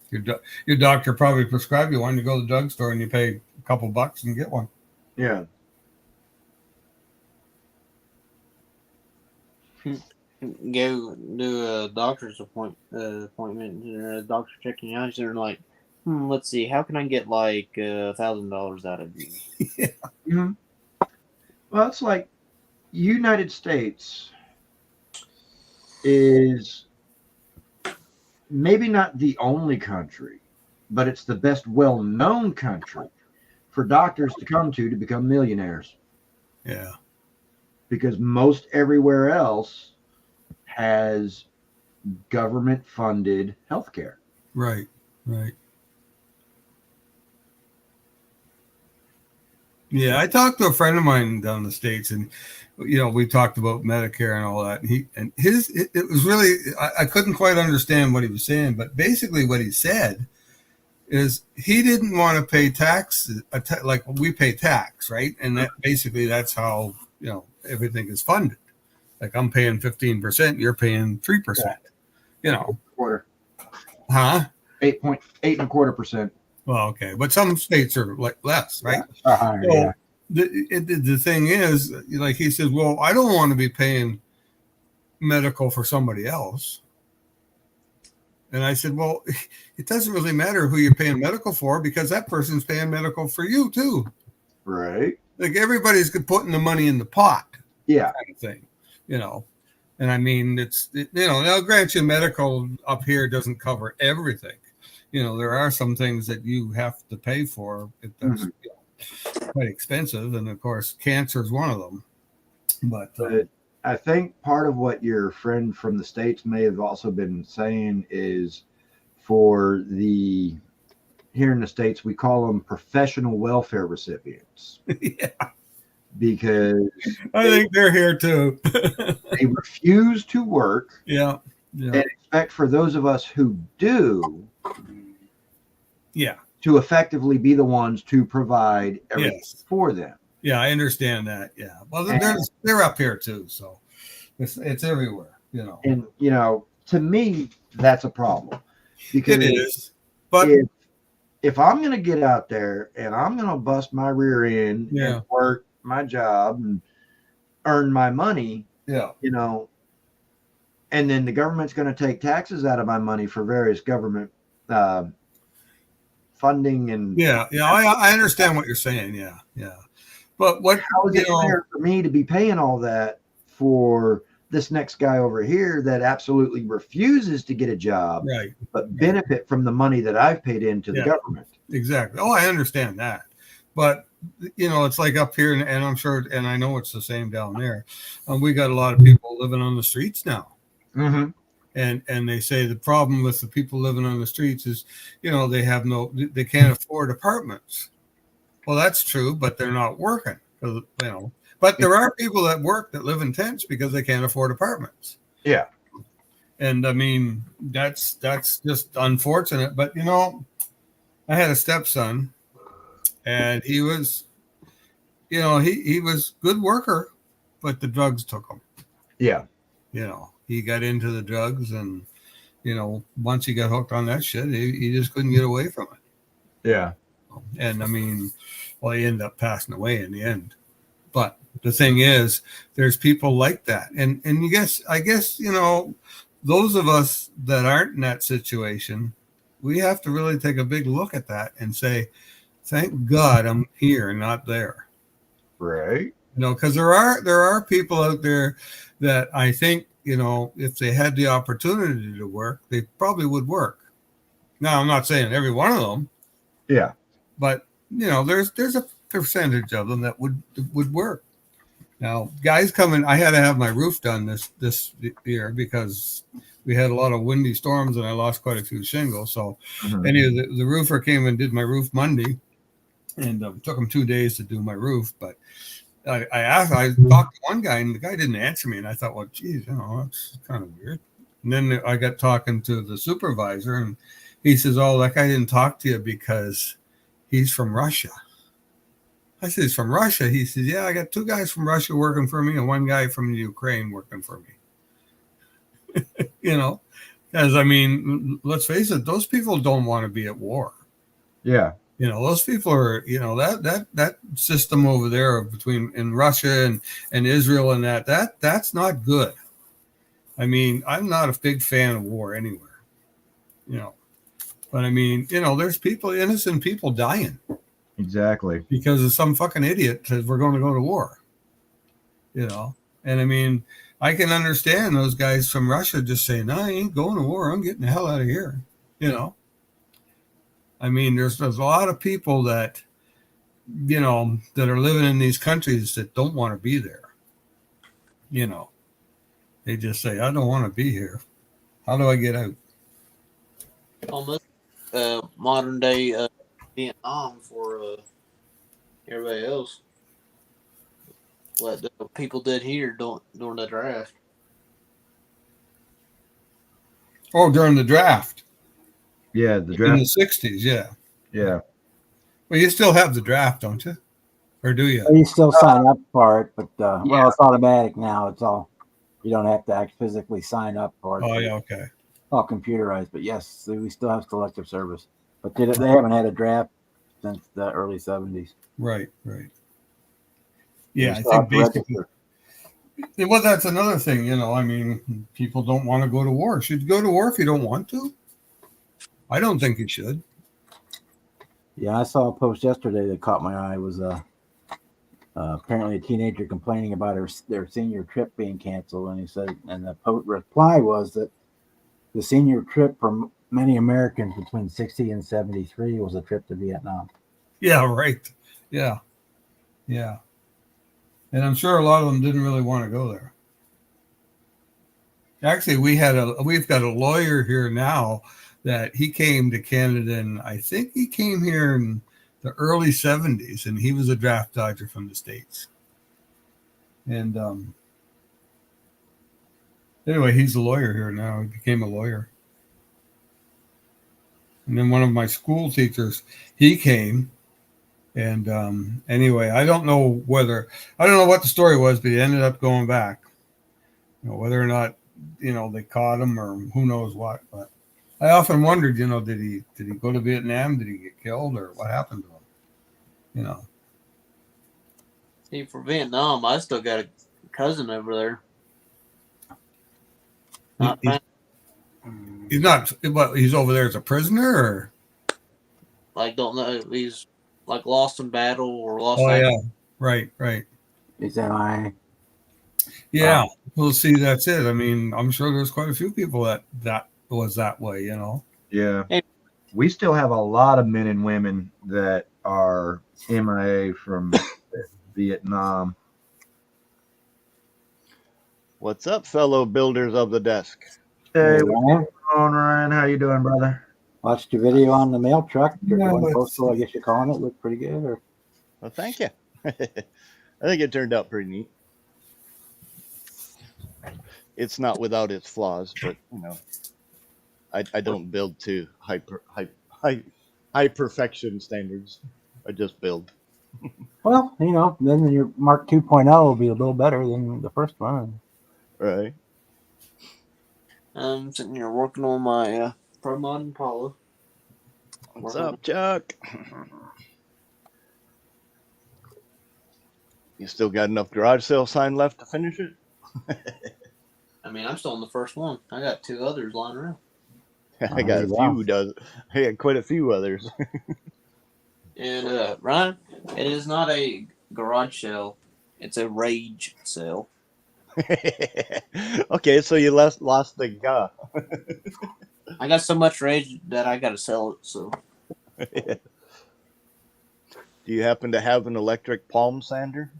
your doctor probably prescribe you one. You go to the drugstore and you pay a couple bucks and get one. Yeah. Go do a doctor's appointment, a doctor checking you out. They're like, let's see, how can I get like $1,000 out of you? Yeah. Mm-hmm. Well, it's like United States is maybe not the only country, but it's the best well-known country for doctors to come to become millionaires. Yeah. Because most everywhere else has government-funded healthcare. Right. Right. Yeah, I talked to a friend of mine down in the States, and we talked about Medicare and all that. And it was really, I couldn't quite understand what he was saying, but basically what he said is he didn't want to pay tax like we pay tax, right? And that basically that's how everything is funded. Like I'm paying 15%, you're paying 3%. Quarter. Huh? 8.25%. Well, okay, but some states are like less, right? Yeah. So Yeah. the thing is, like he says, well, I don't want to be paying medical for somebody else. And I said, well, it doesn't really matter who you're paying medical for because that person's paying medical for you too. Right. Like everybody's putting the money in the pot, Yeah. kind of thing, you know. And I mean, now grant you medical up here doesn't cover everything. You know, there are some things that you have to pay for. That's quite expensive. And of course, cancer is one of them. But I think part of what your friend from the States may have also been saying is for here in the States, we call them professional welfare recipients. Yeah. Because I think they're here too. They refuse to work. Yeah. And expect for those of us who do, to effectively be the ones to provide everything for them. Yeah, I understand that. Yeah. Well, they're up here too, so it's everywhere, you know. And to me, that's a problem. Because it is. But if I'm going to get out there and I'm going to bust my rear end and work my job and earn my money, and then the government's going to take taxes out of my money for various government funding and I understand what you're saying. Yeah. But how is it fair for me to be paying all that for this next guy over here that absolutely refuses to get a job, but benefit from the money that I've paid into the government? Exactly. Oh, I understand that. But, it's like up here, and I'm sure, and I know it's the same down there. We got a lot of people living on the streets now. Mm-hmm. And they say the problem with the people living on the streets is, they can't afford apartments. Well, that's true, but they're not working, But there are people that work that live in tents because they can't afford apartments. Yeah. And I mean, that's just unfortunate. But, I had a stepson and he was, he was good worker, but the drugs took him. Yeah. He got into the drugs and, once he got hooked on that shit, he just couldn't get away from it. Yeah. And I mean, he ended up passing away in the end. But the thing is, there's people like that. And I guess, those of us that aren't in that situation, we have to really take a big look at that and say, thank God I'm here, not there. Right. Because there are people out there that I think, if they had the opportunity to work, they probably would work. Now, I'm not saying every one of them. Yeah. But, there's a percentage of them that would work. Now, guys coming, I had to have my roof done this year because we had a lot of windy storms and I lost quite a few shingles. So the roofer came and did my roof Monday, and it took him 2 days to do my roof. But I talked to one guy and the guy didn't answer me. And I thought, well, geez, that's kind of weird. And then I got talking to the supervisor and he says, oh, that guy didn't talk to you because he's from Russia. I said, he's from Russia. He says, yeah, I got 2 guys from Russia working for me and 1 guy from the Ukraine working for me. Because I mean, let's face it, those people don't want to be at war. Yeah. Those people are, that system over there in Russia and Israel and that's not good. I mean, I'm not a big fan of war anywhere, but I mean, there's innocent people dying. Exactly. Because of some fucking idiot says we're going to go to war. And I mean, I can understand those guys from Russia just saying, no, I ain't going to war. I'm getting the hell out of here. I mean, there's a lot of people that, that are living in these countries that don't want to be there. They just say, I don't want to be here. How do I get out? Almost modern day Vietnam for everybody else. What the people did here during the draft. Oh, during the draft. Yeah, the draft. In the 60s, yeah. Yeah. Well, you still have the draft, don't you? Or do you? You still sign up for it, but well, it's automatic now. It's all, you don't have to physically sign up for it. Oh, yeah, okay. All computerized, but yes, we still have selective service. But they haven't had a draft since the early 70s. Right. Yeah, I still have think to basically. register. Well, that's another thing, I mean, people don't want to go to war. Should you go to war if you don't want to? I don't think you should. Yeah, I saw a post yesterday that caught my eye. It was apparently a teenager complaining about their senior trip being canceled, and he said, and the reply was that the senior trip for many Americans between 60 and 73 was a trip to Vietnam. Yeah, right. Yeah. And I'm sure a lot of them didn't really want to go there. Actually, we've got a lawyer here now that he came to Canada, and I think he came here in the early 70s, and he was a draft dodger from the States. And anyway, he's a lawyer here now. He became a lawyer. And then one of my school teachers, he came. And anyway, I don't know what the story was, but he ended up going back. Whether or not, they caught him or who knows what. But I often wondered, did he go to Vietnam? Did he get killed, or what happened to him? See, for Vietnam, I still got a cousin over there. He's not. But he's over there as a prisoner, or don't know. He's lost in battle or lost. Oh yeah, right. Is that Yeah. Well, see, that's it. I mean, I'm sure there's quite a few people that was that way. Yeah. Hey. We still have a lot of men and women that are MIA from Vietnam. What's up, fellow builders of the desk? Hey, what's going on, Ryan? How you doing, brother? Watched your video on the mail truck. Yeah, Postal, I guess you're calling it. Looked pretty good. Or... Well, thank you. I think it turned out pretty neat. It's not without its flaws, but I don't build to high perfection standards. I just build. Well, then your Mark 2.0 will be a little better than the first one. Right. I'm sitting here working on my Pro Mod Impala. What's up, Chuck? You still got enough garage sale sign left to finish it? I mean, I'm still on the first one. I got 2 others lying around. I got I got quite a few others. And Ryan, it is not a garage sale; it's a rage sale. Okay, so you lost the guy. I got so much rage that I got to sell it. So, Do you happen to have an electric palm sander?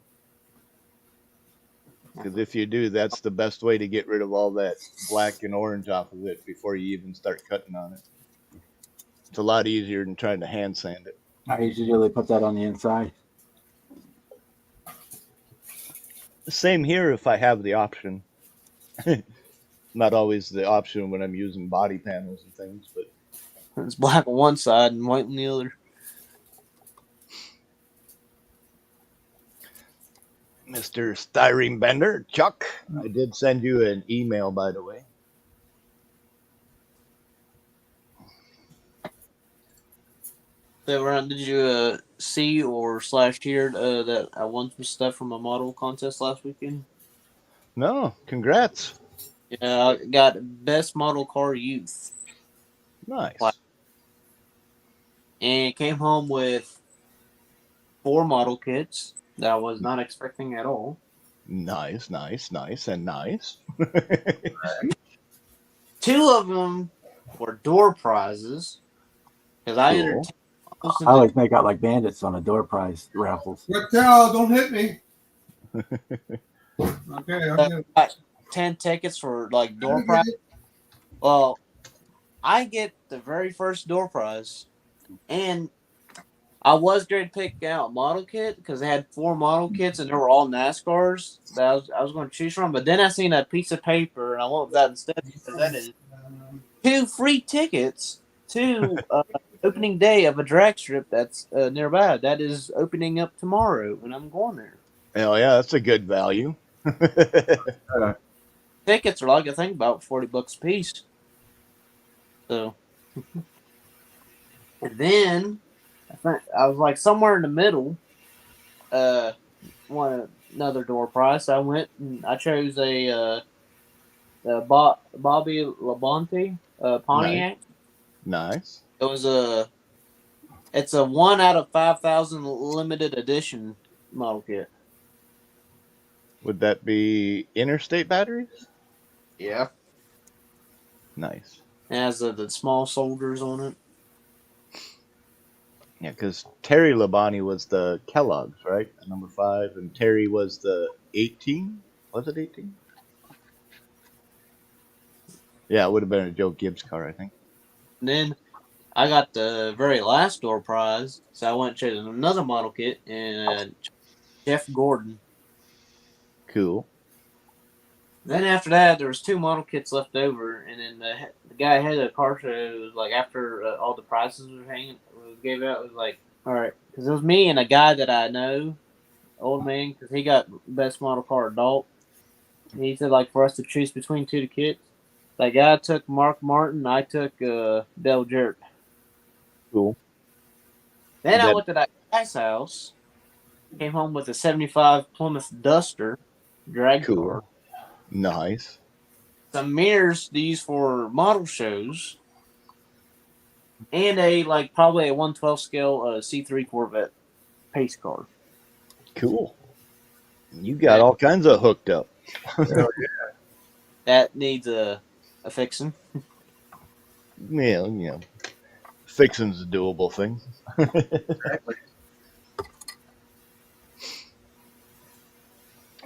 Because if you do, that's the best way to get rid of all that black and orange off of it before you even start cutting on it. It's a lot easier than trying to hand sand it. I usually put that on the inside. Same here if I have the option. Not always the option when I'm using body panels and things, but it's black on one side and white on the other. Mr. Styrene Bender, Chuck, I did send you an email, by the way. So, Ryan, did you see or / hear that I won some stuff from a model contest last weekend? No, congrats. Yeah, I got Best Model Car Youth. Nice. And came home with 4 model kits that I was not expecting at all. Nice. 2 of them were door prizes. Because I entered. I always make out like bandits on a door prize raffles. Don't hit me. Okay, I'll got 10 tickets for door prize. Well, I get the very first door prize, and I was going to pick out a model kit because they had 4 model kits and they were all NASCARs that I was going to choose from. But then I seen a piece of paper and I went with that instead because that is 2 free tickets to opening day of a drag strip that's nearby. That is opening up tomorrow, and I'm going there. Hell yeah, that's a good value. Tickets are I think about $40 a piece. So $40 And then I was like somewhere in the middle. Want another door prize. I went and I chose a Bobby Labonte Pontiac. Nice. It's a 1 out of 5,000 limited edition model kit. Would that be interstate batteries? Yeah. Nice. It has the small soldiers on it. Yeah, because Terry Labonte was the Kellogg's, right? Number 5, and Terry was the 18. Was it 18? Yeah, it would have been a Joe Gibbs car, I think. And then I got the very last door prize, so I went and chose another model kit and Jeff Gordon. Cool. Then after that, there was 2 model kits left over, and then the guy ahead of the car show was like, after all the prizes gave out, it was like, all right, because it was me and a guy that I know, old man, because he got best model car adult. And he said like for us to choose between 2 kits. That guy took Mark Martin, I took Dale Jarrett. Cool. Then I went to that guy's house, came home with a 75 Plymouth Duster drag car. Nice. Some mirrors to use for model shows, and probably a 1/12 scale C3 Corvette pace car. Cool. You got all kinds of hooked up. Hell yeah. That needs a fixing. Yeah, fixing's a doable thing. Exactly.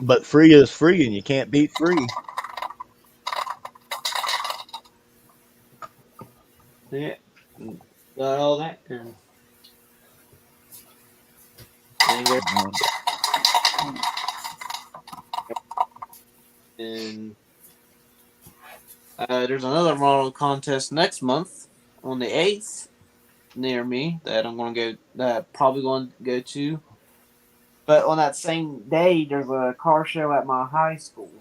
But free is free, and you can't beat free. Yeah, got all that. And there's another model contest next month on the 8th near me that I'm probably going to go to. But on that same day, there's a car show at my high school.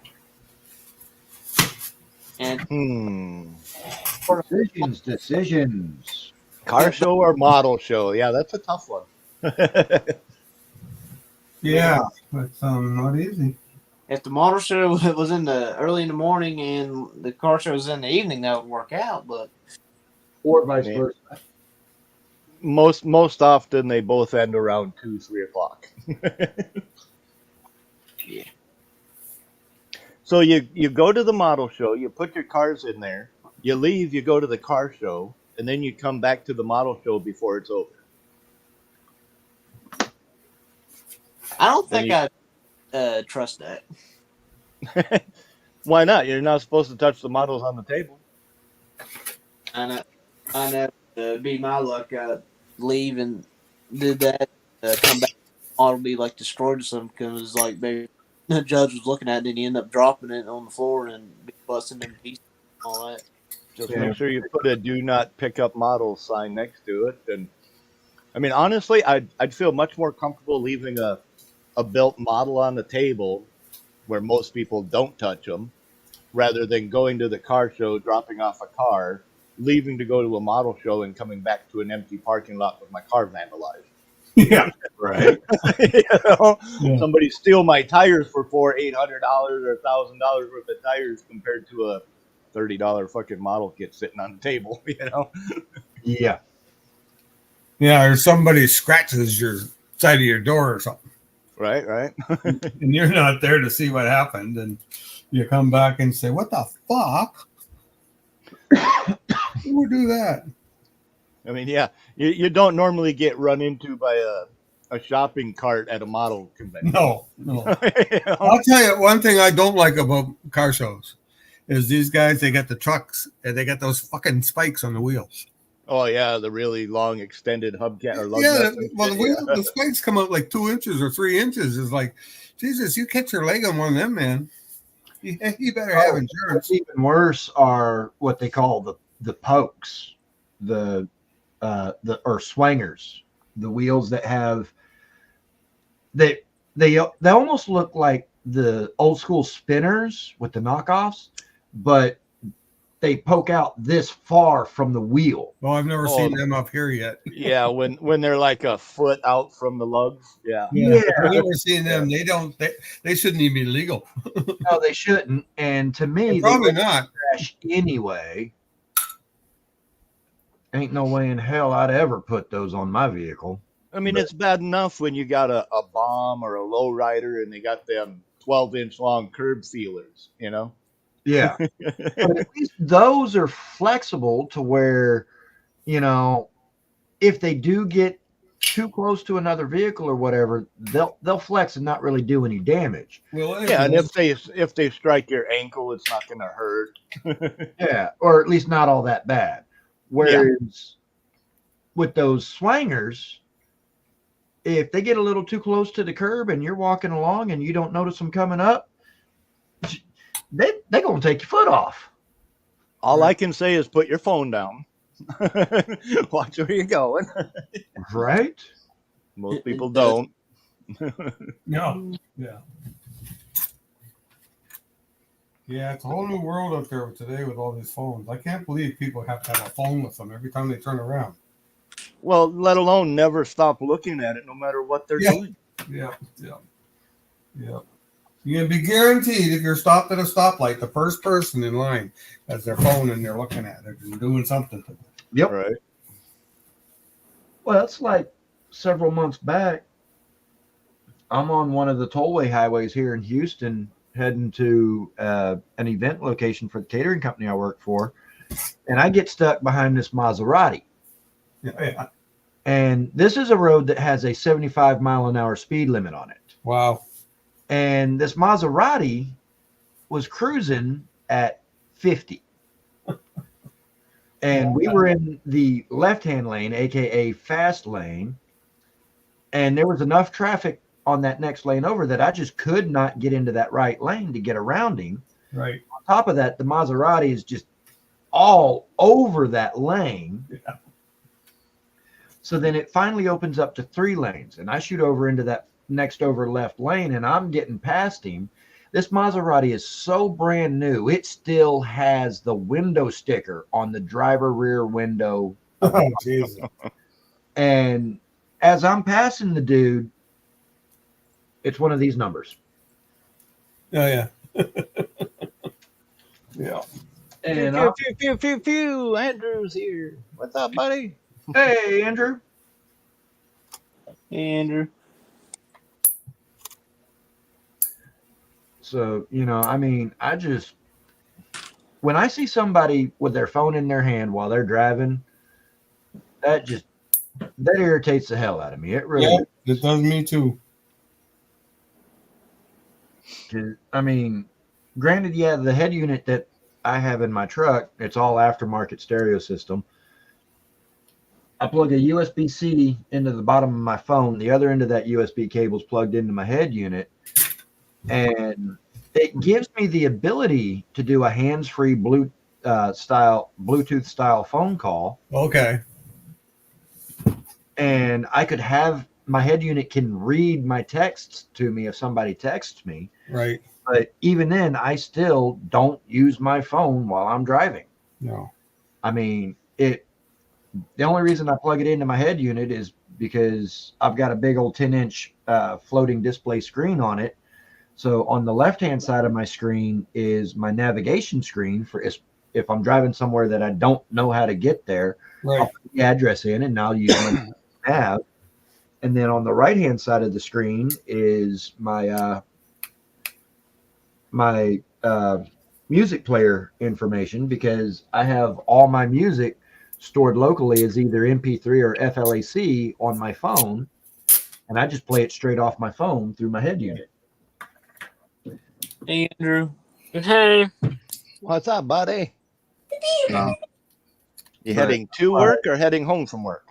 And Decisions. Car show or model show? Yeah, that's a tough one. Yeah, that's not easy. If the model show was early in the morning and the car show was in the evening, that would work out. But or vice versa. Most often they both end around 2-3 o'clock. Yeah. So you go to the model show, you put your cars in there, you leave, you go to the car show, and then you come back to the model show before it's over. I don't think I trust that. Why not? You're not supposed to touch the models on the table. I know. Be my luck. I leave and did that. Come back, model be like destroyed or something because maybe the judge was looking at it and he ended up dropping it on the floor and busting them pieces and all that. Just make sure you put a "Do Not Pick Up Models" sign next to it. And I mean, honestly, I'd feel much more comfortable leaving a built model on the table where most people don't touch them, rather than going to the car show, dropping off a car, leaving to go to a model show, and coming back to an empty parking lot with my car vandalized. Yeah, right. Somebody steal my tires for $800 or $1,000 worth of tires compared to a $30 fucking model kit sitting on the table. Yeah. Yeah, or somebody scratches your side of your door or something. Right. And you're not there to see what happened, and you come back and say, "What the fuck? Who would do that?" I mean, yeah, you don't normally get run into by a shopping cart at a model convention. No. I'll tell you one thing I don't like about car shows is these guys. They got the trucks and they got those fucking spikes on the wheels. Oh yeah, the really long extended hubcap or lug. Yeah, well, the spikes come out like 2 inches or 3 inches. It's like, Jesus, you catch your leg on one of them, man. You better have insurance. What's even worse are what they call the pokes, or swangers, the wheels that have they almost look like the old school spinners with the knockoffs, but they poke out this far from the wheel. Well, I've never Oh, seen them up here yet. yeah, when they're like a foot out from the lugs. Yeah. Yeah, I've never seen them. They don't. They shouldn't even be legal. No, they shouldn't. And to me, they Probably not. crash anyway. Ain't no way in hell I'd ever put those on my vehicle. I mean, it's bad enough when you got a bomb or a low rider and they got them 12-inch long curb feelers, you know? Yeah. But at least those are flexible to where, you know, if they do get too close to another vehicle or whatever, they'll flex and not really do any damage. Well, Yeah, and if they strike your ankle, it's not going to hurt. Yeah, or at least not all that bad. Whereas with those swangers, if they get a little too close to the curb and you're walking along and you don't notice them coming up, they're going to take your foot off. All I can say is put your phone down. Watch where you're going. Right? Most people don't. No. Yeah. Yeah, it's a whole new world out there today with all these phones. I can't believe people have to have a phone with them every time they turn around. Well, let alone never stop looking at it no matter what they're doing. Yeah. You can be guaranteed if you're stopped at a stoplight, the first person in line has their phone and they're looking at it and doing something to it. Yep. Right. Well, it's like several months back, I'm on one of the tollway highways here in Houston heading to an event location for the catering company I work for, and I get stuck behind this Maserati. Yeah. And this is a road that has a 75 mile an hour speed limit on it. Wow. And this Maserati was cruising at 50. And we were in the left-hand lane, aka fast lane, and there was enough traffic on that next lane over that I just could not get into that right lane to get around him. Right. On top of that, the Maserati is just all over that lane. Yeah. So then it finally opens up to 3 lanes, and I shoot over into that next over left lane, and I'm getting past him. This Maserati is so brand new, it still has the window sticker on the driver rear window. Oh, Jesus. And as I'm passing the dude, it's one of these numbers. Oh, yeah. Yeah. And Pew. Andrew's here. What's up, buddy? hey, Andrew. Andrew. So, you know, I mean, when I see somebody with their phone in their hand while they're driving, that irritates the hell out of me. It really, it does me too. I mean, granted, yeah, the head unit that I have in my truck, it's all aftermarket stereo system. I plug a USB-C into the bottom of my phone. The other end of that USB cable is plugged into my head unit. And it gives me the ability to do a hands-free Bluetooth style phone call. Okay. And I could have my head unit can read my texts to me if somebody texts me. Right. But even then, I still don't use my phone while I'm driving. No. I mean, the only reason I plug it into my head unit is because I've got a big old 10-inch floating display screen on it. So on the left-hand side of my screen is my navigation screen for if I'm driving somewhere that I don't know how to get there, Right. I'll put the address in and I'll use my nav. And then on the right-hand side of the screen is my music player information, because I have all my music stored locally as either MP3 or FLAC on my phone, and I just play it straight off my phone through my head unit. Hey, Andrew. Hey. What's up, buddy? Uh, You heading to work or heading home from work?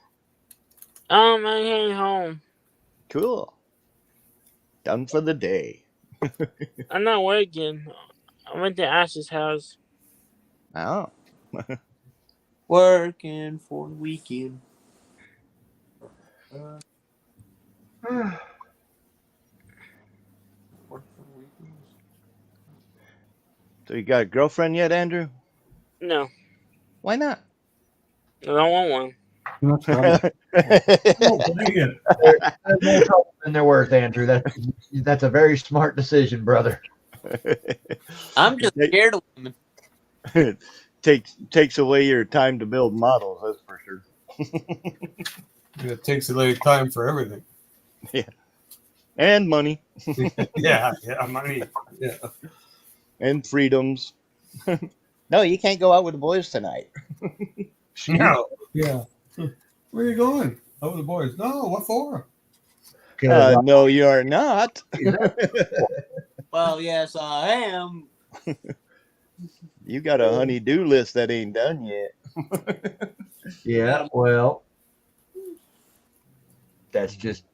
I'm heading home. Cool. Done for the day. I'm not working. I went to Ash's house. Oh. Working for the weekend. So you got a girlfriend yet, Andrew? No, Why not? I don't want one. Too much trouble. Oh, dang it. There's more trouble than they're worth, Andrew. That's a very smart decision, brother. I'm just It scared of women. takes away your time to build models, that's for sure. It takes a little time for everything. And money Yeah, money. Yeah. and freedoms. No, you can't go out with the boys tonight. No. Yeah. Where are you going? Oh, the boys. No, what for? No, you are not. Well, yes, I am. You got a honey-do list that ain't done yet. Yeah, well, that's just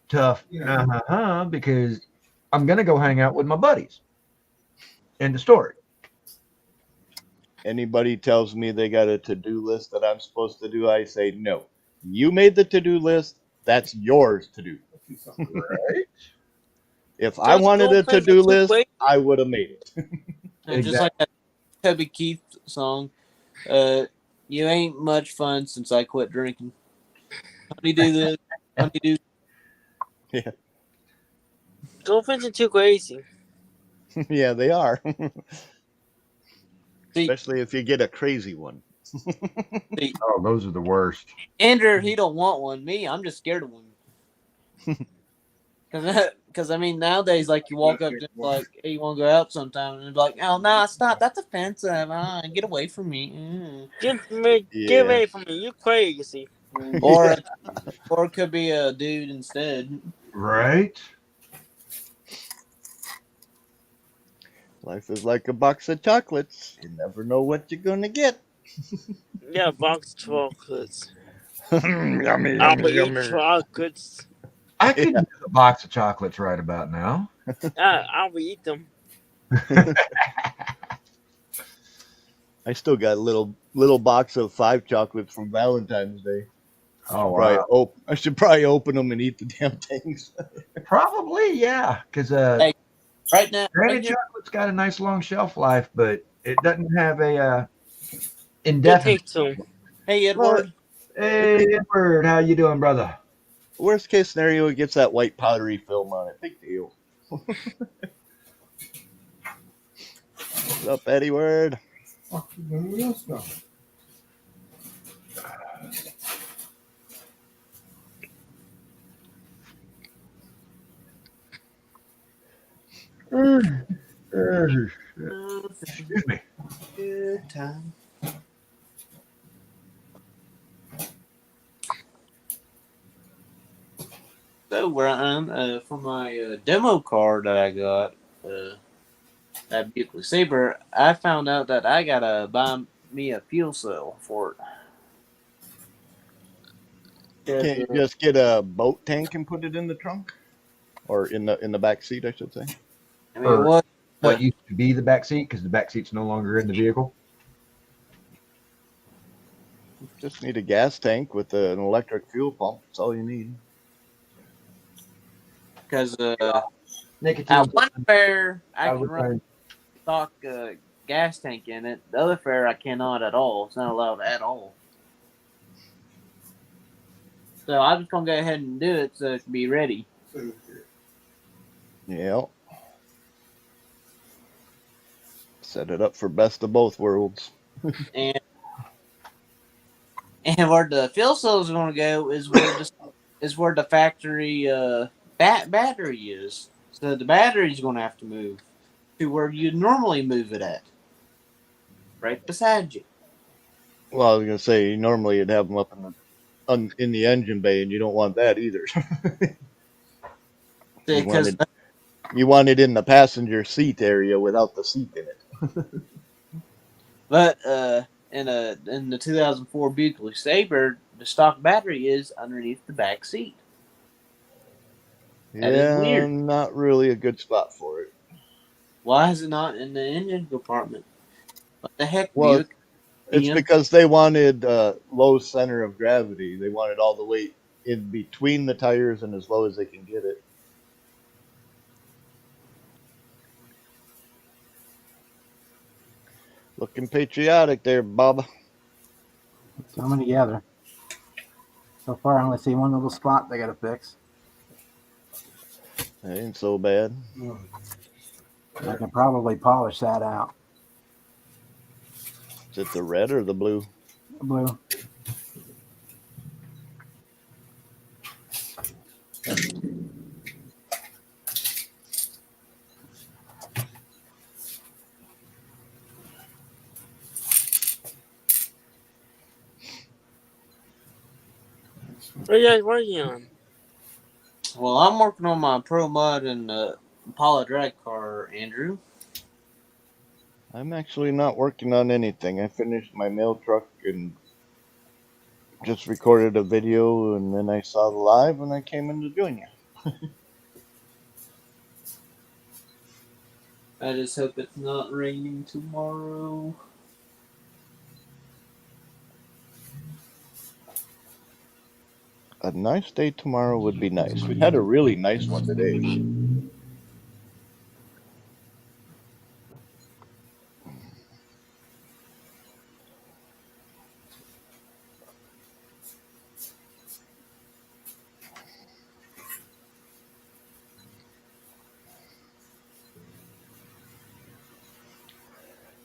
tough. Yeah. Because I'm gonna go hang out with my buddies. End of story. Anybody tells me they got a to-do list that I'm supposed to do, I say no. You made the to-do list. That's yours to do. Right? If I Just wanted go a fence to-do it 2 list, ways. I would have made it. And just like that Toby Keith song, you ain't much fun since I quit drinking. Honey do this, honey do. Yeah, Go fence it 2 crazy. yeah, they are. See, Especially if you get a crazy one. see, Oh, those are the worst. Andrew, he don't want one. Me, I'm just scared of women. Because I mean, nowadays, like you walk up to like, hey, you want to go out sometime, and they're like, oh no, stop, that's offensive. Get away from me. Get Yeah. away from me. You crazy. Or or it could be a dude instead. Right? Life is like a box of chocolates. You never know what you're gonna get. Yeah, box of chocolates. Yummy, I'll yummy, eat yummy. chocolates. I could Yeah. use a box of chocolates right about now. I'll eat them. I still got a little box of 5 chocolates from Valentine's Day. Oh wow. I should probably open them and eat the damn things. Probably, yeah. Because Hey, right now, granted, right here, chocolate's got a nice long shelf life, but it doesn't have a It indefinite. takes them. hey Well, Edward, Hey, Edward, how you doing, brother? worst case scenario, it gets that white powdery film on it. Big deal. What's up, Eddie Word? Fuck, where else go? Excuse me. good time. So where I'm for my demo card that I got, that Buick Saber, I found out that I gotta buy me a fuel cell for it. Can't you just get a boat tank and put it in the trunk, or in the back seat, I should say? I mean, Or what? what used to be the back seat, because the back seat's no longer in the vehicle. Just need a gas tank with an electric fuel pump. That's all you need. Because Nicotine. at one fair I I can would run stock gas tank in it. The other fair I cannot at all. It's not allowed at all. So I'm just gonna go ahead and do it so it can be ready. Yeah. Set it up for best of both worlds. And where the fuel cell is going to go is where the factory battery is. So the battery's going to have to move to where you normally move it at, right beside you. Well, I was gonna say normally you'd have them up in the engine bay, and you don't want that either. Because You want it in the passenger seat area without the seat in it. but in the 2004 Buick Saber, the stock battery is underneath the back seat. That is Yeah, weird. not really a good spot for it. Why is it not in the engine compartment? What the heck, Well, Buick? it's Ian? because they wanted low center of gravity. They wanted all the weight in between the tires and as low as they can get it. Looking patriotic there, Bob. It's coming together. So far, I only see one little spot they got to fix. That ain't so bad. I can probably polish that out. Is it the red or the blue? Blue. What are you guys working on? Well, I'm working on my Pro Mud and Impala drag car, Andrew. I'm actually not working on anything. I finished my mail truck and just recorded a video, and then I saw the live and I came in to join you. I just hope it's not raining tomorrow. A nice day tomorrow would be nice. We had a really nice one today.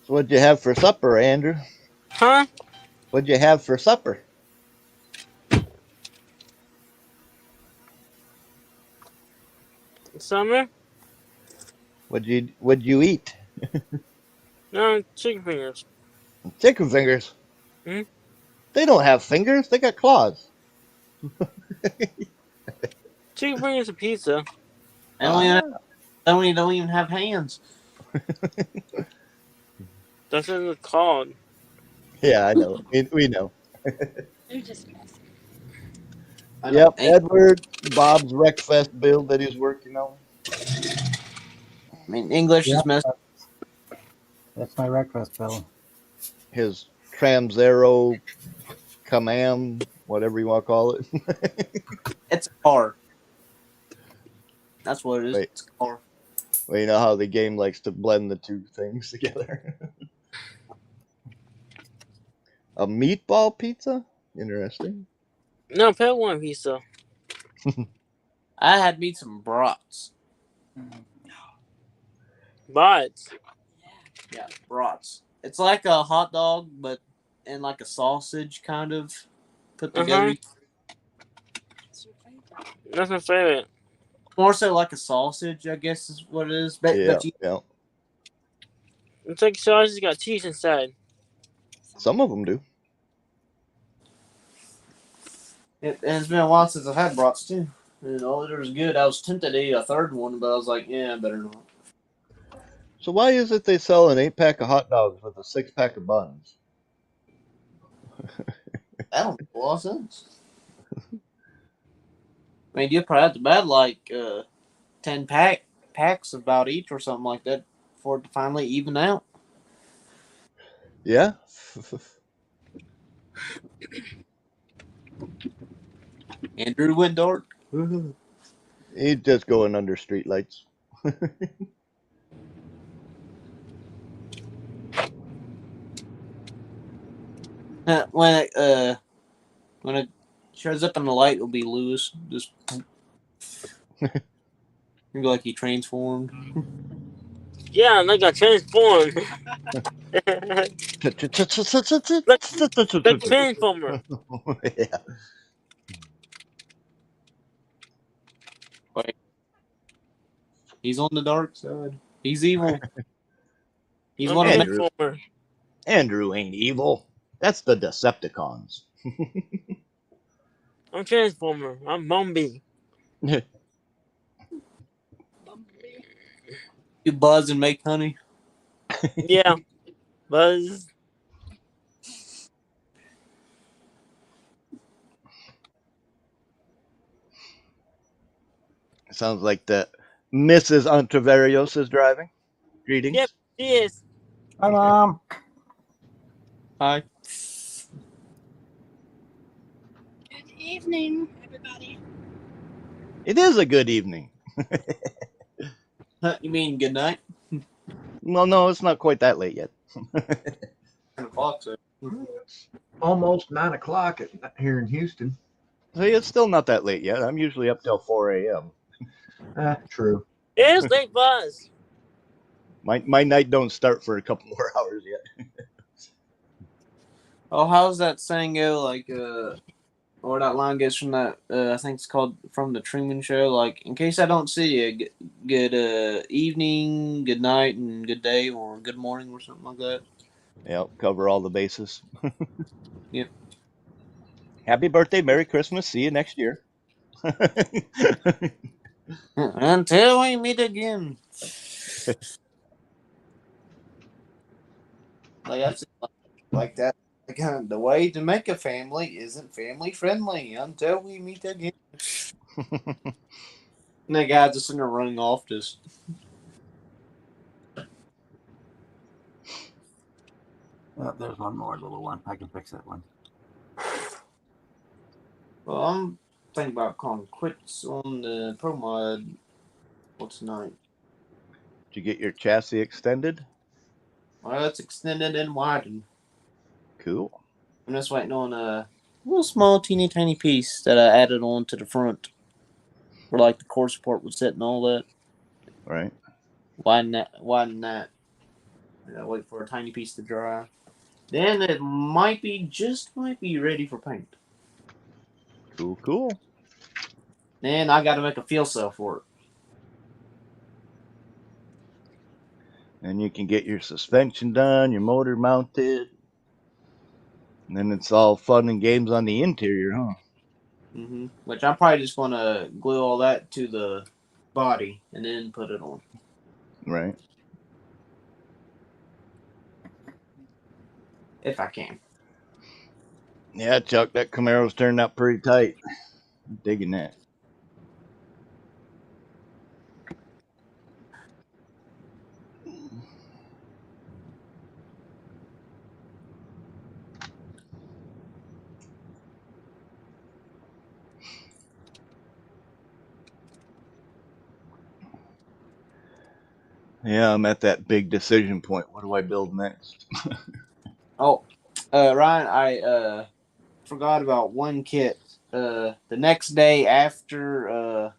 So what'd you have for supper, Andrew? Huh? What'd you have for supper? Summer? What'd you eat? No, chicken fingers. Chicken fingers. Hmm? They don't have fingers. They got claws. Chicken fingers and pizza. Don't even have hands. That's what it's called. Yeah, I know. We know. They're just messy. Yep, Edward, Bob's Wreckfest build that he's working on. I mean, English Yeah. is messed. That's my breakfast bill. His Tramzero Command, whatever you want to call it. It's a car. That's what it is. Wait. It's a car. Well, you know how the game likes to blend the two things together. A meatball pizza? Interesting. No, pet one pizza. I had me some brats. But Yeah, brats. It's like a hot dog, but and like a sausage kind of put together. That's my favorite. More so like a sausage, I guess is what it is. But, Yeah, but you, yeah. It's like sausage got cheese inside. Some of them do. it's been a while since I've had brats too. And all it was good. I was tempted to eat a third one, but I was like, yeah, I better not. So why is it they sell an 8-pack of hot dogs with a 6-pack of buns? That don't make a lot of sense. I mean, you probably have to buy like 10 packs about each or something like that for it to finally even out. Yeah. Andrew went dark. He's just going under streetlights. When it shows up in the light, it'll be Lewis. Just you're like he transformed. Yeah, like a transformed. like Transformer. Yeah. Like, he's on the dark side. He's evil. He's one of the Transformer. Andrew ain't evil. That's the Decepticons. I'm Transformer. I'm Bumby. you buzz and make honey. Yeah. Buzz. Sounds like the Mrs. Entreverios is driving. Greetings. Yep, she is. Hi, Mom. Hi. Good evening, everybody. It is a good evening. You mean good night? Well, no, it's not quite that late yet. 10 o'clock. So It's almost 9 o'clock here in Houston. See, it's still not that late yet. I'm usually up till 4 a.m. True. It's late bus. My night don't start for a couple more hours yet. Oh, how's that saying go? Like, or that line goes from that. I think it's called from the Truman Show. Like, in case I don't see you, good evening, good night, and good day, or good morning, or something like that. Yep, cover all the bases. Yep. Happy birthday, Merry Christmas. See you next year. Until we meet again. Like I've seen like that. Like, the way to make a family isn't family friendly until we meet again. And the guy just in there running off just. Oh, there's one more little one. I can fix that one. Well, I'm thinking about calling quits on the Pro Mod. What's tonight? Did you get your chassis extended? Well, it's extended and widened. Cool. I'm just waiting on a little small, teeny tiny piece that I added on to the front, where like the core support would sit and all that. Right. Widen that. I gotta wait for a tiny piece to dry. Then it might be ready for paint. Cool. Then I gotta make a fuel cell for it. And you can get your suspension done, your motor mounted. And then it's all fun and games on the interior, huh? Mm-hmm. Which I'm probably just gonna glue all that to the body and then put it on. Right. If I can. Yeah, Chuck, that Camaro's turned out pretty tight. I'm digging that. Yeah, I'm at that big decision point. What do I build next? Oh, Ryan, I forgot about one kit. The next day after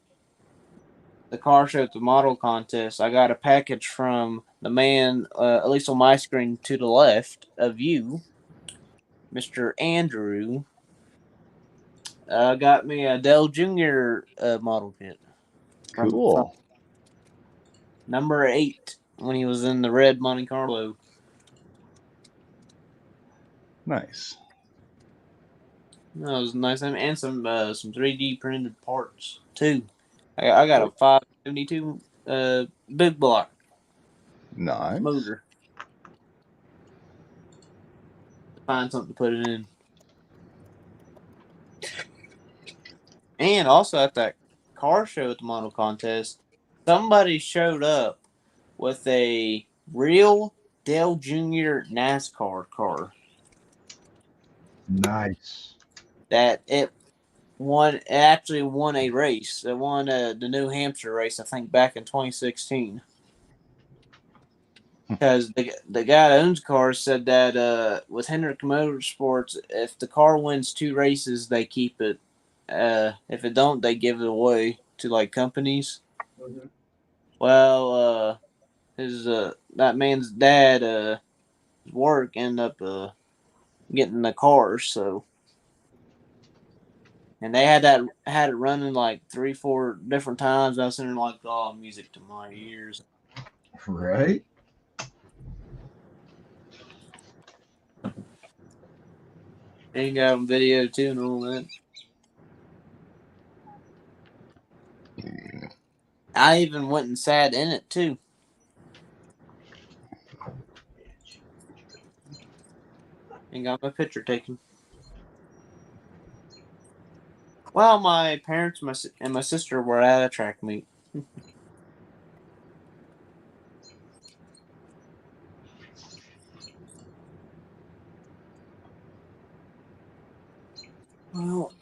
the car show at the model contest, I got a package from the man, at least on my screen to the left of you, Mr. Andrew. Got me a Dell Junior model kit from Cool. number 8 when he was in the red Monte Carlo. Nice. That was nice, and some 3D printed parts too. I got a 572 big block Nice. motor. Find something to put it in. And also at that car show at the model contest, somebody showed up with a real Dale Jr. NASCAR car Nice. that it actually won a race. It won the New Hampshire race, I think, back in 2016. Because the guy that owns cars said that with Hendrick Motorsports, if the car wins 2 races, they keep it. If it don't, they give it away to like companies. Mm-hmm. Well, his that man's dad work ended up getting the cars, so and they had it running like 3-4 different times. I was sitting there like, oh, music to my ears. Right? And got on video too and all that. I even went and sat in it too. And got my picture taken. Well, my parents and my sister were at a track meet. Well,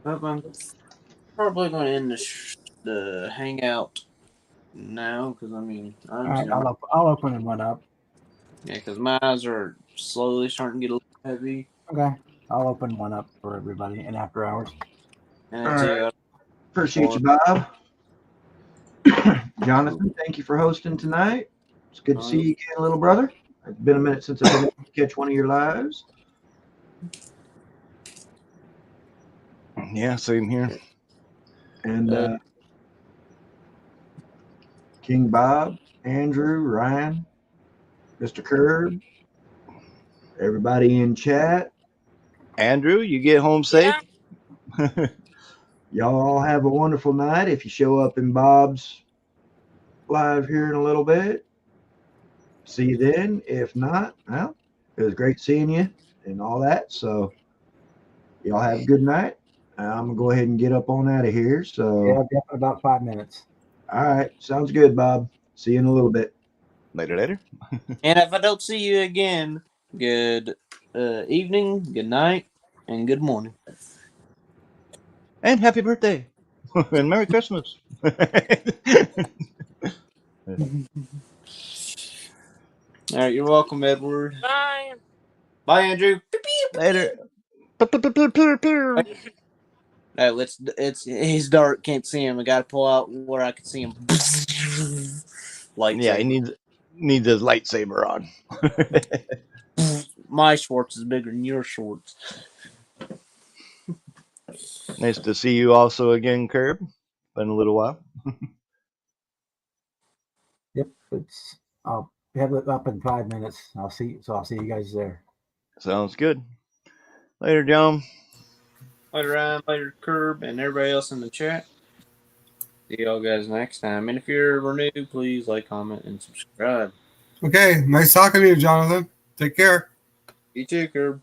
I'm probably going to end the hangout now because I mean, All right, I'll open one up. Yeah, because my eyes are slowly starting to get a little heavy. Okay, I'll open one up for everybody in after hours. And All I too, right. Appreciate you, Bob. Jonathan, thank you for hosting tonight. It's good to see you again, little brother. It's been a minute since I've been able to catch one of your lives. Yeah, same here. And King Bob, Andrew, Ryan, Mr. Curb, everybody in chat. Andrew, you get home safe? Yeah. Y'all have a wonderful night. If you show up in Bob's live here in a little bit, see you then. If not, well, it was great seeing you and all that. So y'all have a good night. I'm gonna go ahead and get up on out of here. So Yeah, definitely about 5 minutes. all right, sounds good, Bob. See you in a little bit. Later. And if I don't see you again, good evening, good night, and good morning. And happy birthday. And Merry Christmas. All right, you're welcome, Edward. Bye. Bye, Andrew. Later. No, it's dark. Can't see him. I got to pull out where I can see him. Lightsaber. Yeah, he needs his lightsaber on. My Schwartz is bigger than your Schwartz. Nice to see you also again, Curb. Been a little while. Yep, I'll have it up in 5 minutes. I'll see you guys there. Sounds good. Later, John. Later, Ryan. Later, Curb, and everybody else in the chat. See y'all guys next time. And if you're ever new, please like, comment, and subscribe. Okay, nice talking to you, Jonathan. Take care. You too, Curb.